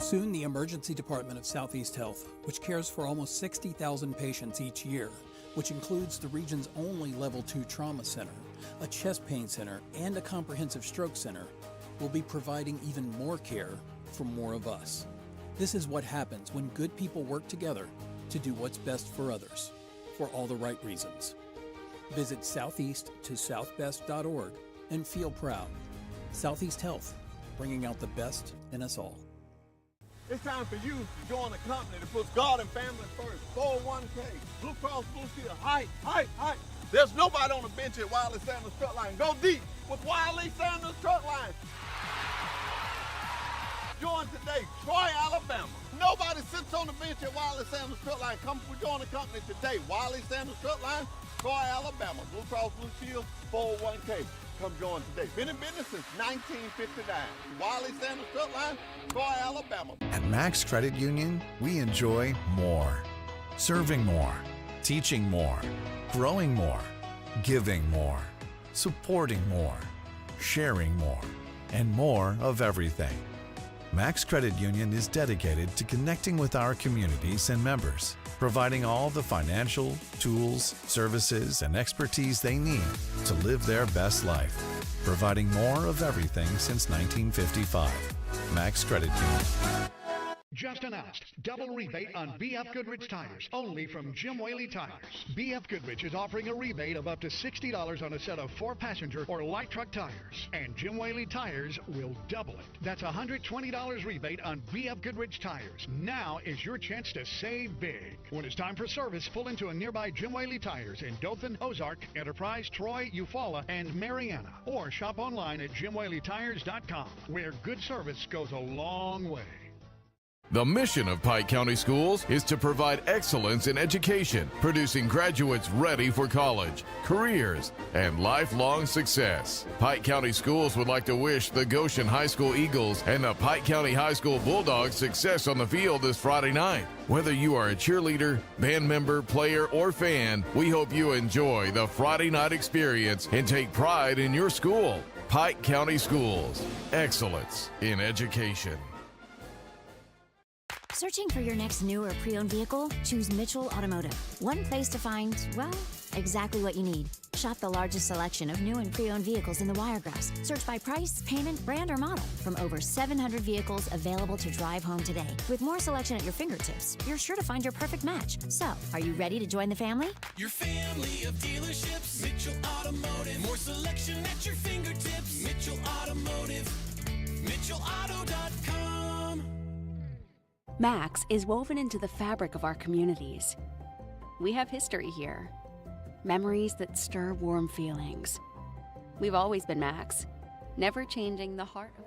Speaker 7: Soon, the Emergency Department of Southeast Health, which cares for almost 60,000 patients each year, which includes the region's only Level 2 trauma center, a chest pain center, and a comprehensive stroke center, will be providing even more care for more of us. This is what happens when good people work together to do what's best for others, for all the right reasons. Visit southeast-to-southbest.org and feel proud. Southeast Health, bringing out the best in us all.
Speaker 5: It's time for you to join a company that puts God and family first. 401k, Blue Cross Blue Shield, height. There's nobody on the bench at Wiley Sanders Truck Line. Go deep with Wiley Sanders Truck Line. Join today, Troy, Alabama. Nobody sits on the bench at Wiley Sanders Truck Line. Come join the company today. Wiley Sanders Truck Line, Troy, Alabama. Blue Cross Blue Shield, 401k. Come join today. Been in business since 1959. Wiley Sanders Truck Line, Troy, Alabama.
Speaker 11: At Max Credit Union, we enjoy more. Serving more, teaching more, growing more, giving more, supporting more, sharing more, and more of everything. Max Credit Union is dedicated to connecting with our communities and members, providing all the financial, tools, services, and expertise they need to live their best life, providing more of everything since 1955. Max Credit Union.
Speaker 12: Just announced, double rebate on BF Goodrich tires, only from Jim Whaley Tires. BF Goodrich is offering a rebate of up to $60 on a set of 4-passenger or light truck tires, and Jim Whaley Tires will double it. That's a $120 rebate on BF Goodrich tires. Now is your chance to save big. When it's time for service, pull into a nearby Jim Whaley Tires in Dothan, Ozark, Enterprise, Troy, Eufaula, and Mariana, or shop online at jimwhaleytires.com, where good service goes a long way.
Speaker 1: The mission of Pike County Schools is to provide excellence in education, producing graduates ready for college, careers, and lifelong success. Pike County Schools would like to wish the Goshen High School Eagles and the Pike County High School Bulldogs success on the field this Friday night. Whether you are a cheerleader, band member, player, or fan, we hope you enjoy the Friday night experience and take pride in your school. Pike County Schools, excellence in education.
Speaker 2: Searching for your next new or pre-owned vehicle? Choose Mitchell Automotive. One place to find, well, exactly what you need. Shop the largest selection of new and pre-owned vehicles in the Wiregrass. Search by price, payment, brand, or model from over 700 vehicles available to drive home today. With more selection at your fingertips, you're sure to find your perfect match. So, are you ready to join the family?
Speaker 3: Your family of dealerships, Mitchell Automotive. More selection at your fingertips, Mitchell Automotive. MitchellAuto.com.
Speaker 4: Max is woven into the fabric of our communities. We have history here, memories that stir warm feelings. We've always been Max, never changing the heart of.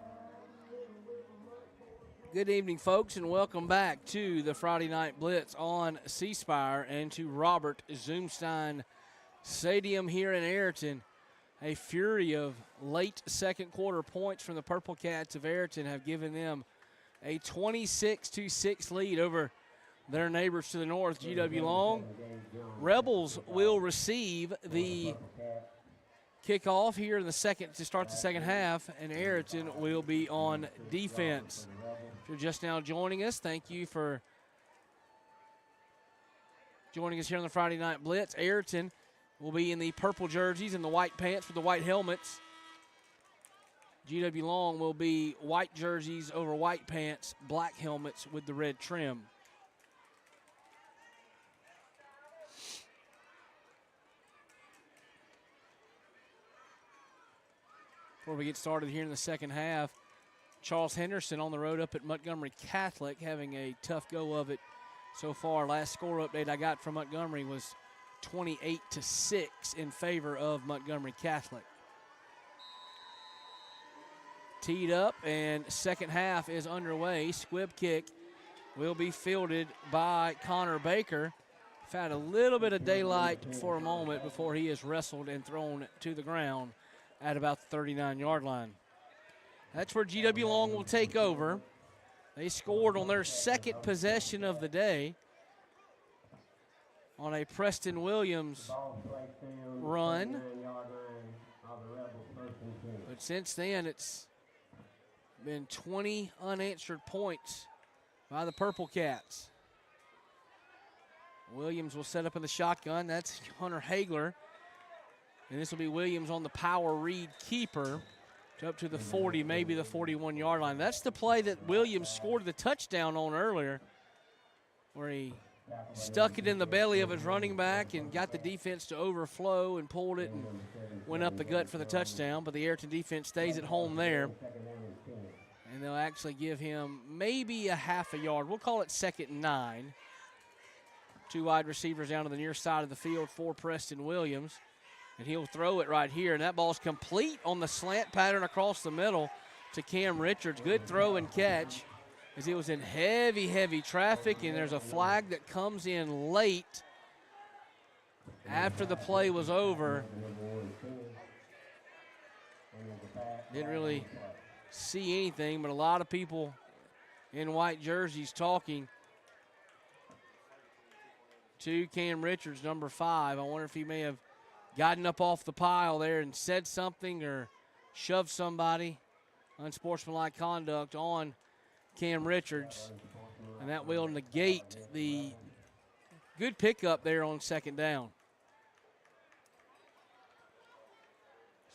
Speaker 8: Good evening, folks, and welcome back to the Friday Night Blitz on C Spire and to Robert Zoomstein Stadium here in Ariton. A fury of late second quarter points from the Purple Cats of Ariton have given them a 26-6 lead over their neighbors to the north, GW Long. Rebels will receive the kickoff here in the second to start the second half, and Ariton will be on defense. If you're just now joining us, thank you for joining us here on the Friday Night Blitz. Ariton will be in the purple jerseys and the white pants with the white helmets. GW Long will be white jerseys over white pants, black helmets with the red trim. Before we get started here in the second half, Charles Henderson on the road up at Montgomery Catholic, having a tough go of it so far. Last score update I got from Montgomery was 28-6 in favor of Montgomery Catholic. Teed up, and second half is underway. Squib kick will be fielded by Connor Baker. Had a little bit of daylight for a moment before he is wrestled and thrown to the ground at about the 39-yard line. That's where GW Long will take over. They scored on their second possession of the day on a Preston Williams run. But since then, it's been 20 unanswered points by the Purple Cats. Williams will set up in the shotgun. That's Hunter Hagler. And this will be Williams on the power read keeper to up to the 40, maybe the 41-yard line. That's the play that Williams scored the touchdown on earlier, where he stuck it in the belly of his running back and got the defense to overflow and pulled it and went up the gut for the touchdown. But the Ariton defense stays at home there. And they'll actually give him maybe a half a yard. We'll call it 2nd and 9. Two wide receivers down to the near side of the field for Preston Williams. And he'll throw it right here. And that ball's complete on the slant pattern across the middle to Cam Richards. Good throw and catch as he was in heavy, heavy traffic. And there's a flag that comes in late after the play was over. Didn't really see anything, but a lot of people in white jerseys talking to Cam Richards, number 5. I wonder if he may have gotten up off the pile there and said something or shoved somebody unsportsmanlike conduct on Cam Richards, and that will negate the good pickup there on second down.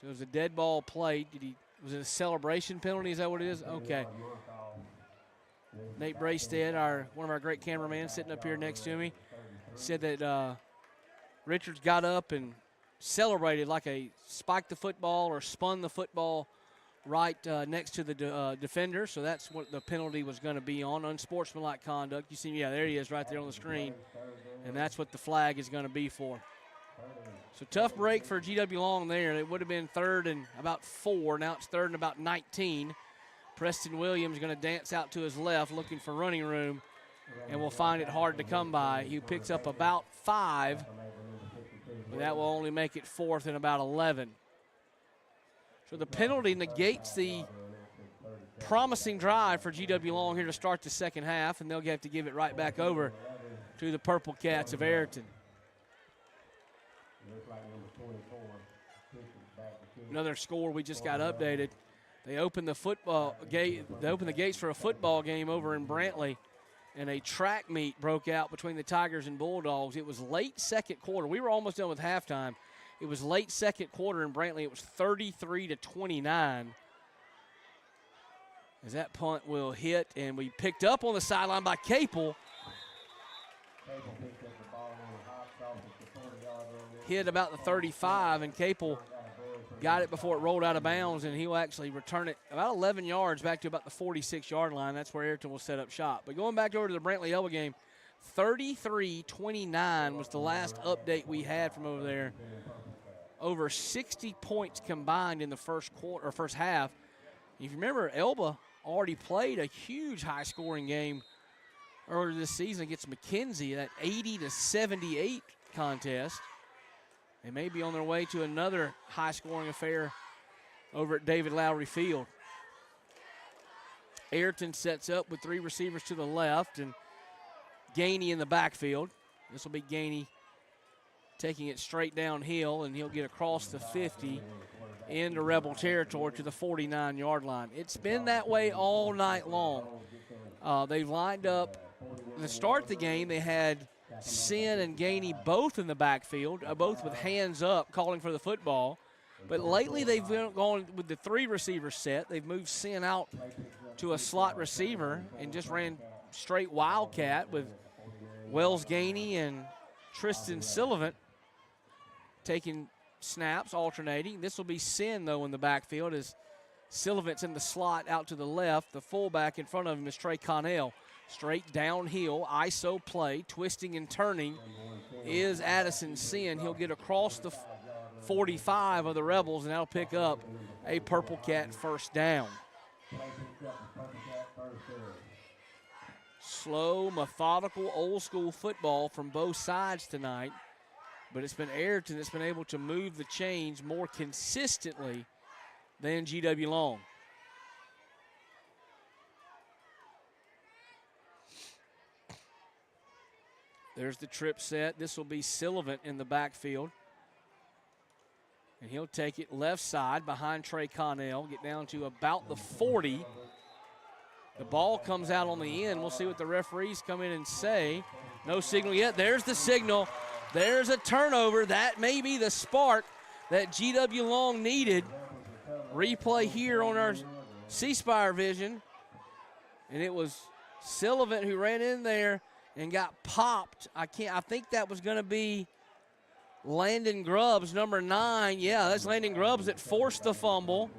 Speaker 8: So it was a dead ball play. Was it a celebration penalty? Is that what it is? Okay. Nate Braystead, one of our great cameramen sitting up here next to me, said that Richards got up and celebrated like a spiked the football or spun the football right next to the defender. So that's what the penalty was going to be on, unsportsmanlike conduct. You see, yeah, there he is right there on the screen. And that's what the flag is going to be for. So tough break for GW Long there. It would have been 3rd and about 4. Now it's 3rd and about 19. Preston Williams going to dance out to his left looking for running room, and will find it hard to come by. He picks up about 5, but that will only make it 4th and about 11. So the penalty negates the promising drive for GW Long here to start the second half, and they'll have to give it right back over to the Purple Cats of Ariton. Another score we just got updated. They opened the the gates for a football game over in Brantley, and a track meet broke out between the Tigers and Bulldogs. It was late second quarter. We were almost done with halftime. It was late second quarter in Brantley. It was 33-29. As that punt will hit, and we picked up on the sideline by Capel. Hit about the 35, and Capel got it before it rolled out of bounds, and he will actually return it about 11 yards back to about the 46-yard line. That's where Ariton will set up shop. But going back over to the Brantley-Elba game, 33-29 was the last update we had from over there. Over 60 points combined in the first quarter or first half. If you remember, Elba already played a huge high-scoring game earlier this season against McKenzie, that 80-78 contest. They may be on their way to another high-scoring affair over at David Lowry Field. Ariton sets up with 3 receivers to the left and Gainey in the backfield. This will be Gainey taking it straight downhill, and he'll get across the 50 into Rebel territory to the 49-yard line. It's been that way all night long. They've lined up. To start the game, they had Sin and Gainey both in the backfield, both with hands up calling for the football. But lately they've gone with the 3 receiver set. They've moved Sin out to a slot receiver and just ran straight Wildcat with Wells Gainey and Tristan Sullivan taking snaps, alternating. This will be Sin, though, in the backfield as Sullivan's in the slot out to the left. The fullback in front of him is Trey Connell. Straight downhill, ISO play, twisting and turning is Addison Sin. He'll get across the 45 of the Rebels, and that'll pick up a Purple Cat first down. Slow, methodical, old-school football from both sides tonight, but it's been Ariton that's been able to move the chains more consistently than GW Long. There's the trip set. This will be Sullivan in the backfield. And he'll take it left side behind Trey Connell, get down to about the 40. The ball comes out on the end. We'll see what the referees come in and say. No signal yet. There's the signal. There's a turnover. That may be the spark that GW Long needed. Replay here on our C-Spire vision. And it was Sullivan who ran in there and got popped. I think that was going to be Landon Grubbs, number 9. Yeah, that's Landon Grubbs that forced the fumble.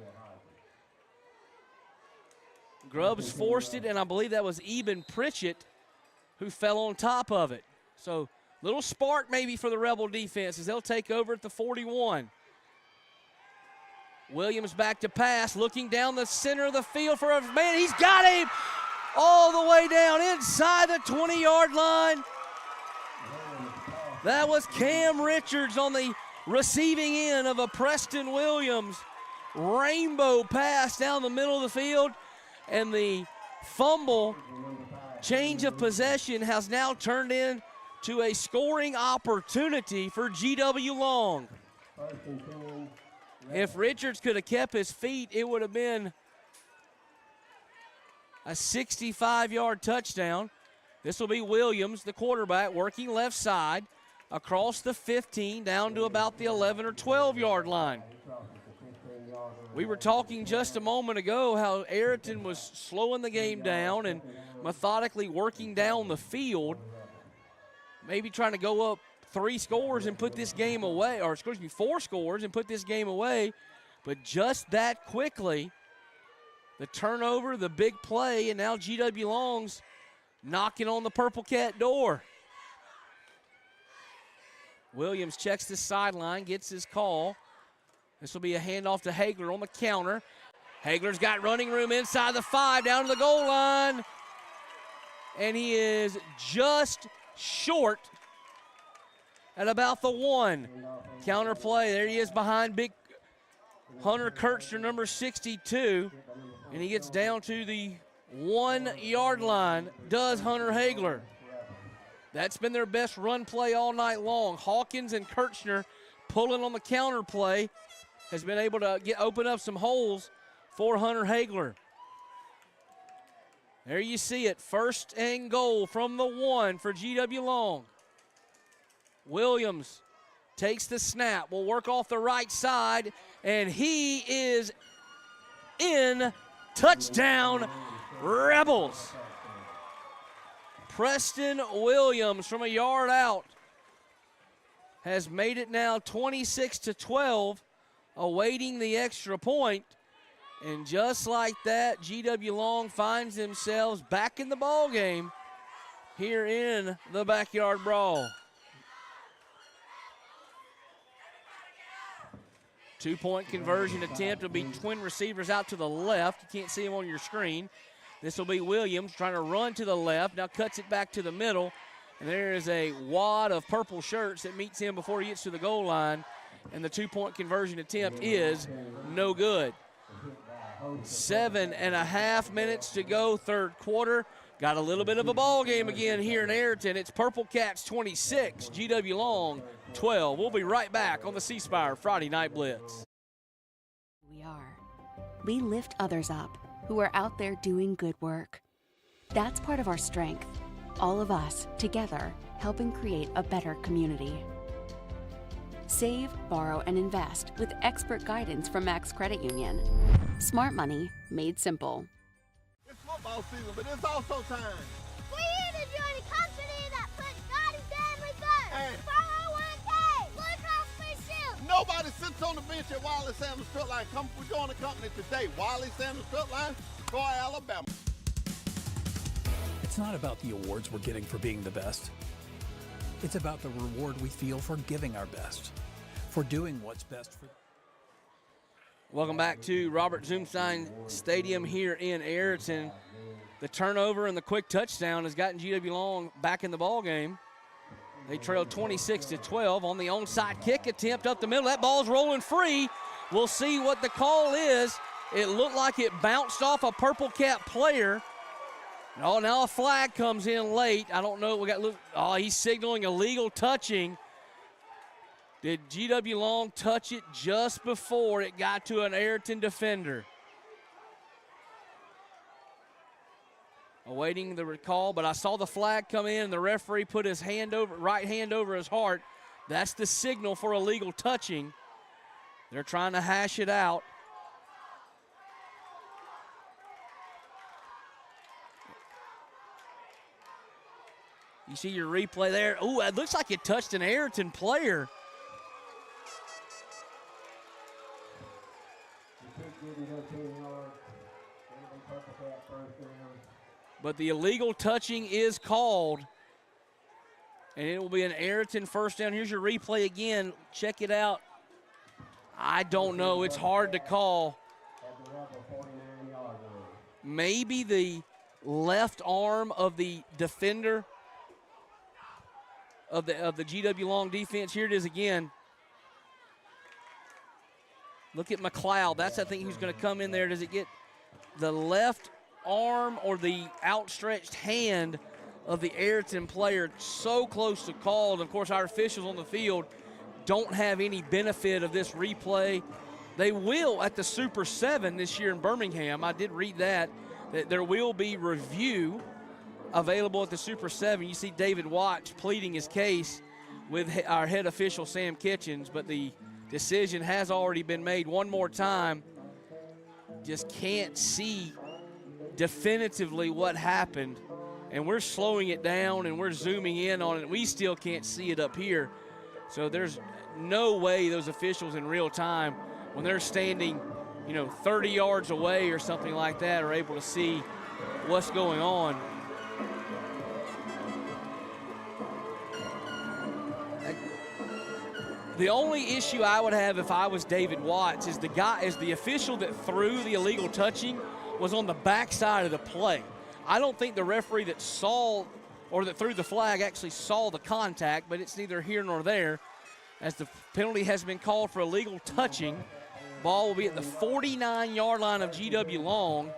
Speaker 8: Grubbs forced it, and I believe that was Eben Pritchett who fell on top of it. So little spark maybe for the Rebel defense as they'll take over at the 41. Williams back to pass, looking down the center of the field for a man. He's got him all the way down inside the 20-yard line. That was Cam Richards on the receiving end of a Preston Williams rainbow pass down the middle of the field. And the fumble change of possession has now turned into a scoring opportunity for GW Long. If Richards could have kept his feet, it would have been a 65-yard touchdown. This will be Williams, the quarterback, working left side across the 15 down to about the 11 or 12-yard line. We were talking just a moment ago how Ariton was slowing the game down and methodically working down the field, maybe trying to go up 4 scores and put this game away, but just that quickly, the turnover, the big play, and now GW Long's knocking on the Purple Cat door. Williams checks the sideline, gets his call. This will be a handoff to Hagler on the counter. Hagler's got running room inside the 5, down to the goal line. And he is just short at about the 1. Counter play, there he is behind big Hunter Kirchner, number 62. And he gets down to the 1-yard line, does Hunter Hagler. That's been their best run play all night long. Hawkins and Kirchner pulling on the counter play has been able to open up some holes for Hunter Hagler. There you see it, 1st and goal from the 1 for GW Long. Williams takes the snap, will work off the right side, and he is in. Touchdown, Rebels. Preston Williams from a yard out has made it now 26-12, awaiting the extra point. And just like that, GW Long finds themselves back in the ball game here in the Backyard Brawl. 2-point conversion attempt will be twin receivers out to the left. You can't see them on your screen. This will be Williams trying to run to the left. Now cuts it back to the middle. And there is a wad of purple shirts that meets him before he gets to the goal line. And the 2-point conversion attempt is no good. 7.5 minutes to go, third quarter. Got a little bit of a ball game again here in Ariton. It's Purple Cats 26, GW Long 12. We'll be right back on the C Spire Friday Night Blitz.
Speaker 4: We lift others up who are out there doing good work. That's part of our strength. All of us, together, helping create a better community. Save, borrow, and invest with expert guidance from Max Credit Union. Smart money made simple.
Speaker 5: It's football season, but it's also time.
Speaker 6: We're here to join a company that puts God and family first.
Speaker 5: And
Speaker 6: 401k, Blue Cross Blue Shield.
Speaker 5: Nobody sits on the bench at Wiley Sanders Strip Line. Come, we join the company today. Wiley Sanders Strip Line, Troy, Alabama.
Speaker 7: It's not about the awards we're getting for being the best. It's about the reward we feel for giving our best, for doing what's best for.
Speaker 8: Welcome back to Robert Zoomstein Stadium here in Ariton. The turnover and the quick touchdown has gotten GW Long back in the ball game. They trailed 26-12 on the onside kick attempt up the middle. That ball's rolling free. We'll see what the call is. It looked like it bounced off a Purple Cat player. Oh, now a flag comes in late. I don't know. He's signaling illegal touching. Did GW Long touch it just before it got to an Ariton defender? Awaiting the recall, but I saw the flag come in and the referee put his right hand over his heart. That's the signal for illegal touching. They're trying to hash it out. You see your replay there. Ooh, it looks like it touched an Ariton player. But the illegal touching is called. And it will be an Ariton first down. Here's your replay again. Check it out. I don't know. It's hard to call. Maybe the left arm of the defender of the GW Long defense. Here it is again. Look at McLeod. That's, I think, who's going to come in there. Does it get the left arm or the outstretched hand of the Ariton player so close to called? Of course, our officials on the field don't have any benefit of this replay. They will at the Super 7 this year in Birmingham. I did read that. that there will be review available at the Super 7. You see David Watts pleading his case with our head official, Sam Kitchens, but the decision has already been made. One more time, just can't see definitively what happened, and we're slowing it down and we're zooming in on it. We still can't see it up here, so there's no way those officials in real time, when they're standing 30 yards away or something like that, are able to see what's going on. The only issue I would have if I was David Watts is the official that threw the illegal touching was on the backside of the play. I don't think the referee that saw or that threw the flag actually saw the contact, but it's neither here nor there, as the penalty has been called for illegal touching. Ball will be at the 49-yard line of GW Long.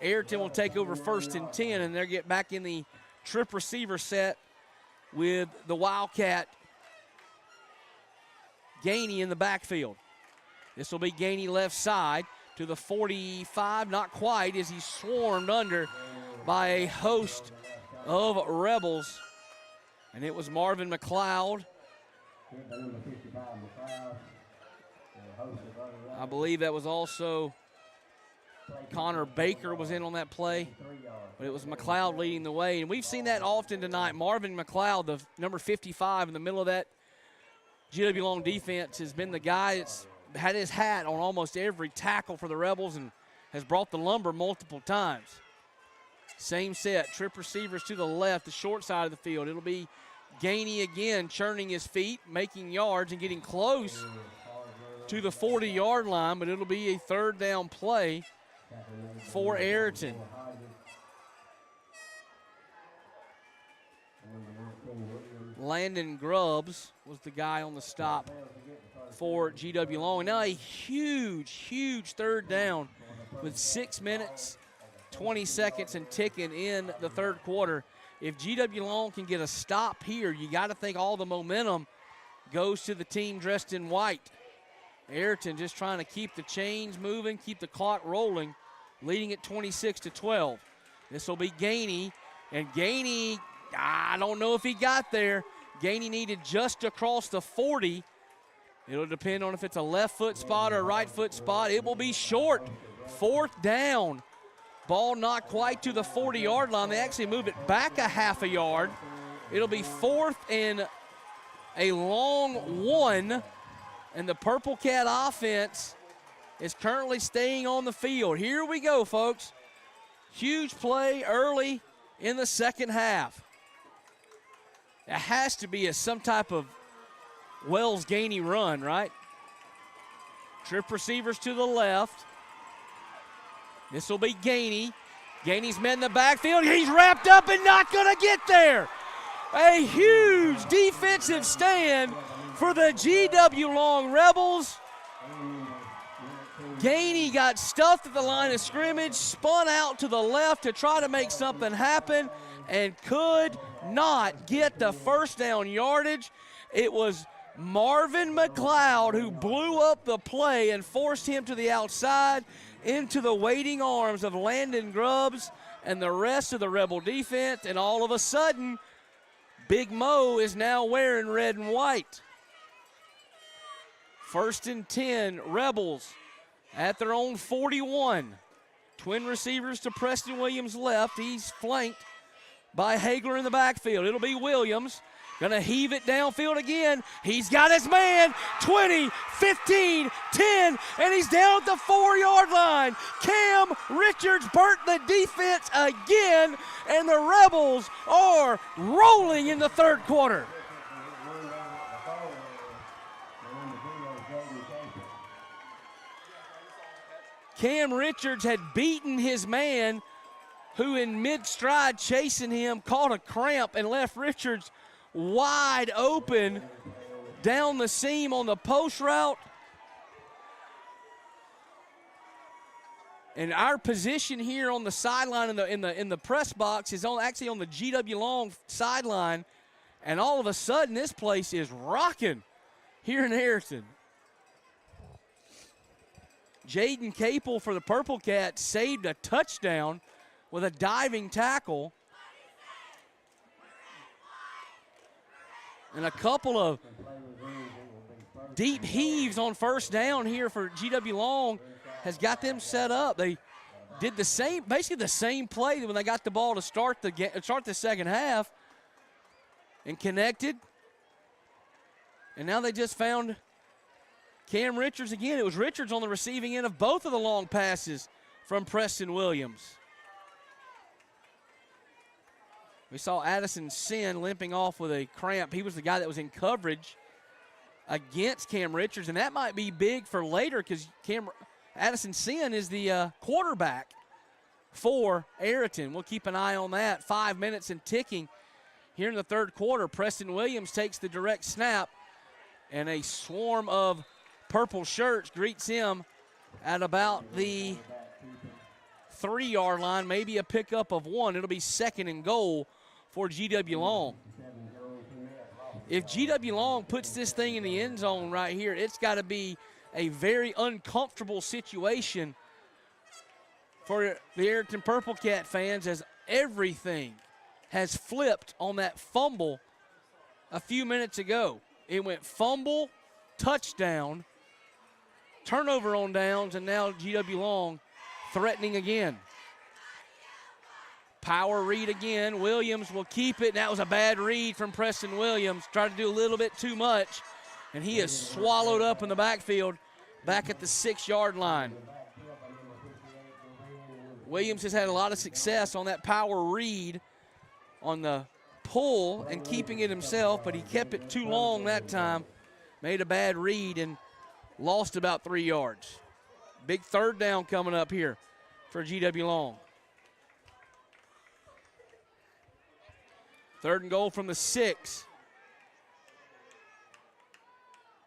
Speaker 8: Ariton will take over 1st and 10, and they'll get back in the trip receiver set with the Wildcat Gainey in the backfield. This will be Gainey left side to the 45, not quite, as he's swarmed under by a host of Rebels. And it was Marvin McLeod. I believe that was also Connor Baker was in on that play, but it was McLeod leading the way. And we've seen that often tonight. Marvin McLeod, the number 55 in the middle of that GW Long defense, has been the guy that's had his hat on almost every tackle for the Rebels and has brought the lumber multiple times. Same set, trip receivers to the left, the short side of the field. It'll be Gainey again, churning his feet, making yards and getting close to the 40-yard line, but it'll be a 3rd down play for Ariton. Landon Grubbs was the guy on the stop for GW Long. And now a huge, huge 3rd down with 6 minutes, 20 seconds and ticking in the 3rd quarter. If GW Long can get a stop here, you got to think all the momentum goes to the team dressed in white. Ariton just trying to keep the chains moving, keep the clock rolling, leading at 26-12. This will be Gainey, and Gainey, I don't know if he got there. Gainey needed just across the 40. It'll depend on if it's a left foot spot or a right foot spot. It will be short. 4th down. Ball not quite to the 40-yard line. They actually move it back a half a yard. It'll be 4th and a long 1. And the Purple Cat offense is currently staying on the field. Here we go, folks. Huge play early in the 2nd half. It has to be some type of Wells Gainey run, right? Trip receivers to the left. This will be Gainey. Gainey's met in the backfield. He's wrapped up and not going to get there. A huge defensive stand for the GW Long Rebels. Gainey got stuffed at the line of scrimmage, spun out to the left to try to make something happen, and could not get the 1st down yardage. It was Marvin McLeod who blew up the play and forced him to the outside into the waiting arms of Landon Grubbs and the rest of the Rebel defense, and all of a sudden, Big Mo is now wearing red and white. 1st and 10, Rebels at their own 41. Twin receivers to Preston Williams left. He's flanked by Hagler in the backfield. It'll be Williams. Gonna heave it downfield again. He's got his man. 20, 15, 10, and he's down at the 4-yard line. Cam Richards burnt the defense again, and the Rebels are rolling in the 3rd quarter. Cam Richards had beaten his man, who in mid-stride chasing him caught a cramp and left Richards wide open down the seam on the post route. And our position here on the sideline in the press box is actually on the GW Long sideline, and all of a sudden this place is rocking here in Ariton. Jaden Capel for the Purple Cats saved a touchdown with a diving tackle. And a couple of deep heaves on first down here for GW Long has got them set up. They did the same, basically the same play when they got the ball to start the second half and connected. And now they just found Cam Richards again. It was Richards on the receiving end of both of the long passes from Preston Williams. We saw Addison Sin limping off with a cramp. He was the guy that was in coverage against Cam Richards, and that might be big for later because Addison Sin is the quarterback for Ariton. We'll keep an eye on that. 5 minutes and ticking here in the third quarter. Preston Williams takes the direct snap, and a swarm of purple shirts greets him at about the 3-yard line, maybe a pickup of 1. It'll be 2nd and goal for GW Long. If GW Long puts this thing in the end zone right here, it's got to be a very uncomfortable situation for the Ariton Purple Cat fans, as everything has flipped on that fumble a few minutes ago. It went fumble, touchdown, turnover on downs, and now GW Long threatening again. Power read again. Williams will keep it, and that was a bad read from Preston Williams. Tried to do a little bit too much, and he is swallowed up in the backfield back at the 6-yard line. Williams has had a lot of success on that power read on the pull and keeping it himself, but he kept it too long that time, made a bad read, and lost about 3 yards. Big third down coming up here for GW Long. 3rd and goal from the 6.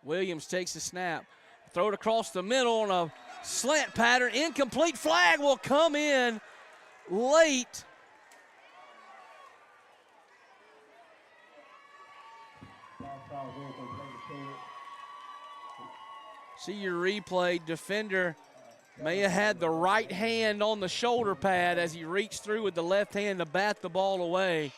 Speaker 8: Williams takes the snap. Throw it across the middle on a slant pattern. Incomplete. Flag will come in late. See your replay. Defender may have had the right hand on the shoulder pad as he reached through with the left hand to bat the ball away.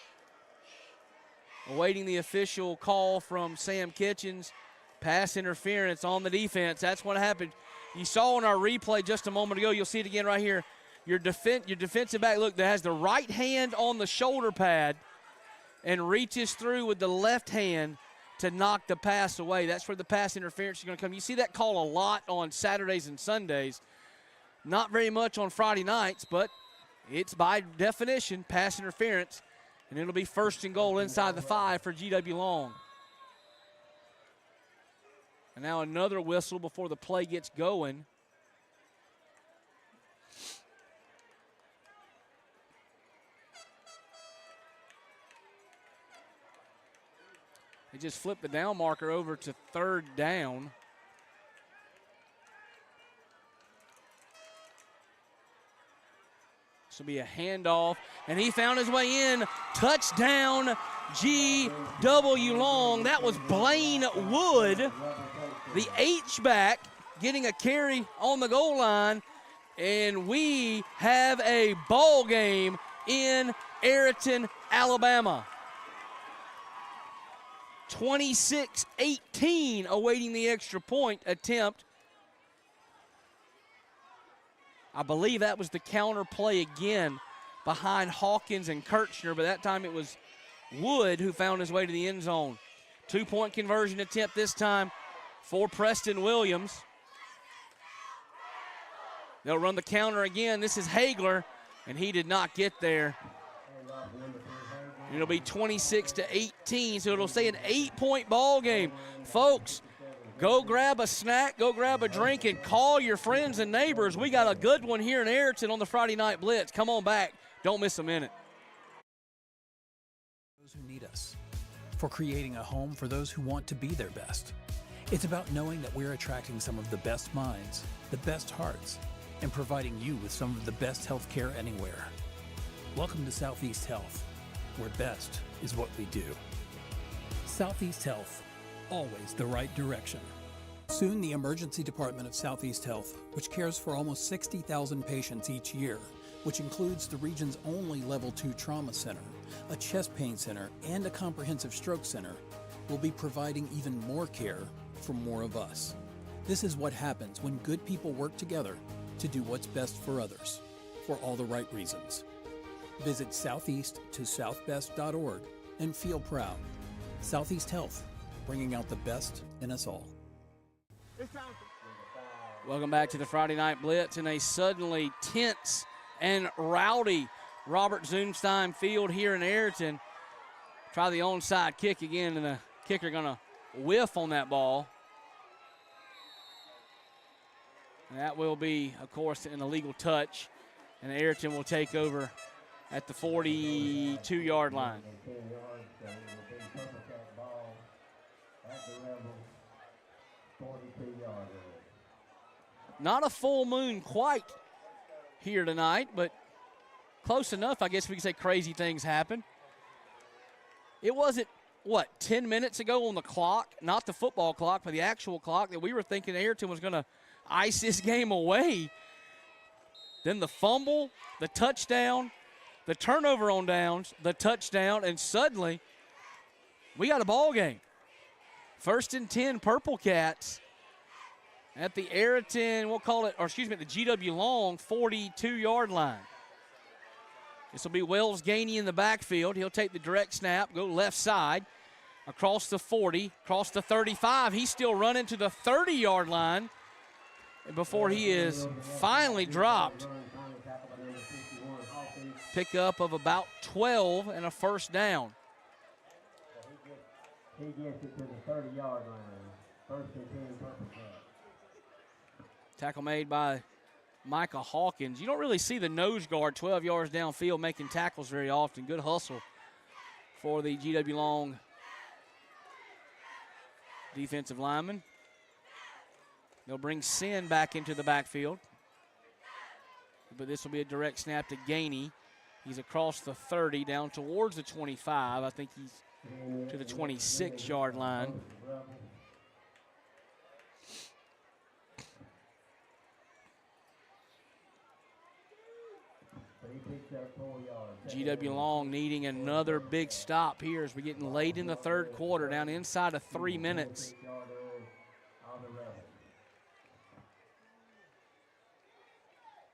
Speaker 8: Awaiting the official call from Sam Kitchens. Pass interference on the defense. That's what happened. You saw in our replay just a moment ago. You'll see it again right here. Your defensive back, look, that has the right hand on the shoulder pad and reaches through with the left hand to knock the pass away. That's where the pass interference is going to come. You see that call a lot on Saturdays and Sundays. Not very much on Friday nights, but it's by definition pass interference. And it'll be 1st and goal inside the 5 for GW Long. And now another whistle before the play gets going. They just flipped the down marker over to 3rd down. This will be a handoff, and he found his way in. Touchdown, GW Long. That was Blaine Wood, the H-back, getting a carry on the goal line, and we have a ball game in Ariton, Alabama. 26-18 awaiting the extra point attempt. I believe that was the counter play again behind Hawkins and Kirchner, but that time it was Wood who found his way to the end zone. 2-point conversion attempt this time for Preston Williams. They'll run the counter again. This is Hagler, and he did not get there. It'll be 26-18, so it'll stay an 8-point ball game. Folks, go grab a snack, go grab a drink, and call your friends and neighbors. We got a good one here in Ariton on the Friday Night Blitz. Come on back. Don't miss a minute.
Speaker 7: Those who need us, for creating a home for those who want to be their best. It's about knowing that we're attracting some of the best minds, the best hearts, and providing you with some of the best health care anywhere. Welcome to Southeast Health, where best is what we do. Southeast Health, always the right direction. Soon, the Emergency Department of Southeast Health, which cares for almost 60,000 patients each year, which includes the region's only Level 2 trauma center, a chest pain center, and a comprehensive stroke center, will be providing even more care for more of us. This is what happens when good people work together to do what's best for others, for all the right reasons. Visit southeasttosouthbest.org and feel proud. Southeast Health, bringing out the best in us all.
Speaker 8: Welcome back to the Friday Night Blitz in a suddenly tense and rowdy Robert Zoomstein Field here in Ariton. Try the onside kick again, and the kicker going to whiff on that ball. And that will be, of course, an illegal touch, and Ariton will take over at the 42-yard line. Not a full moon quite here tonight, but close enough. I guess we can say crazy things happen. It wasn't, 10 minutes ago on the clock, not the football clock, but the actual clock, that we were thinking Ariton was going to ice this game away. Then the fumble, the touchdown, the turnover on downs, the touchdown, and suddenly we got a ball game. 1st and 10, Purple Cats at the Ariton, the GW Long 42-yard line. This will be Wells Gainey in the backfield. He'll take the direct snap, go left side, across the 40, across the 35. He's still running to the 30-yard line before he is finally dropped. Pickup of about 12 and a first down.
Speaker 9: He gets it to the 30-yard line. 1st and 10, Purple Cat.
Speaker 8: Tackle made by Micah Hawkins. You don't really see the nose guard 12 yards downfield making tackles very often. Good hustle for the GW Long defensive lineman. They'll bring Sin back into the backfield. But this will be a direct snap to Gainey. He's across the 30 down towards the 25. I think he's to the 26-yard line. GW Long needing another big stop here as we're getting late in the third quarter, down inside of 3 minutes.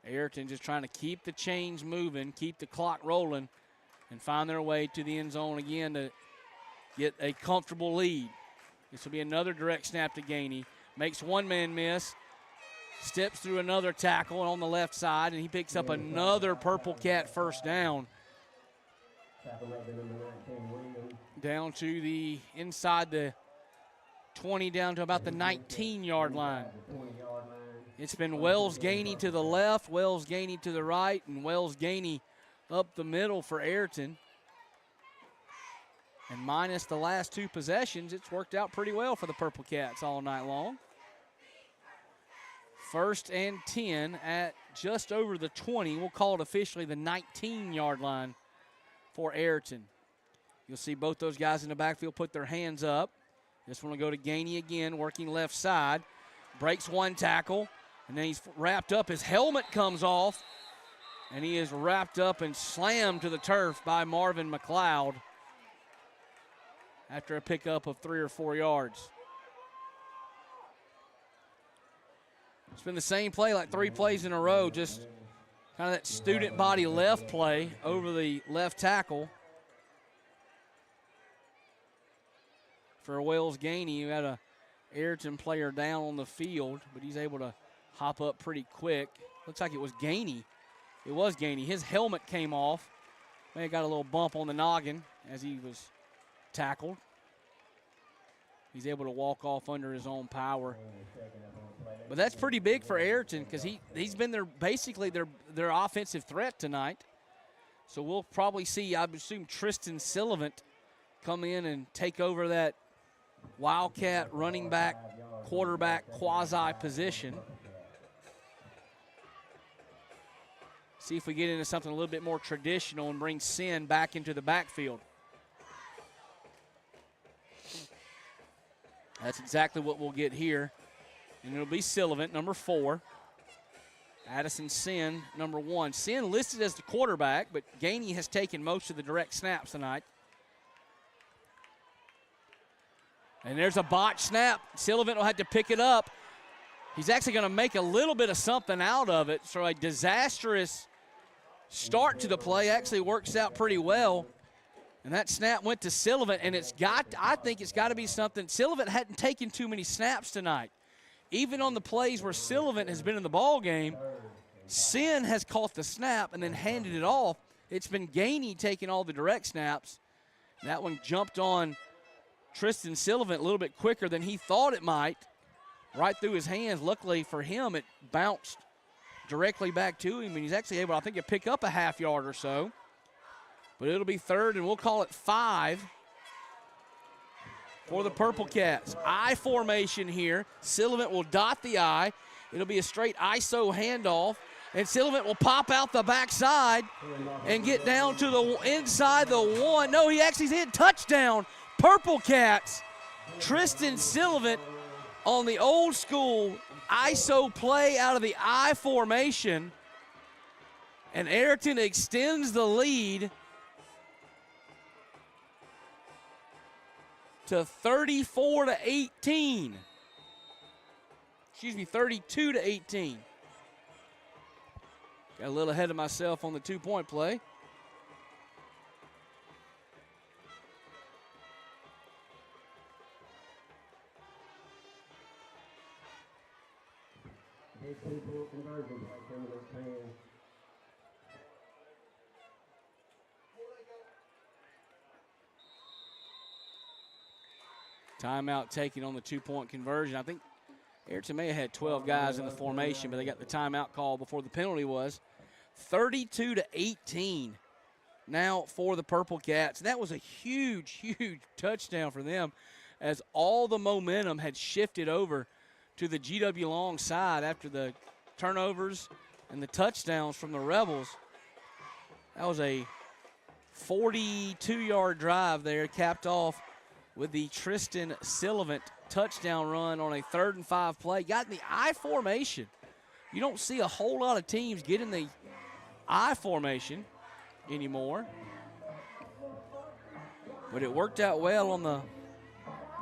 Speaker 8: Ariton just trying to keep the chains moving, keep the clock rolling, and find their way to the end zone again to get a comfortable lead. This will be another direct snap to Gainey. Makes one man miss, steps through another tackle on the left side, and he picks up another Purple Cat first down. Down to the inside the 20, down to about the 19-yard line. It's been Wells Gainey to the left, Wells Gainey to the right, and Wells Gainey up the middle for Ariton. And minus the last two possessions, it's worked out pretty well for the Purple Cats all night long. 1st and 10 at just over the 20. We'll call it officially the 19-yard line for Ariton. You'll see both those guys in the backfield put their hands up. This one will go to Gainey again, working left side. Breaks one tackle, and then he's wrapped up. His helmet comes off, and he is wrapped up and slammed to the turf by Marvin McLeod after a pickup of 3 or 4 yards. It's been the same play like 3 plays in a row, just kind of that student body left play over the left tackle. For Wells Gainey, who had a Ariton player down on the field, but he's able to hop up pretty quick. Looks like it was Gainey. It was Gainey. His helmet came off. May have got a little bump on the noggin as he was tackled. He's able to walk off under his own power. But that's pretty big for Ariton because he's been basically their offensive threat tonight. So we'll probably see, I assume, Tristan Sullivan come in and take over that Wildcat running back, quarterback, quasi position. See if we get into something a little bit more traditional and bring Sin back into the backfield. That's exactly what we'll get here. And it'll be Sullivan, number 4. Addison Sin, number 1. Sin listed as the quarterback, but Gainey has taken most of the direct snaps tonight. And there's a botch snap. Sullivan will have to pick it up. He's actually going to make a little bit of something out of it. So a disastrous start to the play actually works out pretty well. And that snap went to Sullivan, and I think it's got to be something. Sullivan hadn't taken too many snaps tonight. Even on the plays where Sullivan has been in the ball game, Sin has caught the snap and then handed it off. It's been Gainey taking all the direct snaps. That one jumped on Tristan Sullivan a little bit quicker than he thought it might. Right through his hands. Luckily for him, it bounced directly back to him, and he's actually able, I think, to pick up a half yard or so. But it'll be 3rd, and we'll call it 5 for the Purple Cats. I formation here. Sullivan will dot the I. It'll be a straight ISO handoff, and Sullivan will pop out the backside and get down to the inside the 1. No, he actually's in. Touchdown, Purple Cats. Tristan Sullivan on the old school ISO play out of the I formation, and Ariton extends the lead to 34-18. Excuse me, 32-18. Got a little ahead of myself on the 2-point play.
Speaker 9: Big 2-point conversion play coming up, man.
Speaker 8: Timeout taken on the 2-point conversion. I think Ariton may have had 12 guys in the formation, but they got the timeout call before the penalty was. 32-18 now for the Purple Cats. That was a huge, huge touchdown for them as all the momentum had shifted over to the GW Long side after the turnovers and the touchdowns from the Rebels. That was a 42-yard drive there, capped off with the Tristan Sullivan touchdown run on a 3rd and 5 play. Got in the I formation. You don't see a whole lot of teams get in the I formation anymore. But it worked out well on the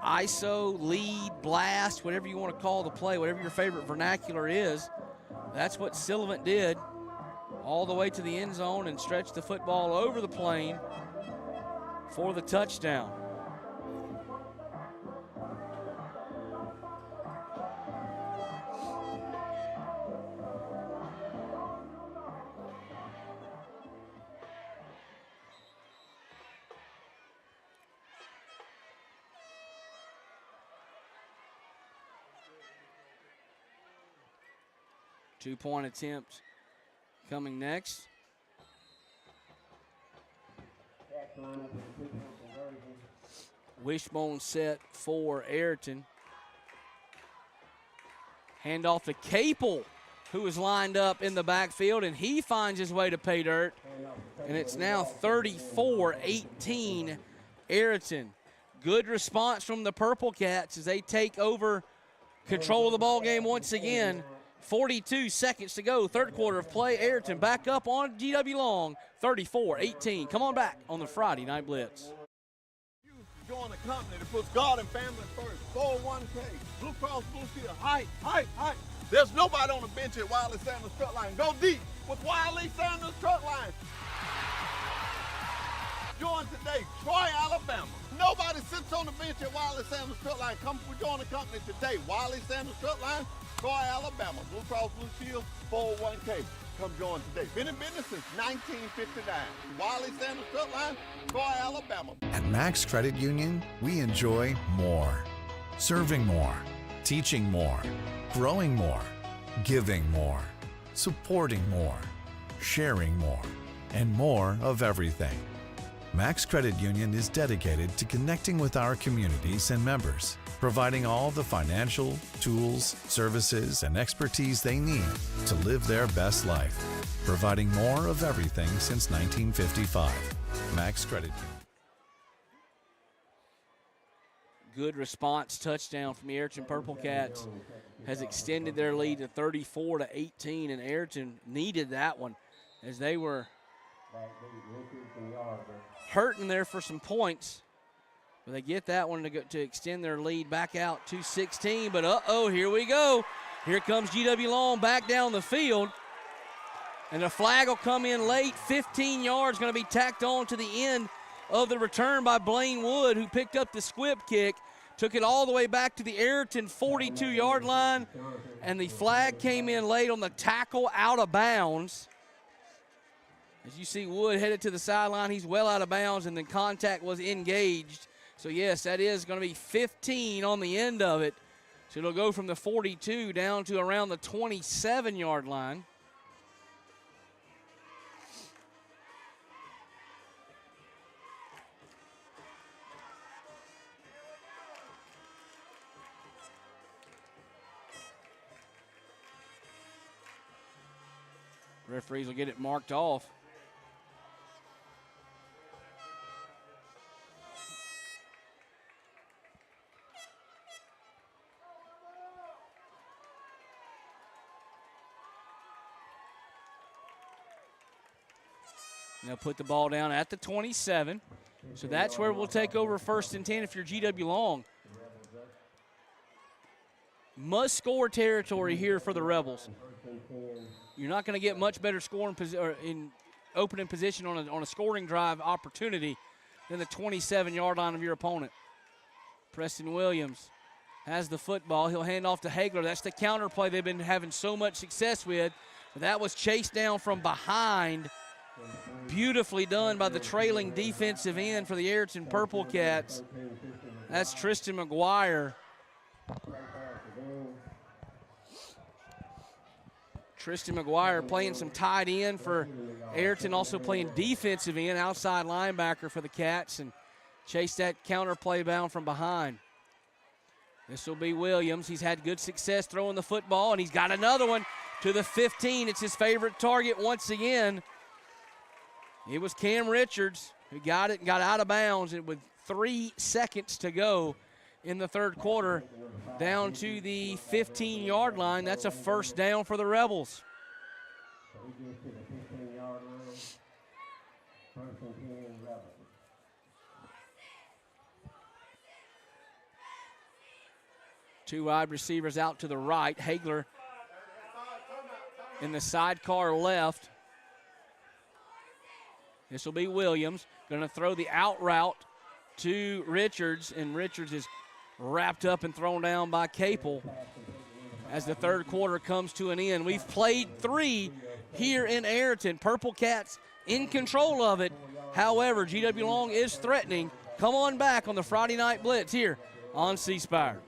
Speaker 8: ISO, lead, blast, whatever you want to call the play, whatever your favorite vernacular is. That's what Sullivan did all the way to the end zone and stretched the football over the plane for the touchdown. Two-point attempt coming next. Wishbone set for Ariton. Handoff to Capel, who is lined up in the backfield, and he finds his way to pay dirt. And it's now 34-18 Ariton. Good response from the Purple Cats as they take over control of the ball game once again. 42 seconds to go, 3rd quarter of play. Ariton back up on GW Long, 34-18. Come on back on the Friday Night Blitz.
Speaker 5: You join a company that puts God and family first. 401k, Blue Cross Blue Shield, height. There's nobody on the bench at Wiley Sanders Truck Line. Go deep with Wiley Sanders Truck Line. Join today, Troy, Alabama. Nobody sits on the bench at Wiley Sanders Truck Line. Come join the company today. Wiley Sanders Truck Line, Troy, Alabama. Blue Cross Blue Shield, 401k. Come join today. Been in business since 1959. Wiley Sanders Truck Line, Troy, Alabama.
Speaker 11: At Max Credit Union, we enjoy more. Serving more, teaching more, growing more, giving more, supporting more, sharing more, and more of everything. Max Credit Union is dedicated to connecting with our communities and members, providing all the financial, tools, services, and expertise they need to live their best life, providing more of everything since 1955. Max Credit Union.
Speaker 8: good response touchdown from the Ariton Purple Cats has extended their lead to 34-18, and Ariton needed that one as they were hurting there for some points. But they get that one to extend their lead back out to 16. But here we go. Here comes GW Long back down the field. And the flag will come in late. 15 yards going to be tacked on to the end of the return by Blaine Wood, who picked up the squib kick, took it all the way back to the Ariton 42-yard line, and the flag came in late on the tackle out of bounds. As you see, Wood headed to the sideline. He's well out of bounds, and then contact was engaged. So, yes, that is going to be 15 on the end of it. So it'll go from the 42 down to around the 27-yard line. Referees will get it marked off. They'll put the ball down at the 27. So that's where we'll take over 1st and 10 if you're GW Long. Must score territory here for the Rebels. You're not going to get much better scoring in opening position on a scoring drive opportunity than the 27-yard line of your opponent. Preston Williams has the football. He'll hand off to Hagler. That's the counter play they've been having so much success with. But that was chased down from behind. Beautifully done by the trailing defensive end for the Ariton Purple Cats. That's Tristan McGuire. Tristan McGuire playing some tight end for Ariton, also playing defensive end, outside linebacker for the Cats, and chased that counter play bound from behind. This will be Williams. He's had good success throwing the football, and he's got another one to the 15. It's his favorite target once again. It was Cam Richards who got it and got out of bounds, and with 3 seconds to go in the third quarter, down to the 15-yard line. That's a first down for the Rebels. Two wide receivers out to the right. Hagler in the sidecar left. This will be Williams. Going to throw the out route to Richards, and Richards is wrapped up and thrown down by Capel as the third quarter comes to an end. We've played 3 here in Ariton. Purple Cats in control of it. However, GW Long is threatening. Come on back on the Friday Night Blitz here on C-Spire.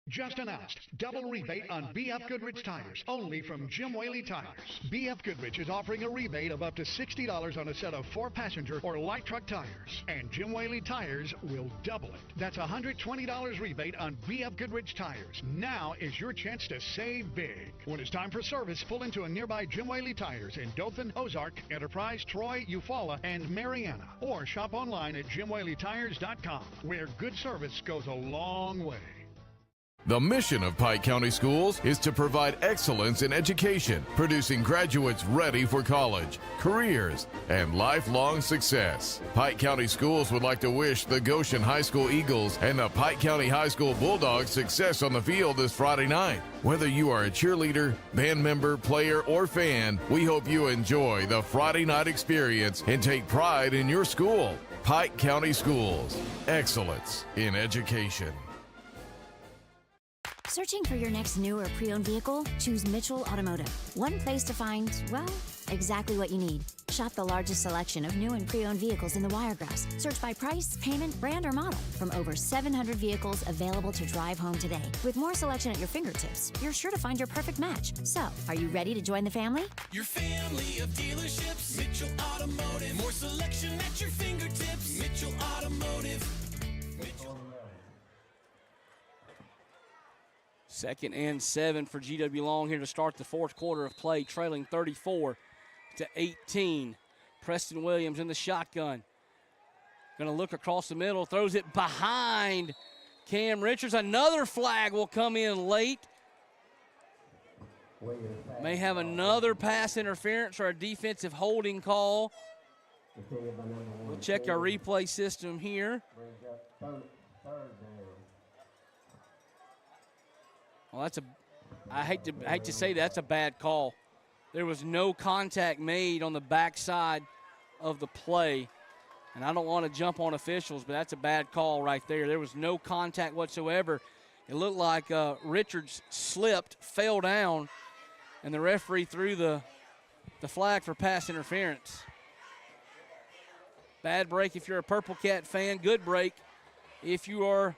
Speaker 12: Just announced, double rebate on BF Goodrich tires, only from Jim Whaley Tires. BF Goodrich is offering a rebate of up to $60 on a set of 4-passenger or light truck tires, and Jim Whaley Tires will double it. That's a $120 rebate on BF Goodrich tires. Now is your chance to save big. When it's time for service, pull into a nearby Jim Whaley Tires in Dothan, Ozark, Enterprise, Troy, Eufaula, and Mariana, or shop online at JimWhaleyTires.com, where good service goes a long way.
Speaker 1: The mission of Pike County Schools is to provide excellence in education, producing graduates ready for college, careers, and lifelong success. Pike County Schools would like to wish the Goshen High School Eagles and the Pike County High School Bulldogs success on the field this Friday night. Whether you are a cheerleader, band member, player, or fan, we hope you enjoy the Friday night experience and take pride in your school. Pike County Schools, excellence in education.
Speaker 2: Searching for your next new or pre-owned vehicle? Choose Mitchell Automotive. One place to find, well, exactly what you need. Shop the largest selection of new and pre-owned vehicles in the Wiregrass. Search by price, payment, brand, or model. From over 700 vehicles available to drive home today. With more selection at your fingertips, you're sure to find your perfect match. So, are you ready to join the family?
Speaker 3: Your family of dealerships, Mitchell Automotive. More selection at your fingertips, Mitchell Automotive.
Speaker 8: Second and 7 for GW Long here to start the fourth quarter of play, trailing 34-18. Preston Williams in the shotgun. Going to look across the middle, throws it behind Cam Richards. Another flag will come in late. May have another pass interference or a defensive holding call. We'll check our replay system here. Well, I hate to say that's a bad call. There was no contact made on the backside of the play. And I don't want to jump on officials, but that's a bad call right there. There was no contact whatsoever. It looked like Richards slipped, fell down, and the referee threw the flag for pass interference. Bad break if you're a Purple Cat fan. Good break if you are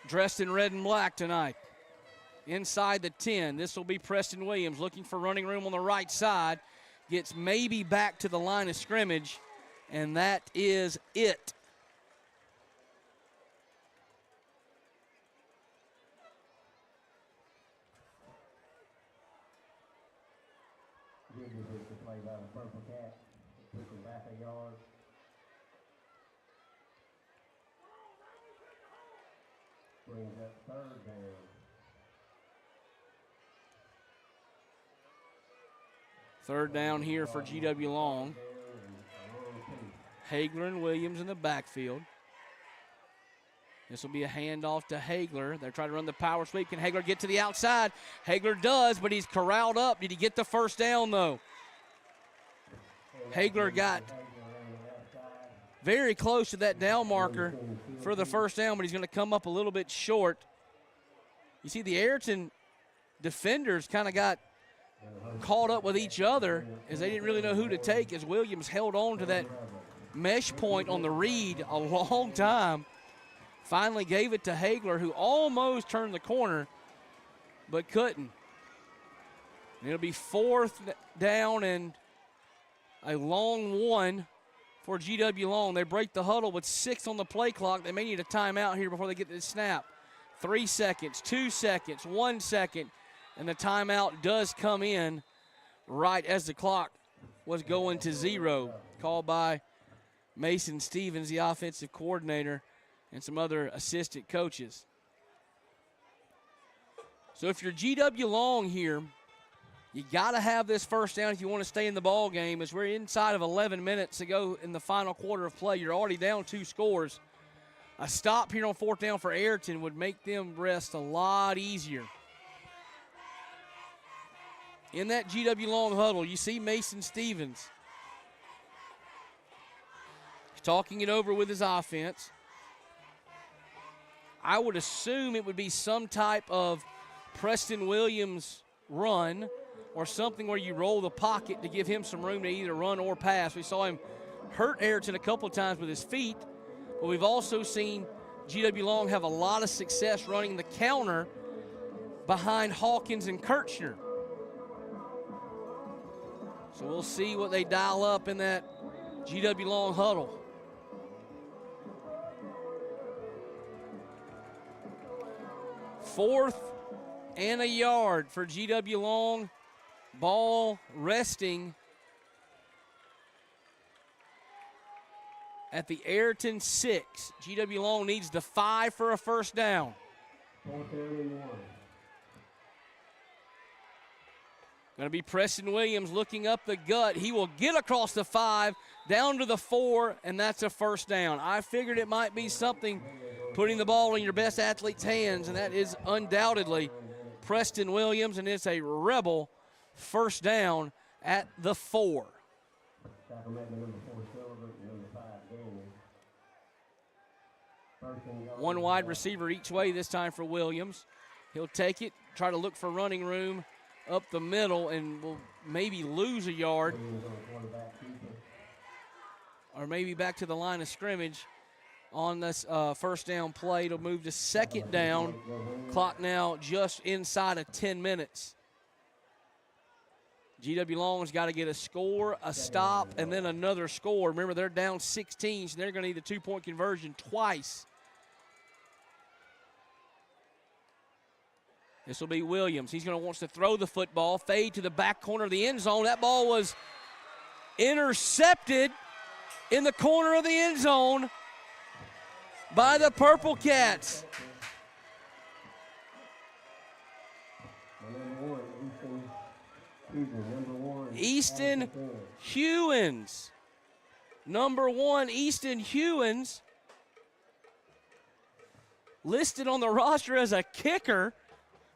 Speaker 8: dressed in red and black tonight. Inside the 10, this will be Preston Williams looking for running room on the right side. Gets maybe back to the line of scrimmage, and that is it.
Speaker 9: Play by the Purple Cat, pushing back a yard. Brings up third down.
Speaker 8: Third down here for GW Long. Hagler and Williams in the backfield. This will be a handoff to Hagler. They're trying to run the power sweep. Can Hagler get to the outside? Hagler does, but he's corralled up. Did he get the first down, though? Hagler got very close to that down marker for the first down, but he's going to come up a little bit short. You see the Ariton defenders kind of got caught up with each other as they didn't really know who to take, as Williams held on to that mesh point on the read a long time. Finally gave it to Hagler, who almost turned the corner but couldn't. It'll be fourth down and a long one for GW Long. They break the huddle with 6 on the play clock. They may need a timeout here before they get to the snap. 3 seconds, 2 seconds, 1 second, and the timeout does come in right as the clock was going to 0. Called by Mason Stevens, the offensive coordinator, and some other assistant coaches. So if you're GW Long here, you got to have this first down if you want to stay in the ball game, as we're inside of 11 minutes to go in the final quarter of play. You're already down 2 scores. A stop here on fourth down for Ariton would make them rest a lot easier. In that GW Long huddle, you see Mason Stevens. He's talking it over with his offense. I would assume it would be some type of Preston Williams run or something where you roll the pocket to give him some room to either run or pass. We saw him hurt Ariton a couple of times with his feet, but we've also seen GW Long have a lot of success running the counter behind Hawkins and Kirchner. So we'll see what they dial up in that GW Long huddle. Fourth and a yard for GW Long. Ball resting at the Ariton 6. GW Long needs the 5 for a first down. Going to be Preston Williams looking up the gut. He will get across the 5, down to the 4, and that's a first down. I figured it might be something putting the ball in your best athlete's hands, and that is undoubtedly Preston Williams, and it's a Rebel first down at the 4. One wide receiver each way this time for Williams. He'll take it, try to look for running room up the middle, and will maybe lose a yard. Or maybe back to the line of scrimmage on this first down play. It'll move to second down. Clock now just inside of 10 minutes. GW Long's got to get a score, a stop, and then another score. Remember, they're down 16, so they're going to need a 2-point conversion twice. This will be Williams. He's going to want to throw the football, fade to the back corner of the end zone. That ball was intercepted in the corner of the end zone by the Purple Cats. Easton Hewins. Number 1, Easton Hewins, listed on the roster as a kicker,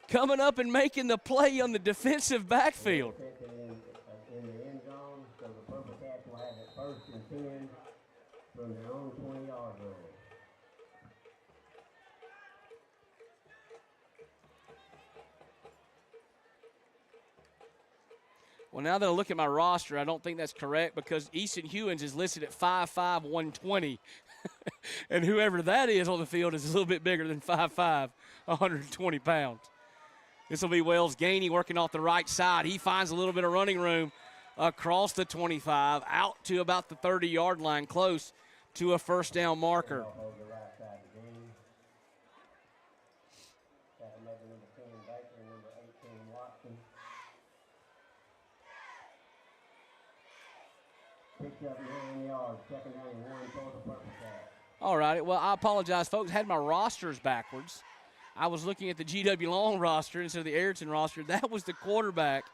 Speaker 8: coming up and making the play on the defensive backfield.
Speaker 9: In the end zone, so the Purple Cats will have it 1st and 10 from their own 20-yard line.
Speaker 8: Well, now that I look at my roster, I don't think that's correct because Easton Hewins is listed at 5'5", 120. And whoever that is on the field is a little bit bigger than 5'5", 120 pounds. This will be Wells Gainey working off the right side. He finds a little bit of running room across the 25, out to about the 30-yard line, close to a first down marker. All right, well, I apologize, folks. I had my rosters backwards. I was looking at the GW Long roster instead of the Ariton roster. That was the quarterback,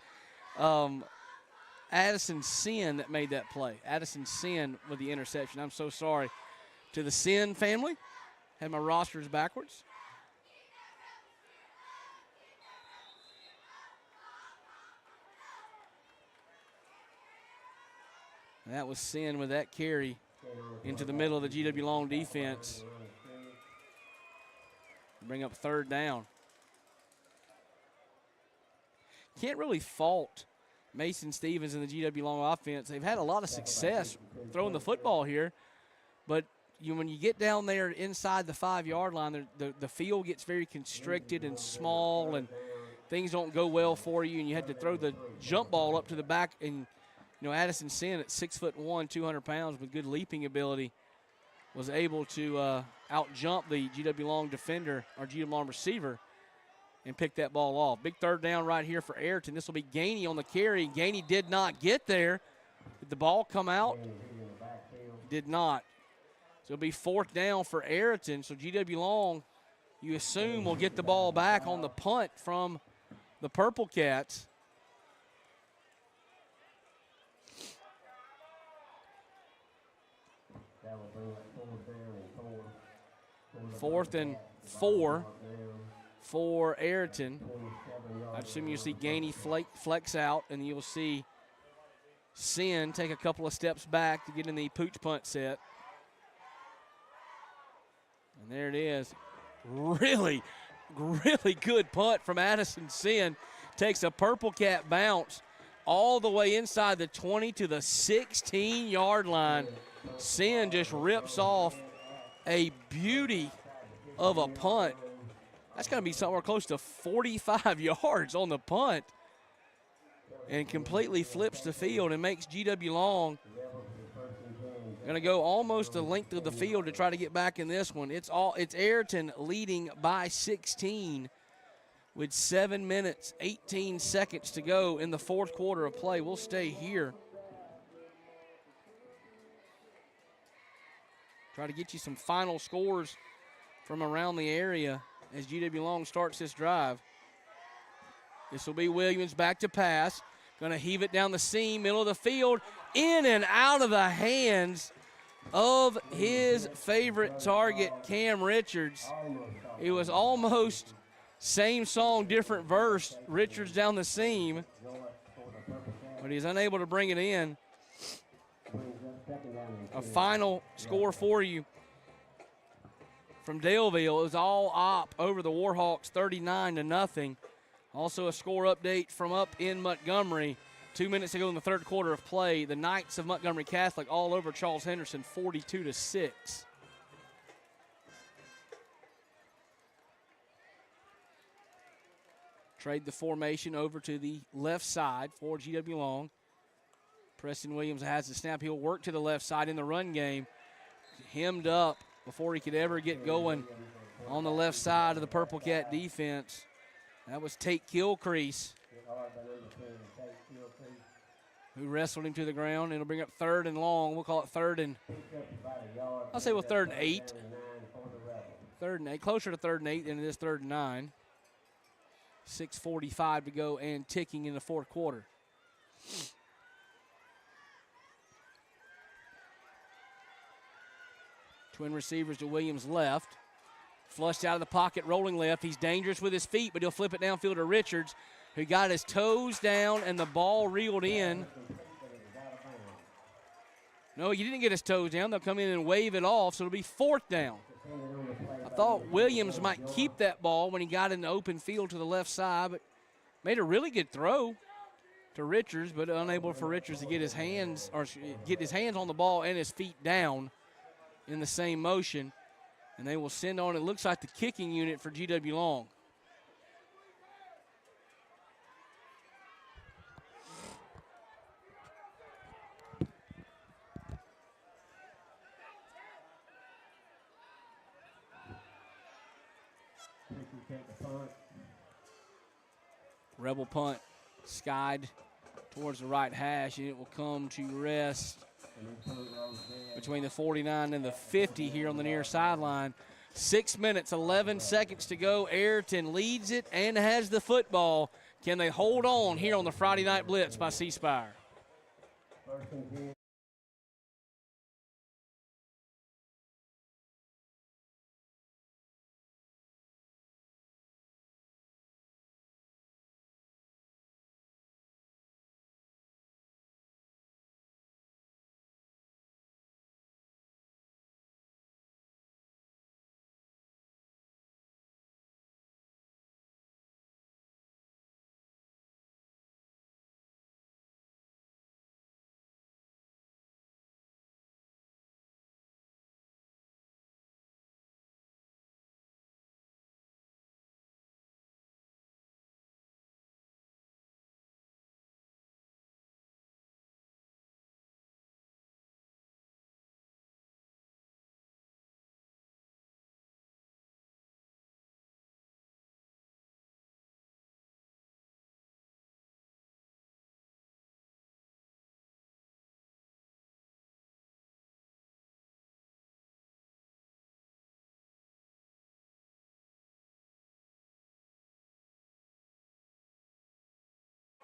Speaker 8: Addison Sin, that made that play. Addison Sin with the interception. I'm so sorry to the Sin family. Had my rosters backwards. And that was Sin with that carry into the middle of the GW Long defense. Bring up 3rd down. Can't really fault Mason Stevens and the GW Long offense. They've had a lot of success throwing the football here, but when you get down there inside the 5-yard line, the field gets very constricted and small, and things don't go well for you, and you had to throw the jump ball up to the back. And Addison Sin at 6'1", 200 pounds with good leaping ability was able to out-jump the GW Long defender, or GW Long receiver, and pick that ball off. Big 3rd down right here for Ariton. This will be Gainey on the carry. Gainey did not get there. Did the ball come out? Did not. So it'll be 4th down for Ariton. So GW Long, you assume, will get the ball back on the punt from the Purple Cats. Fourth and 4 for Ariton. I assume you'll see Gainey flex out, and you'll see Sin take a couple of steps back to get in the pooch punt set. And there it is. Really, really good punt from Addison Sin. Takes a Purple Cat bounce all the way inside the 20 to the 16-yard line. Sin just rips off a beauty of a punt. That's going to be somewhere close to 45 yards on the punt, and completely flips the field and makes GW Long going to go almost the length of the field to try to get back in this one. It's Ariton leading by 16 with 7 minutes, 18 seconds to go in the 4th quarter of play. We'll stay here. Try to get you some final scores from around the area as GW Long starts this drive. This will be Williams back to pass. Going to heave it down the seam, middle of the field, in and out of the hands of his favorite target, Cam Richards. It was almost same song, different verse, Richards down the seam, but he's unable to bring it in. A final score for you from Daleville. It was all op over the Warhawks, 39-0. Also a score update from up in Montgomery. 2 minutes ago in the 3rd quarter of play, the Knights of Montgomery Catholic all over Charles Henderson, 42-6. Trade the formation over to the left side for GW Long. Preston Williams has the snap. He'll work to the left side in the run game. Hemmed up before he could ever get going on the left side of the Purple Cat defense. That was Tate Gilcrease. who wrestled him to the ground. It'll bring up 3rd and long. We'll call it 3rd and, I'll say 3rd and 8. 3rd and 8, closer to 3rd and 8 than it is 3rd and 9. 6:45 to go and ticking in the fourth quarter. Twin receivers to Williams left. Flushed out of the pocket, rolling left. He's dangerous with his feet, but he'll flip it downfield to Richards, who got his toes down and the ball reeled in. No, he didn't get his toes down. They'll come in and wave it off, so it'll be 4th down. I thought Williams might keep that ball when he got in the open field to the left side, but made a really good throw to Richards, but unable for Richards to get his hands on the ball and his feet down in the same motion. And they will send on, it looks like, the kicking unit for GW Long. Rebel punt skied towards the right hash, and it will come to rest between the 49 and the 50 here on the near sideline. 6 minutes, 11 seconds to go. Ariton leads it and has the football. Can they hold on here on the Friday Night Blitz by C Spire?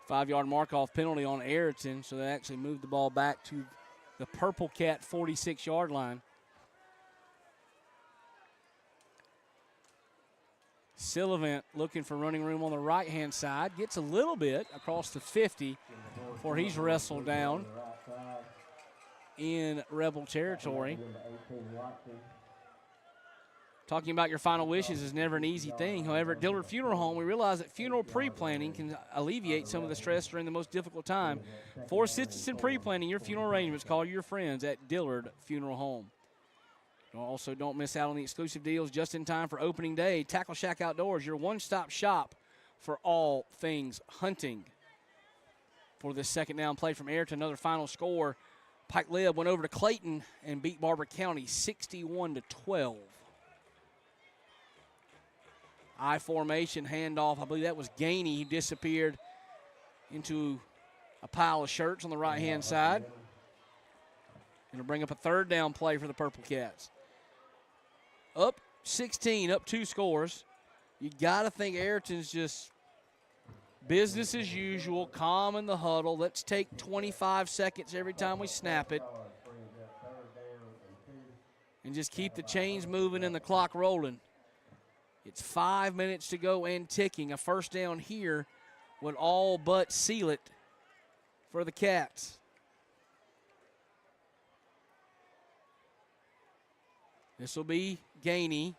Speaker 8: Five-yard mark-off penalty on Ariton, so they actually moved the ball back to the Purple Cat 46-yard line. Sullivan looking for running room on the right-hand side. Gets a little bit across the 50 before he's wrestled down in Rebel territory. Talking about your final wishes is never an easy thing. However, at Dillard Funeral Home, we realize that funeral pre-planning can alleviate some of the stress during the most difficult time. For assistance in pre-planning your funeral arrangements, call your friends at Dillard Funeral Home. Also, don't miss out on the exclusive deals just in time for opening day. Tackle Shack Outdoors, your one-stop shop for all things hunting. For this second down play from Ariton, another final score. Pike Lib went over to Clayton and beat Barber County 61-12. I formation handoff. I believe that was Gainey. He disappeared into a pile of shirts on the right-hand side. Going to bring up a third down play for the Purple Cats. Up 16, up 2 scores. You got to think Ariton's just business as usual, calm in the huddle. Let's take 25 seconds every time we snap it. And just keep the chains moving and the clock rolling. It's 5 minutes to go and ticking. A first down here would all but seal it for the Cats. This will be Gainey,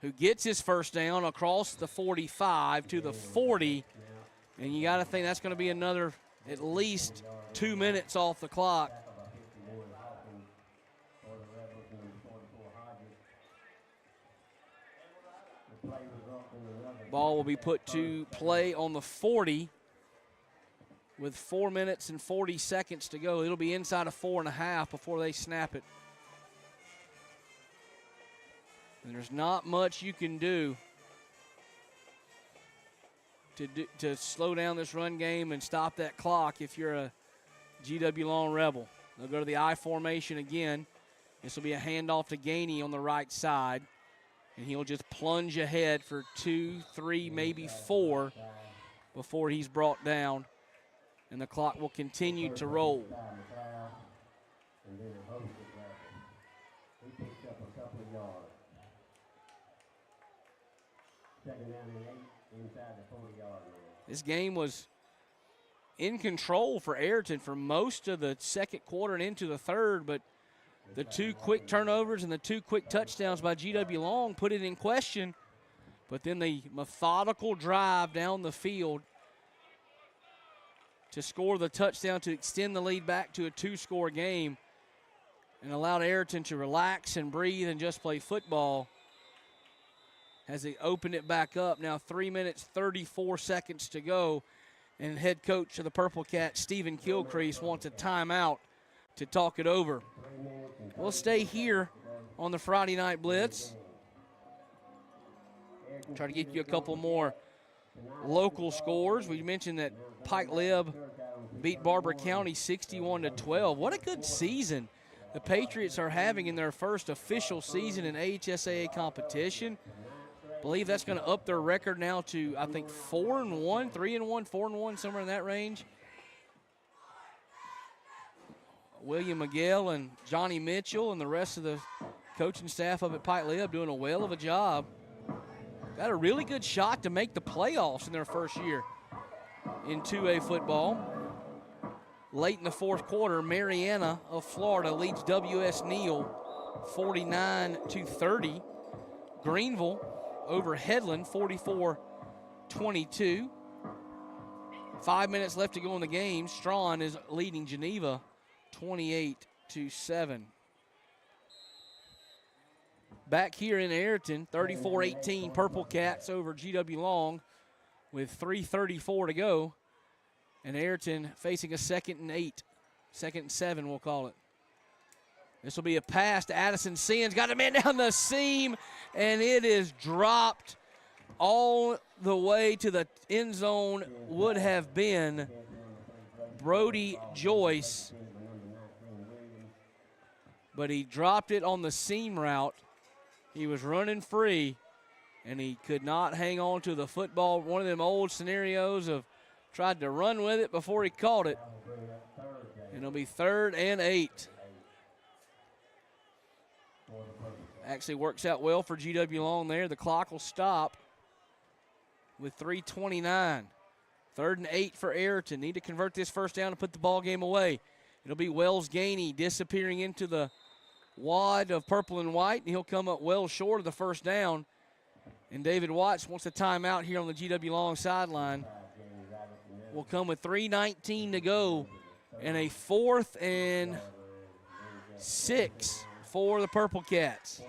Speaker 8: who gets his first down across the 45 to the 40. And you got to think that's going to be another at least 2 minutes off the clock. Ball will be put to play on the 40 with 4 minutes and 40 seconds to go. It'll be inside of 4.5 before they snap it. And there's not much you can do to slow down this run game and stop that clock if you're a GW Long Rebel. They'll go to the I formation again. This will be a handoff to Gainey on the right side. And he'll just plunge ahead for 2, 3, maybe 4 before he's brought down. And the clock will continue to roll. This game was in control for Ariton for most of the second quarter and into the third, but the 2 quick turnovers and the 2 quick touchdowns by GW Long put it in question. But then the methodical drive down the field to score the touchdown to extend the lead back to a 2-score game and allowed Ariton to relax and breathe and just play football as they opened it back up. Now 3 minutes, 34 seconds to go, and head coach of the Purple Cats, Stephen Kilcrease, wants a timeout to talk it over. We'll stay here on the Friday Night Blitz. Try to get you a couple more local scores. We mentioned that Pike Lib beat Barber County 61-12. What a good season the Patriots are having in their first official season in AHSAA competition. I believe that's going to up their record now to, I think, 4-1, 3-1, 4-1, somewhere in that range. William Miguel and Johnny Mitchell and the rest of the coaching staff up at Pike Lib doing a whale of a job. Got a really good shot to make the playoffs in their first year in 2A football. Late in the fourth quarter, Mariana of Florida leads W.S. Neal 49-30. Greenville over Headland 44-22. 5 minutes left to go in the game. Strawn is leading Geneva 28-7. Back here in Ariton, 34-18, Purple Cats over GW Long with 3:34 to go. And Ariton facing a 2nd and 8, 2nd and 7, we'll call it. This will be a pass to Addison Sins. Got a man down the seam, and it is dropped all the way to the end zone. Would have been Brody Joyce, but he dropped it on the seam route. He was running free, and he could not hang on to the football. One of them old scenarios of tried to run with it before he caught it. And it'll be 3rd and 8. Actually works out well for GW Long there. The clock will stop with 3:29. 3rd and 8 for Ariton. Need to convert this first down and put the ball game away. It'll be Wells Gainey disappearing into the wad of purple and white, and he'll come up well short of the first down. And David Watts wants a timeout here on the GW Long sideline. Will come with 3:19 to go and a 4th and 6 for the Purple Cats.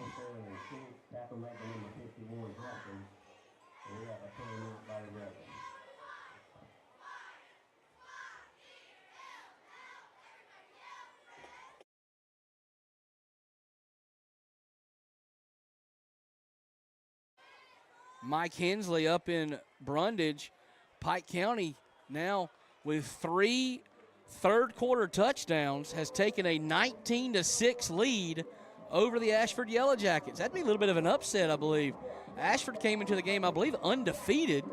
Speaker 8: Mike Hensley up in Brundage. Pike County now with 3 third-quarter touchdowns has taken a 19-6 lead over the Ashford Yellow Jackets. That'd be a little bit of an upset, I believe. Ashford came into the game, I believe, undefeated.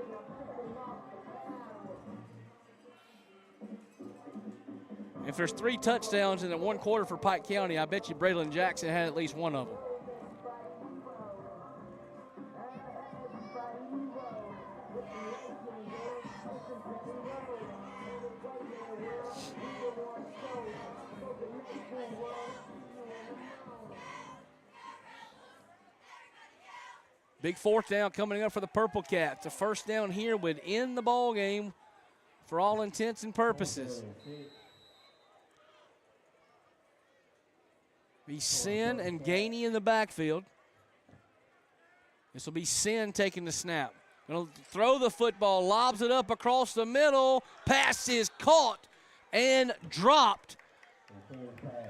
Speaker 8: If there's 3 touchdowns in the 1 quarter for Pike County, I bet you Braylon Jackson had at least one of them. Big 4th down coming up for the Purple Cats. A first down here would end the ball game for all intents and purposes. Be Sin and Gainey in the backfield. This will be Sin taking the snap. Going to throw the football, lobs it up across the middle. Pass is caught and dropped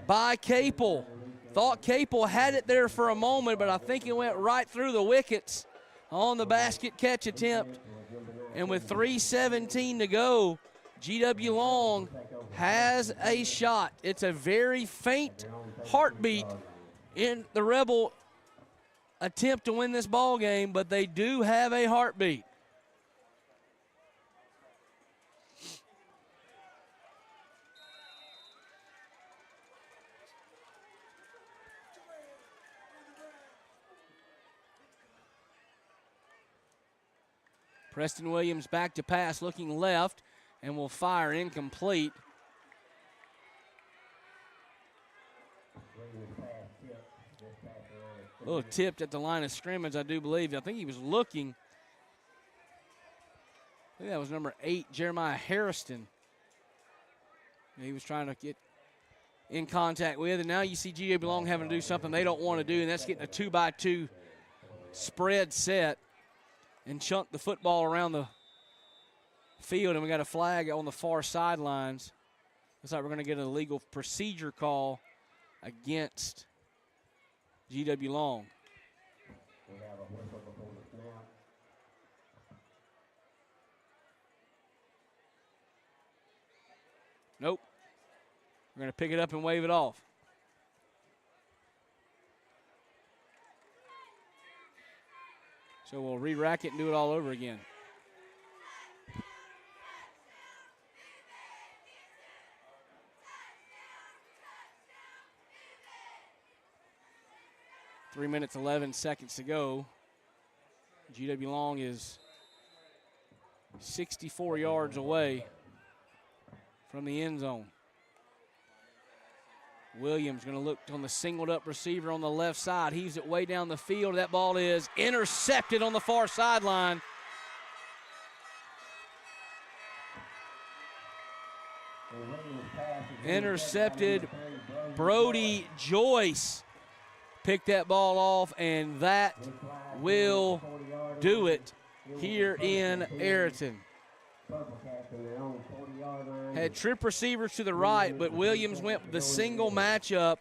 Speaker 8: by Capel. Thought Capel had it there for a moment, but I think it went right through the wickets on the basket catch attempt. And with 3:17 to go, GW Long has a shot. It's a very faint heartbeat in the Rebel attempt to win this ball game, but they do have a heartbeat. Preston Williams back to pass, looking left, and will fire incomplete. A little tipped at the line of scrimmage, I do believe. I think he was looking. I think that was number 8, Jeremiah Harrison. He was trying to get in contact with, and now you see GW Long having to do something they don't want to do, and that's getting a 2-by-2 spread set and chunk the football around the field, and we got a flag on the far sidelines. Looks like we're going to get an illegal procedure call against GW Long. Nope. We're going to pick it up and wave it off. So we'll re-rack it and do it all over again. Three minutes, 11 seconds to go. GW Long is 64 yards away from the end zone. Williams going to look on the singled up receiver on the left side. Heaves it way down the field. That ball is intercepted on the far sideline. Intercepted. Brody Joyce picked that ball off, and that will do it here in Ariton. Had trip receivers to the right, but Williams went with the single matchup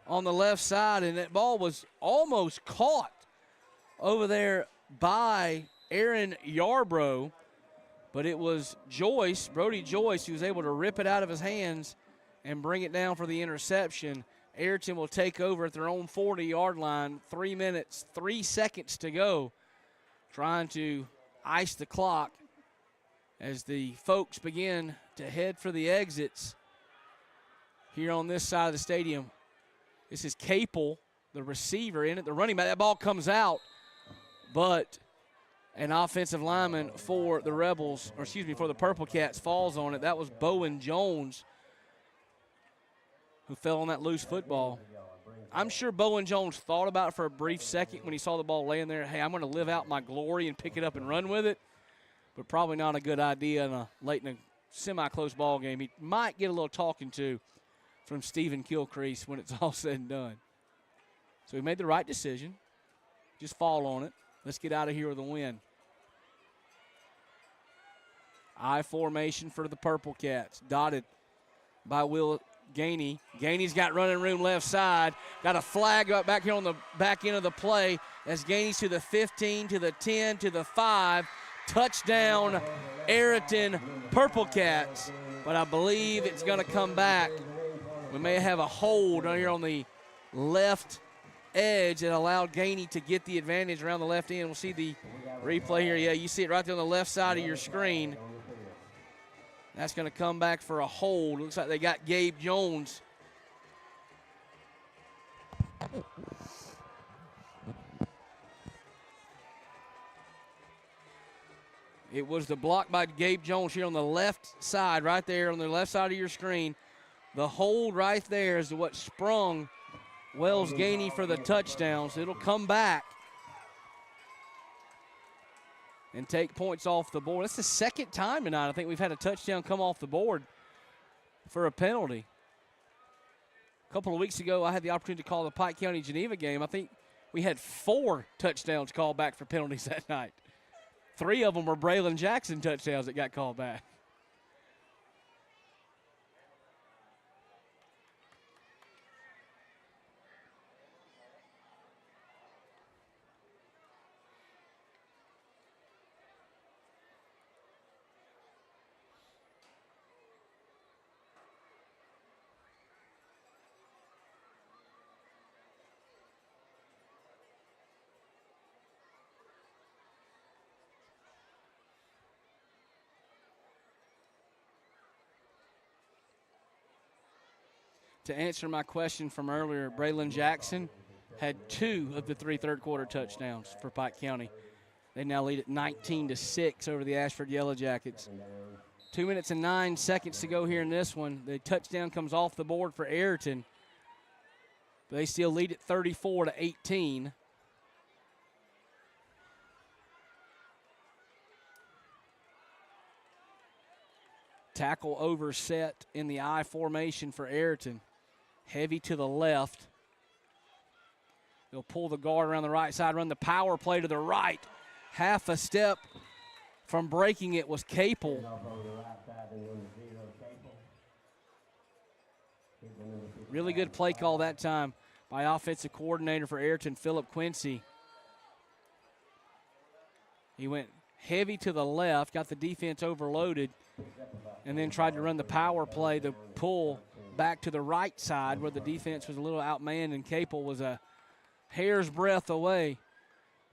Speaker 8: on the left side, and that ball was almost caught over there by Aaron Yarbrough, but it was Joyce, Brody Joyce, who was able to rip it out of his hands and bring it down for the interception. Ariton will take over at their own 40-yard line. 3 minutes, 3 seconds to go, trying to ice the clock as the folks begin to head for the exits here on this side of the stadium. This is Capel, the receiver in it, the running back. That ball comes out, but an offensive lineman for the Rebels, or excuse me, for the Purple Cats falls on it. That was Bowen Jones who fell on that loose football. I'm sure Bowen Jones thought about it for a brief second when he saw the ball laying there. Hey, I'm going to live out my glory and pick it up and run with it. But probably not a good idea late in a semi-close ball game. He might get a little talking to from Stephen Kilcrease when it's all said and done. So he made the right decision. Just fall on it. Let's get out of here with a win. I formation for the Purple Cats, dotted by Will Gainey. Gainey's got running room left side. Got a flag up back here on the back end of the play as Gainey's to the 15, to the 10, to the 5. Touchdown, Ariton Purple Cats. But I believe it's going to come back. We may have a hold here on the left edge that allowed Gainey to get the advantage around the left end. We'll see the replay here. Yeah, you see it right there on the left side of your screen. That's going to come back for a hold. Looks like they got Gabe Jones. It was the block by Gabe Jones here on the left side, right there on the left side of your screen. The hold right there is what sprung Wells Gainey for the touchdown. So it'll come back and take points off the board. That's the second time tonight I think we've had a touchdown come off the board for a penalty. A couple of weeks ago, I had the opportunity to call the Pike County-Geneva game. I think we had 4 touchdowns called back for penalties that night. 3 of them were Braylon Jackson touchdowns that got called back. to answer my question from earlier, Braylon Jackson had 2 of the 3 third-quarter touchdowns for Pike County. They now lead at 19-6 over the Ashford Yellow Jackets. 2 minutes and 9 seconds to go here in this one. The touchdown comes off the board for Ariton. They still lead at 34-18. Tackle overset in the I formation for Ariton. Heavy to the left. They'll pull the guard around the right side, run the power play to the right. Half a step from breaking it was Capel. Really good play call that time by offensive coordinator for Ariton, Philip Quincy. He went heavy to the left, got the defense overloaded, and then tried to run the power play, the pull back to the right side where the defense was a little outmanned, and Capel was a hair's breadth away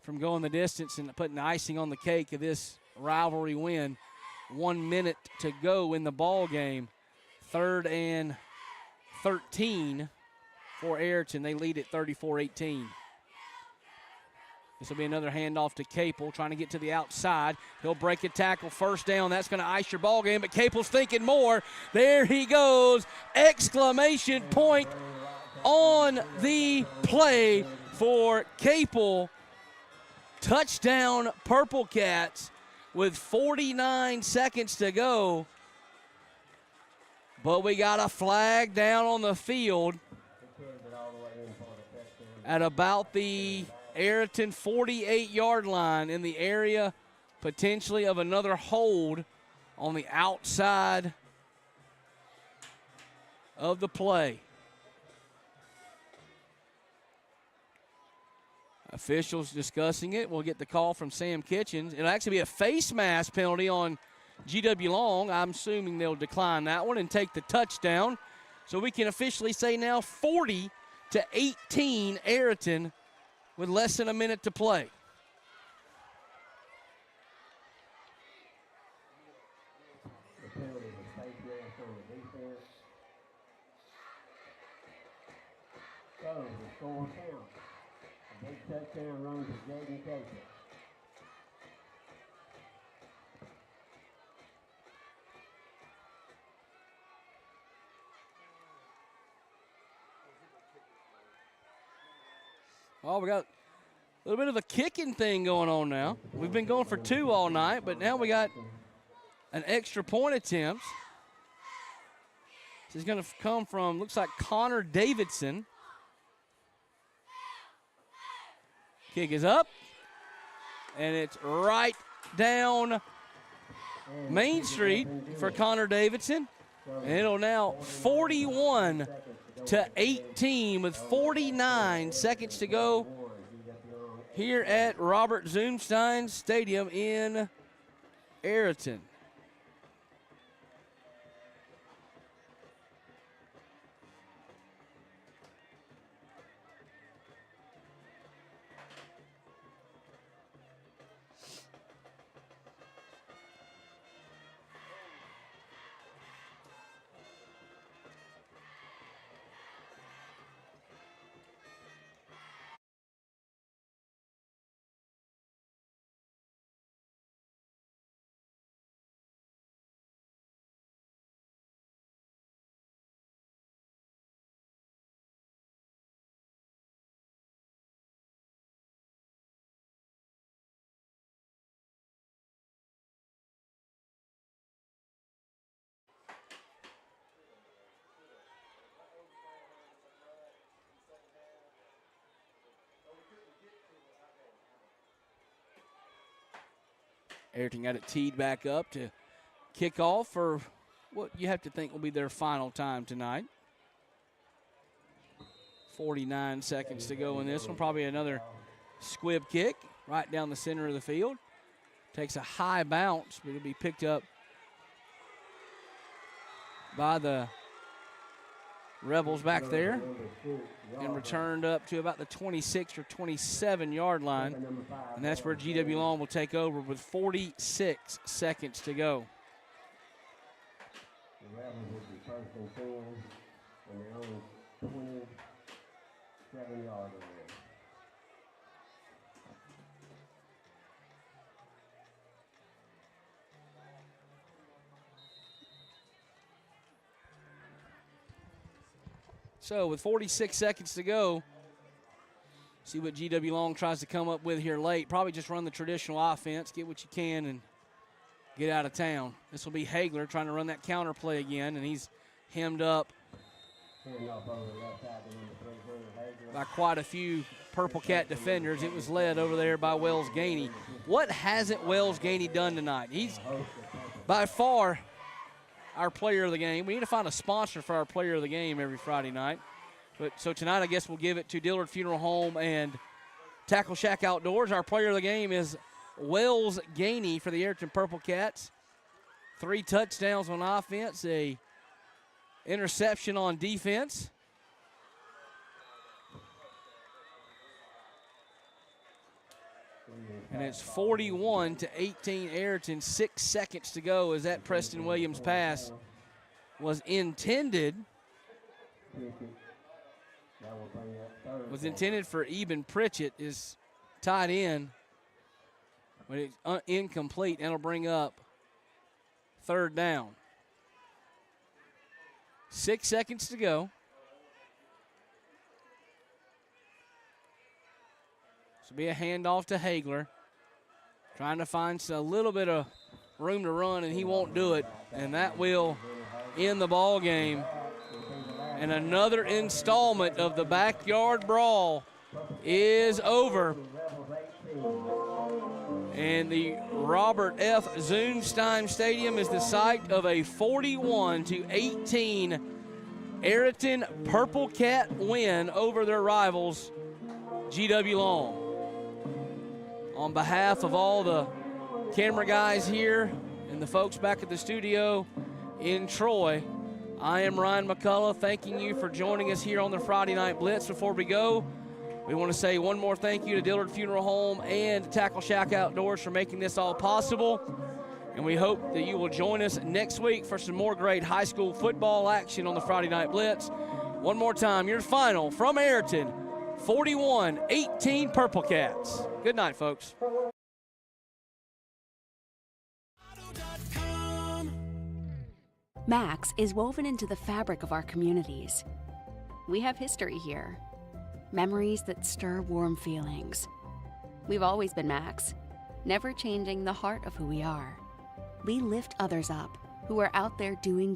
Speaker 8: from going the distance and putting the icing on the cake of this rivalry win. 1 minute to go in the ball game. 3rd and 13 for Ariton. They lead at 34-18. This will be another handoff to Capel, trying to get to the outside. He'll break a tackle, first down. That's going to ice your ball game, but Capel's thinking more. There he goes. Exclamation point on the play for Capel. Touchdown Purple Cats with 49 seconds to go. But we got a flag down on the field at about the Ariton 48-yard line, in the area potentially of another hold on the outside of the play. Officials discussing it. We'll get the call from Sam Kitchens. It'll actually be a face mask penalty on GW Long. I'm assuming they'll decline that one and take the touchdown. So we can officially say now 40-18 Ariton with less than a minute to play.
Speaker 9: So the score counts. A big touchdown run to Jaden Casey.
Speaker 8: Oh, we got a little bit of a kicking thing going on now. We've been going for 2 all night, but now we got an extra point attempt. This is going to come from, looks like Connor Davidson. Kick is up, and it's right down Main Street for Connor Davidson. And it'll now 41-18 with 49 seconds to go here at Robert Zoomstein Stadium in Ariton. Ariton got it teed back up to kick off for what you have to think will be their final time tonight. 49 seconds to go in this one. Probably another squib kick right down the center of the field. Takes a high bounce, but it'll be picked up by the Rebels back there and returned up to about the 26 or 27-yard line. And that's where GW Long will take over with 46 seconds to go.
Speaker 9: The Rebels will be first and 10 and their own 27-yard line.
Speaker 8: So with 46 seconds to go, see what GW Long tries to come up with here late. Probably just run the traditional offense, get what you can, and get out of town. This will be Hagler trying to run that counter play again, and he's hemmed up by quite a few Purple Cat defenders. It was led over there by Wells Gainey. What hasn't Wells Gainey done tonight? He's by far our player of the game. We need to find a sponsor for our player of the game every Friday night. But so tonight, I guess we'll give it to Dillard Funeral Home and Tackle Shack Outdoors. Our player of the game is Wells Gainey for the Ariton Purple Cats. 3 touchdowns on offense, a interception on defense. And it's 41-18 Ariton. 6 seconds to go as that Preston Williams pass was intended. Was intended for Eben Pritchett, is tied in, but it's incomplete, and it'll bring up 3rd down. 6 seconds to go. This will be a handoff to Hagler. Trying to find a little bit of room to run, and he won't do it. And that will end the ball game. And another installment of the backyard brawl is over. And the Robert F. Zunstein Stadium is the site of a 41-18 Ariton Purple Cat win over their rivals, GW Long. On behalf of all the camera guys here and the folks back at the studio in Troy, I am Ryan McCullough, thanking you for joining us here on the Friday Night Blitz. Before we go, we want to say one more thank you to Dillard Funeral Home and Tackle Shack Outdoors for making this all possible. And we hope that you will join us next week for some more great high school football action on the Friday Night Blitz. One more time, your final from Ariton, 41-18 Purple Cats. Good night, folks.
Speaker 4: Max is woven into the fabric of our communities. We have history here, memories that stir warm feelings. We've always been Max, never changing the heart of who we are. We lift others up who are out there doing